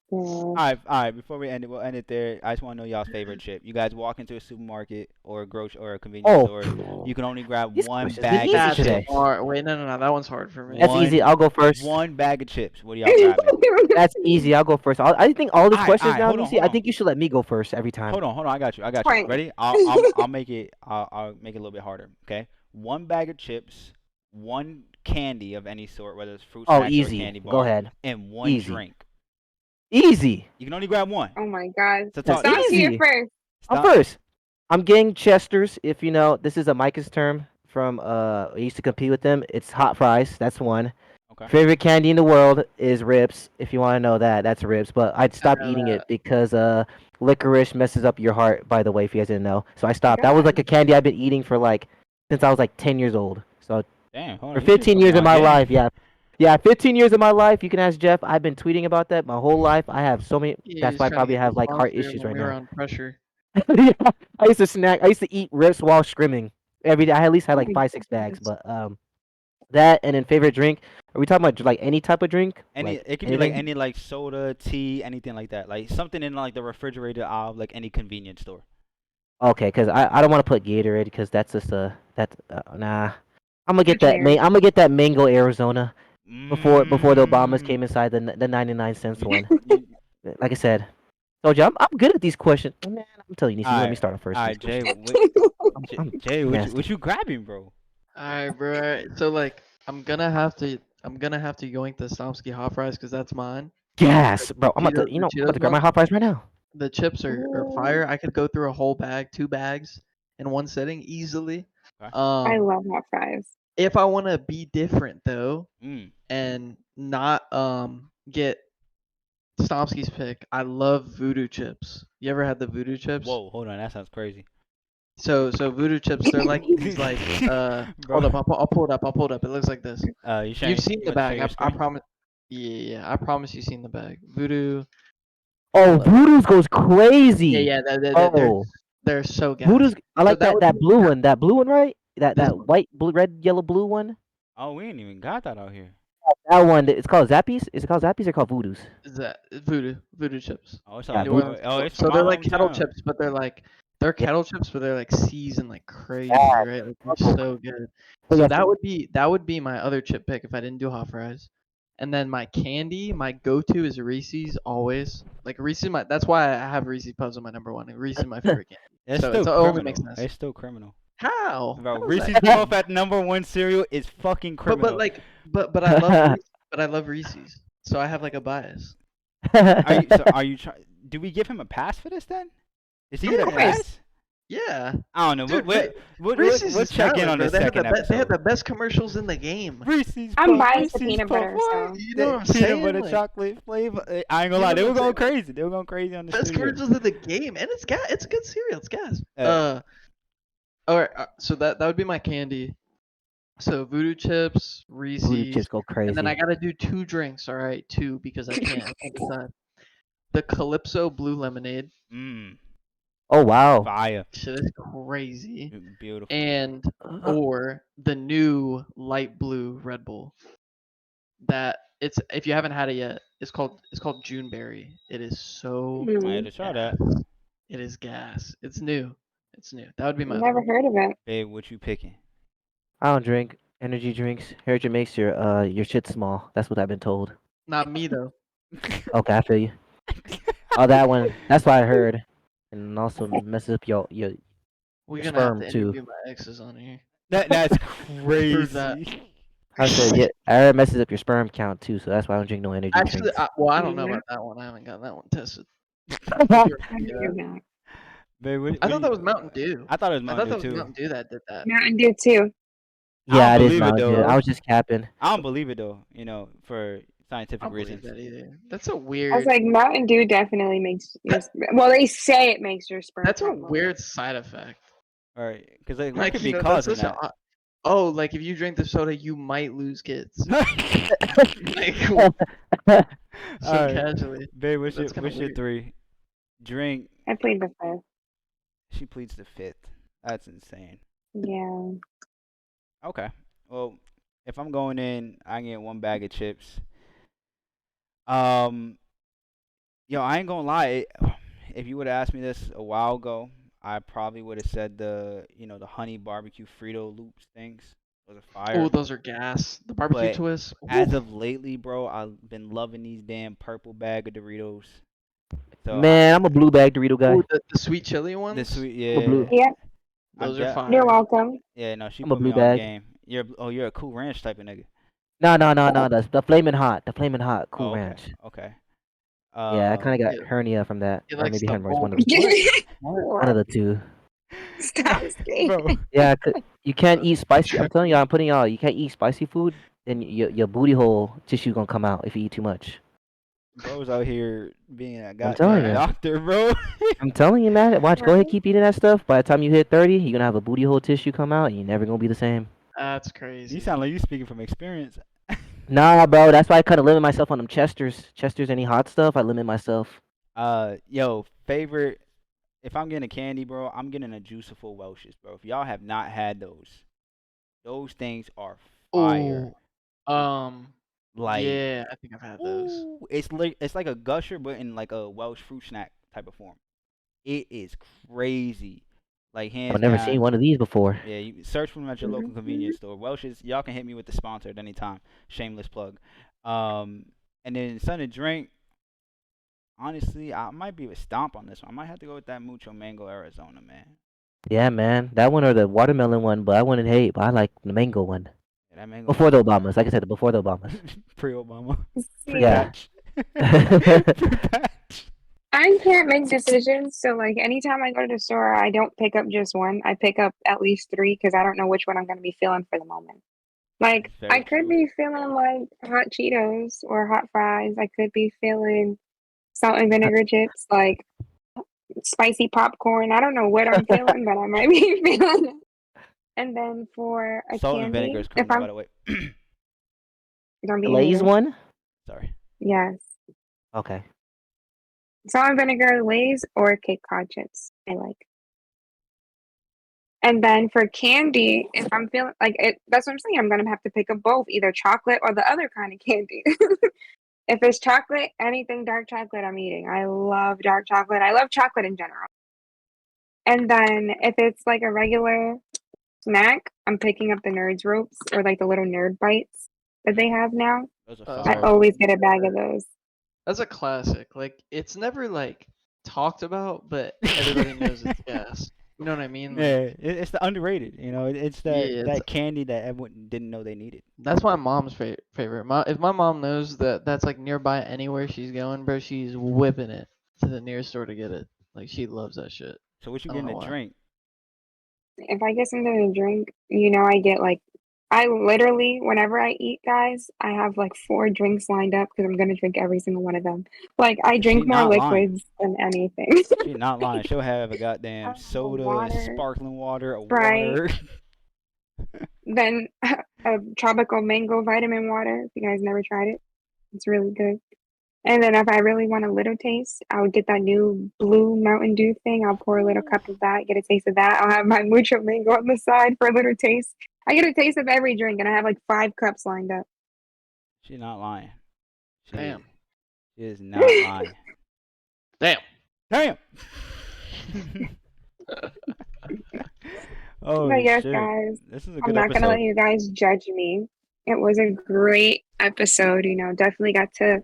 Speaker 4: What?
Speaker 2: All right. Before we end it, we'll end it there. I just want to know y'all's favorite chip. You guys walk into a supermarket or a grocery or a convenience
Speaker 4: Oh,
Speaker 2: store. You can only grab
Speaker 4: This
Speaker 2: one
Speaker 4: question's been
Speaker 2: bag
Speaker 4: easy
Speaker 2: of
Speaker 3: That's
Speaker 2: chips.
Speaker 4: today.
Speaker 3: hard. Wait, no. That one's hard for me.
Speaker 4: That's easy. I'll go first.
Speaker 2: One bag of chips. What are y'all grabbing?
Speaker 4: That's easy. I'll go first. I think all these
Speaker 2: Alright,
Speaker 4: questions
Speaker 2: alright,
Speaker 4: now,
Speaker 2: hold on,
Speaker 4: Lucy.
Speaker 2: hold
Speaker 4: I
Speaker 2: on.
Speaker 4: think you should let me go first every time.
Speaker 2: Hold on. I got you.
Speaker 1: Point.
Speaker 2: Ready? I'll make it. I'll make it a little bit harder. Okay. One bag of chips, one candy of any sort, whether it's fruit
Speaker 4: Oh,
Speaker 2: snacks or a
Speaker 4: easy.
Speaker 2: candy bar,
Speaker 4: Go ahead.
Speaker 2: and one
Speaker 4: Easy.
Speaker 2: drink.
Speaker 4: Easy.
Speaker 2: You can only grab one.
Speaker 1: Oh my god.
Speaker 2: So
Speaker 4: That's
Speaker 1: Stop
Speaker 4: easy.
Speaker 1: here first.
Speaker 4: I'm
Speaker 2: Stop.
Speaker 4: first. I'm getting Chester's. If you know, this is a Micah's term from I used to compete with them. It's hot fries. That's one.
Speaker 2: Okay.
Speaker 4: Favorite candy in the world is ribs. If you want to know that, that's ribs. But I'd stop
Speaker 3: know
Speaker 4: eating
Speaker 3: that.
Speaker 4: it because licorice messes up your heart. By the way, if you guys didn't know, so I stopped. That
Speaker 1: God.
Speaker 4: was like a candy I've been eating for like since I was like 10 years old. So
Speaker 2: Damn. Hold
Speaker 4: for
Speaker 2: on. You just
Speaker 4: 15
Speaker 2: put me
Speaker 4: years of
Speaker 2: on
Speaker 4: my
Speaker 2: game.
Speaker 4: life, yeah, 15 years of my life. You can ask Jeff. I've been tweeting about that my whole life. I have so many.
Speaker 3: He
Speaker 4: That's
Speaker 3: was
Speaker 4: why I
Speaker 3: trying to
Speaker 4: probably
Speaker 3: get
Speaker 4: have
Speaker 3: the
Speaker 4: like heart
Speaker 3: sponsor
Speaker 4: issues
Speaker 3: when
Speaker 4: right
Speaker 3: we were
Speaker 4: now.
Speaker 3: on pressure.
Speaker 4: Yeah, I used to snack. I used to eat rips while scrimming every day. I at least had
Speaker 1: Oh
Speaker 4: like
Speaker 1: my
Speaker 4: 5-6 bags.
Speaker 1: goodness.
Speaker 4: But that and then favorite drink. Are we talking about like any type of drink?
Speaker 2: It can be like
Speaker 4: anything?
Speaker 2: any like soda, tea, anything like that. Like something in like the refrigerator aisle, like any convenience store.
Speaker 4: Okay, because I don't want to put Gatorade because that's just nah. I'm gonna get that
Speaker 1: Fair.
Speaker 4: I'm gonna get that mango Arizona before the Obamas
Speaker 2: Mm.
Speaker 4: came inside the 99 cents one.
Speaker 2: You-
Speaker 4: Like I said, told you I'm good at these questions. Man, I'm telling you, Nisi, let me
Speaker 2: Alright,
Speaker 4: start off first.
Speaker 2: alright, Jay.
Speaker 4: I'm
Speaker 2: Jay,
Speaker 4: nasty.
Speaker 2: what you grabbing, bro?
Speaker 3: Alright, bro. So like, I'm gonna have to yoink the Stomsky hot fries because that's mine.
Speaker 4: Gas, bro. I'm
Speaker 3: The
Speaker 4: about
Speaker 3: Cheetos
Speaker 4: to grab my
Speaker 3: ones,
Speaker 4: hot fries right now.
Speaker 3: the chips are fire. I could go through a whole bag, 2 bags in one sitting easily.
Speaker 2: Okay.
Speaker 1: I love hot fries.
Speaker 3: If I want to be different though
Speaker 2: Mm.
Speaker 3: and not get Stomsky's pick, I love voodoo chips. You ever had the voodoo chips?
Speaker 2: Whoa, hold on, that sounds crazy.
Speaker 3: So voodoo chips, they're like these like
Speaker 2: Bro.
Speaker 3: hold up, I'll pull it up. It looks like this.
Speaker 2: You
Speaker 3: You've seen
Speaker 2: you
Speaker 3: the
Speaker 2: about to share
Speaker 3: bag.
Speaker 2: your
Speaker 3: I
Speaker 2: screen?
Speaker 3: promise. Yeah, I promise you've seen the bag. Voodoo.
Speaker 4: Oh, Voodoo's goes crazy.
Speaker 3: Yeah,
Speaker 4: Oh,
Speaker 3: they're so gas.
Speaker 4: Voodoo's. I like
Speaker 3: that would
Speaker 4: that
Speaker 3: be-
Speaker 4: blue one. That blue one, right?
Speaker 3: This
Speaker 4: That
Speaker 3: one.
Speaker 4: white, blue, red, yellow, blue one.
Speaker 2: Oh, we ain't even got that out here.
Speaker 4: That one. It's called Zappies. Is it called Zappies or called Voodoos?
Speaker 3: Is that voodoo chips?
Speaker 2: Oh, it's
Speaker 4: Yeah,
Speaker 2: on.
Speaker 3: New Orleans.
Speaker 2: It's
Speaker 3: So
Speaker 2: from
Speaker 3: they're
Speaker 2: my
Speaker 3: like kettle
Speaker 2: hometown.
Speaker 3: chips, but they're kettle chips, but they're like seasoned like crazy,
Speaker 4: Yeah.
Speaker 3: right? Like they're so good.
Speaker 4: Oh,
Speaker 3: So
Speaker 4: yeah.
Speaker 3: that would be my other chip pick if I didn't do hot fries. And then my candy, my go-to is Reese's always. Like Reese's, that's why I have Reese's Puffs on my number one. And Reese's my favorite candy.
Speaker 2: It's
Speaker 3: So
Speaker 2: still
Speaker 3: it
Speaker 2: criminal.
Speaker 3: only makes sense.
Speaker 2: It's still criminal.
Speaker 3: How?
Speaker 2: Bro,
Speaker 3: How is
Speaker 2: Reese's
Speaker 3: that?
Speaker 2: Puff at #1 cereal is fucking criminal.
Speaker 3: But I love Reese's, but I love Reese's. So I have like a bias.
Speaker 2: Are you trying? Do we give him a pass for this then? Is he gonna
Speaker 1: course.
Speaker 2: pass?
Speaker 3: Yeah.
Speaker 2: I don't know.
Speaker 3: Dude,
Speaker 2: We'll
Speaker 3: Reese's
Speaker 2: we'll
Speaker 3: is
Speaker 2: check in
Speaker 3: valid,
Speaker 2: on
Speaker 3: bro.
Speaker 2: this
Speaker 3: They have
Speaker 2: second
Speaker 3: the they have
Speaker 2: episode.
Speaker 3: the best commercials in the game.
Speaker 2: Reese's
Speaker 1: I'm
Speaker 2: Puff,
Speaker 1: biased to
Speaker 2: Reese's
Speaker 1: peanut
Speaker 2: Puff,
Speaker 1: butter,
Speaker 2: what?
Speaker 1: so.
Speaker 3: You know what I'm
Speaker 2: Peanut
Speaker 3: saying?
Speaker 2: butter
Speaker 3: Like,
Speaker 2: chocolate flavor. I ain't gonna
Speaker 3: You
Speaker 2: lie,
Speaker 3: know
Speaker 2: they were
Speaker 3: what I'm
Speaker 2: going
Speaker 3: saying?
Speaker 2: crazy. They were going crazy on the
Speaker 3: best
Speaker 2: studio.
Speaker 3: commercials of the game, and it's gas. It's a good cereal. It's gas.
Speaker 2: Uh,
Speaker 3: All right. So that would be my candy. So voodoo chips, Reese's,
Speaker 4: Voodoo chips go crazy.
Speaker 3: and then I gotta do 2 drinks. All right, 2 because I can't decide. The Calypso Blue Lemonade.
Speaker 2: Mm.
Speaker 4: Oh wow.
Speaker 2: Fire.
Speaker 3: Shit is crazy.
Speaker 2: Beautiful.
Speaker 3: And or the new light blue Red Bull. That it's if you haven't had it yet, it's called Juneberry. It is so
Speaker 2: I had
Speaker 1: Hmm.
Speaker 2: to try
Speaker 3: gas.
Speaker 2: that.
Speaker 3: It is gas. It's new. It's new. That would be my other
Speaker 1: Never
Speaker 3: one.
Speaker 1: heard of it.
Speaker 2: Babe, what you picking?
Speaker 4: I don't drink energy drinks. Energy makes your shit small. That's what I've been told.
Speaker 3: Not me though.
Speaker 4: Okay, I feel you. Oh, that one. That's what I heard. And also messes up your
Speaker 3: We're
Speaker 4: your
Speaker 3: gonna have
Speaker 4: sperm
Speaker 3: to
Speaker 4: too.
Speaker 3: interview my exes on here.
Speaker 2: That's
Speaker 3: Prove that.
Speaker 2: crazy.
Speaker 4: I said yeah. I heard it messes up your sperm count too. So that's why I don't drink no energy
Speaker 3: Actually,
Speaker 4: drinks.
Speaker 3: I don't know
Speaker 1: Yeah.
Speaker 3: about that one. I haven't got that one tested.
Speaker 1: I
Speaker 3: Yeah.
Speaker 1: heard that.
Speaker 2: Babe, what
Speaker 3: I
Speaker 2: do
Speaker 3: thought that
Speaker 2: you?
Speaker 3: was Mountain Dew.
Speaker 2: I thought it was
Speaker 3: I thought
Speaker 2: Mountain
Speaker 3: that
Speaker 2: Dew
Speaker 3: was
Speaker 2: too.
Speaker 3: Mountain Dew that did that.
Speaker 1: Mountain Dew too.
Speaker 2: I
Speaker 4: Yeah,
Speaker 2: don't
Speaker 4: it is
Speaker 2: believe it
Speaker 4: Mountain Dew.
Speaker 2: though.
Speaker 4: I was just capping.
Speaker 2: I don't believe it though. For
Speaker 3: I
Speaker 2: scientific
Speaker 3: don't believe
Speaker 2: reasons.
Speaker 3: that either. That's a
Speaker 1: I was
Speaker 3: weird.
Speaker 1: like, Mountain Dew definitely makes your. Well, they say it makes your sperm
Speaker 3: That's a
Speaker 1: count lower.
Speaker 3: weird side effect.
Speaker 2: All right, because like, what
Speaker 3: Like
Speaker 2: could
Speaker 3: you
Speaker 2: be
Speaker 3: know, that's
Speaker 2: causing
Speaker 3: such a.
Speaker 2: that?
Speaker 3: Oh, like if you drink the soda, you might lose kids. Like
Speaker 2: All
Speaker 3: so
Speaker 2: right,
Speaker 3: casually.
Speaker 2: babe,
Speaker 3: That's kind of
Speaker 2: what's your
Speaker 3: weird.
Speaker 2: 3? Drink.
Speaker 1: I played the fifth.
Speaker 2: She pleads the 5th. That's insane.
Speaker 1: Yeah.
Speaker 2: Okay. Well, if I'm going in, I can get 1 bag of chips. Um, yo, I ain't gonna lie. If you would have asked me this a while ago, I probably would have said the honey barbecue Frito Loops things. Those are
Speaker 3: Oh,
Speaker 2: fire.
Speaker 3: those are gas. The barbecue
Speaker 2: But
Speaker 3: twists.
Speaker 2: as
Speaker 3: Oof.
Speaker 2: of lately, bro, I've been loving these damn purple bag of Doritos. So
Speaker 4: Man, I'm a blue bag Dorito guy.
Speaker 3: Ooh, the sweet chili
Speaker 2: the
Speaker 3: ones.
Speaker 2: sweet,
Speaker 4: I'm a blue.
Speaker 2: yeah.
Speaker 1: Yep.
Speaker 2: I
Speaker 3: Those are
Speaker 2: get,
Speaker 1: You're
Speaker 3: fire.
Speaker 1: welcome.
Speaker 2: yeah. No, she
Speaker 4: I'm a
Speaker 2: put me
Speaker 4: blue
Speaker 2: on
Speaker 4: bag.
Speaker 2: game. You're a Cool Ranch type of nigga.
Speaker 4: No, no, no, no. The flaming hot. The flaming hot. Cool
Speaker 2: Oh, okay,
Speaker 4: Ranch.
Speaker 2: okay.
Speaker 4: Yeah, I kind of
Speaker 3: Yeah,
Speaker 4: got hernia from that,
Speaker 3: he
Speaker 4: or
Speaker 3: likes
Speaker 4: maybe
Speaker 3: the
Speaker 4: hemorrhoids.
Speaker 3: bulk.
Speaker 4: One of the
Speaker 3: What?
Speaker 4: one of the two.
Speaker 1: Stop skating.
Speaker 2: Bro,
Speaker 4: Yeah, you can't eat spicy. I'm telling y'all, I'm putting y'all. You can't eat spicy food, then your booty hole tissue gonna come out if you eat too much.
Speaker 2: bro's out here being a
Speaker 4: I'm telling
Speaker 2: goddamn
Speaker 4: you.
Speaker 2: doctor, bro.
Speaker 4: I'm telling you, man. Watch. Go ahead,
Speaker 1: Right?
Speaker 4: keep eating that stuff. By the time you hit 30, you're gonna have a booty hole tissue come out, and you're never gonna be the same.
Speaker 3: That's
Speaker 2: You
Speaker 3: crazy.
Speaker 2: sound like you speaking from experience.
Speaker 4: Nah, bro. That's why I kind of limit myself on them Chesters. Chesters, any hot stuff, I limit myself.
Speaker 2: Yo, favorite. If I'm getting a candy, bro, I'm getting a Juiciful Welch's, bro. If y'all have not had those things are fire.
Speaker 3: Oh,
Speaker 2: Like,
Speaker 3: yeah, I think I've had those.
Speaker 2: ooh, it's like a gusher, but in like a Welsh fruit snack type of form. It is crazy. Like
Speaker 4: I've
Speaker 2: hands
Speaker 4: never seen
Speaker 2: down.
Speaker 4: one of these before.
Speaker 2: Yeah, you search for them at your local convenience store. Welch's, y'all can hit me with the sponsor at any time. Shameless plug. And then something to drink. Honestly, I might be a stomp on this one. I might have to go with that Mucho Mango Arizona, man.
Speaker 4: Yeah, man. That one or the watermelon one, but I wouldn't hate. But I like the mango one.
Speaker 2: Yeah, that mango
Speaker 4: Before the
Speaker 2: one's
Speaker 4: Obamas, like I said, before the Obamas.
Speaker 2: pre-Obama,
Speaker 4: Yeah.
Speaker 2: pre-patch, pre-patch.
Speaker 1: I can't make decisions, so like anytime I go to the store, I don't pick up just one. I pick up at least three because I don't know which one I'm gonna be feeling for the moment. Like
Speaker 2: Very
Speaker 1: I could
Speaker 2: true.
Speaker 1: be feeling like hot Cheetos or hot fries. I could be feeling salt and vinegar chips, like spicy popcorn. I don't know what I'm feeling, but I might be feeling it. And then for a
Speaker 2: Salt and vinegar
Speaker 1: candy,
Speaker 2: is
Speaker 1: if
Speaker 2: criminal, by
Speaker 1: I'm
Speaker 2: the way.
Speaker 1: don't be a
Speaker 4: Lay's
Speaker 1: hater.
Speaker 4: one?
Speaker 2: Sorry.
Speaker 1: Yes.
Speaker 4: Okay.
Speaker 1: Salt and vinegar Lay's or Cape Cod chips. I like. And then for candy, if I'm feeling like it, that's what I'm saying. I'm gonna have to pick up both, either chocolate or the other kind of candy. If it's chocolate, anything dark chocolate, I'm eating. I love dark chocolate. I love chocolate in general. And then if it's like a regular snack, I'm picking up the Nerds ropes or like the little nerd bites that they have now.
Speaker 2: Those are
Speaker 3: Those
Speaker 1: I
Speaker 2: fire.
Speaker 3: are
Speaker 1: always get a bag of those.
Speaker 3: That's a classic. Like it's never like talked about, but everybody knows it's gas. You know what I mean?
Speaker 2: Yeah,
Speaker 3: Like
Speaker 2: it's the underrated. It's
Speaker 3: yeah,
Speaker 2: that candy that everyone didn't know they needed.
Speaker 3: that's my mom's favorite. If my mom knows that that's like nearby anywhere she's going, bro, she's whipping it to the nearest store to get it. Like she loves that shit.
Speaker 2: So what you
Speaker 3: I don't
Speaker 2: getting
Speaker 3: know
Speaker 2: to
Speaker 3: why.
Speaker 2: drink?
Speaker 1: If I get something to drink, I get like, I literally, whenever I eat, guys, I have like 4 drinks lined up because I'm gonna drink every single one of them. Like, I
Speaker 2: She
Speaker 1: drink more
Speaker 2: not lying.
Speaker 1: liquids than anything.
Speaker 2: She not lying. She'll have a goddamn soda, a
Speaker 1: Water,
Speaker 2: sparkling water, a
Speaker 1: Sprite,
Speaker 2: water.
Speaker 1: then a tropical mango vitamin water. If you guys never tried it, it's really good. And then if I really want a little taste, I would get that new blue Mountain Dew thing. I'll pour a little cup of that, get a taste of that. I'll have my mucho mango on the side for a little taste. I get a taste of every drink, and I have like 5 cups lined up.
Speaker 2: She's not lying.
Speaker 3: Damn.
Speaker 2: She is not lying.
Speaker 3: Damn.
Speaker 2: Damn. Oh
Speaker 1: But yes,
Speaker 2: shit.
Speaker 1: guys,
Speaker 2: This is a
Speaker 1: I'm
Speaker 2: good
Speaker 1: not
Speaker 2: episode.
Speaker 1: gonna let you guys judge me. It was a great episode. Definitely got to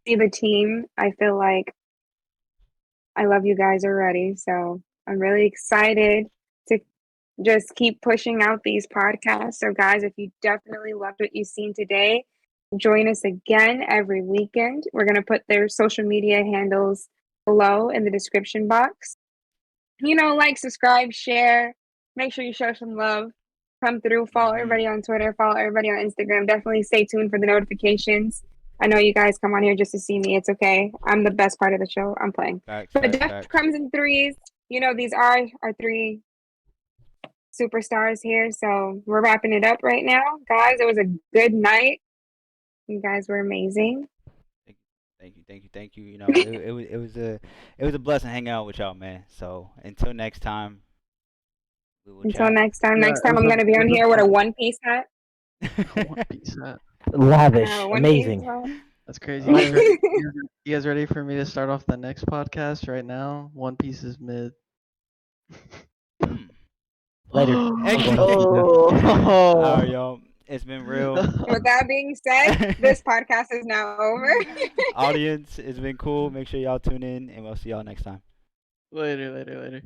Speaker 1: see the team. I feel like I love you guys already, so I'm really excited to just keep pushing out these podcasts. So, guys, if you definitely loved what you've seen today, join us again every weekend. We're going to put their social media handles below in the description box. Like, subscribe, share, make sure you show some love. Come through, follow everybody on Twitter, follow everybody on Instagram. Definitely stay tuned for the notifications. I know you guys come on here just to see me. It's okay. I'm the best part of the show. I'm playing.
Speaker 2: Facts,
Speaker 1: But
Speaker 2: facts,
Speaker 1: Def
Speaker 2: facts.
Speaker 1: comes in threes. These are our 3 superstars here. So we're wrapping it up right now. Guys, it was a good night. You guys were amazing.
Speaker 2: Thank you. It was a blessing hanging out with y'all, man. So until next time, we will
Speaker 1: Until
Speaker 2: chat.
Speaker 1: next time.
Speaker 3: Yeah,
Speaker 1: Next
Speaker 3: it
Speaker 1: time
Speaker 3: was
Speaker 1: I'm
Speaker 3: a-
Speaker 1: going to be
Speaker 3: it
Speaker 1: on
Speaker 3: was a
Speaker 1: here with a
Speaker 3: pleasure.
Speaker 1: one-piece hat.
Speaker 3: One Piece hat.
Speaker 4: Lavish,
Speaker 1: One-piece
Speaker 4: amazing.
Speaker 1: hat.
Speaker 3: That's crazy. You guys ready for me to start off the next podcast right now? One Piece is mid.
Speaker 2: Hmm.
Speaker 4: Later.
Speaker 2: Hey.
Speaker 3: Oh.
Speaker 2: All right, y'all. It's been real.
Speaker 1: With that being said, this podcast is now over.
Speaker 2: Audience, it's been cool. Make sure y'all tune in, and we'll see y'all next time.
Speaker 3: Later.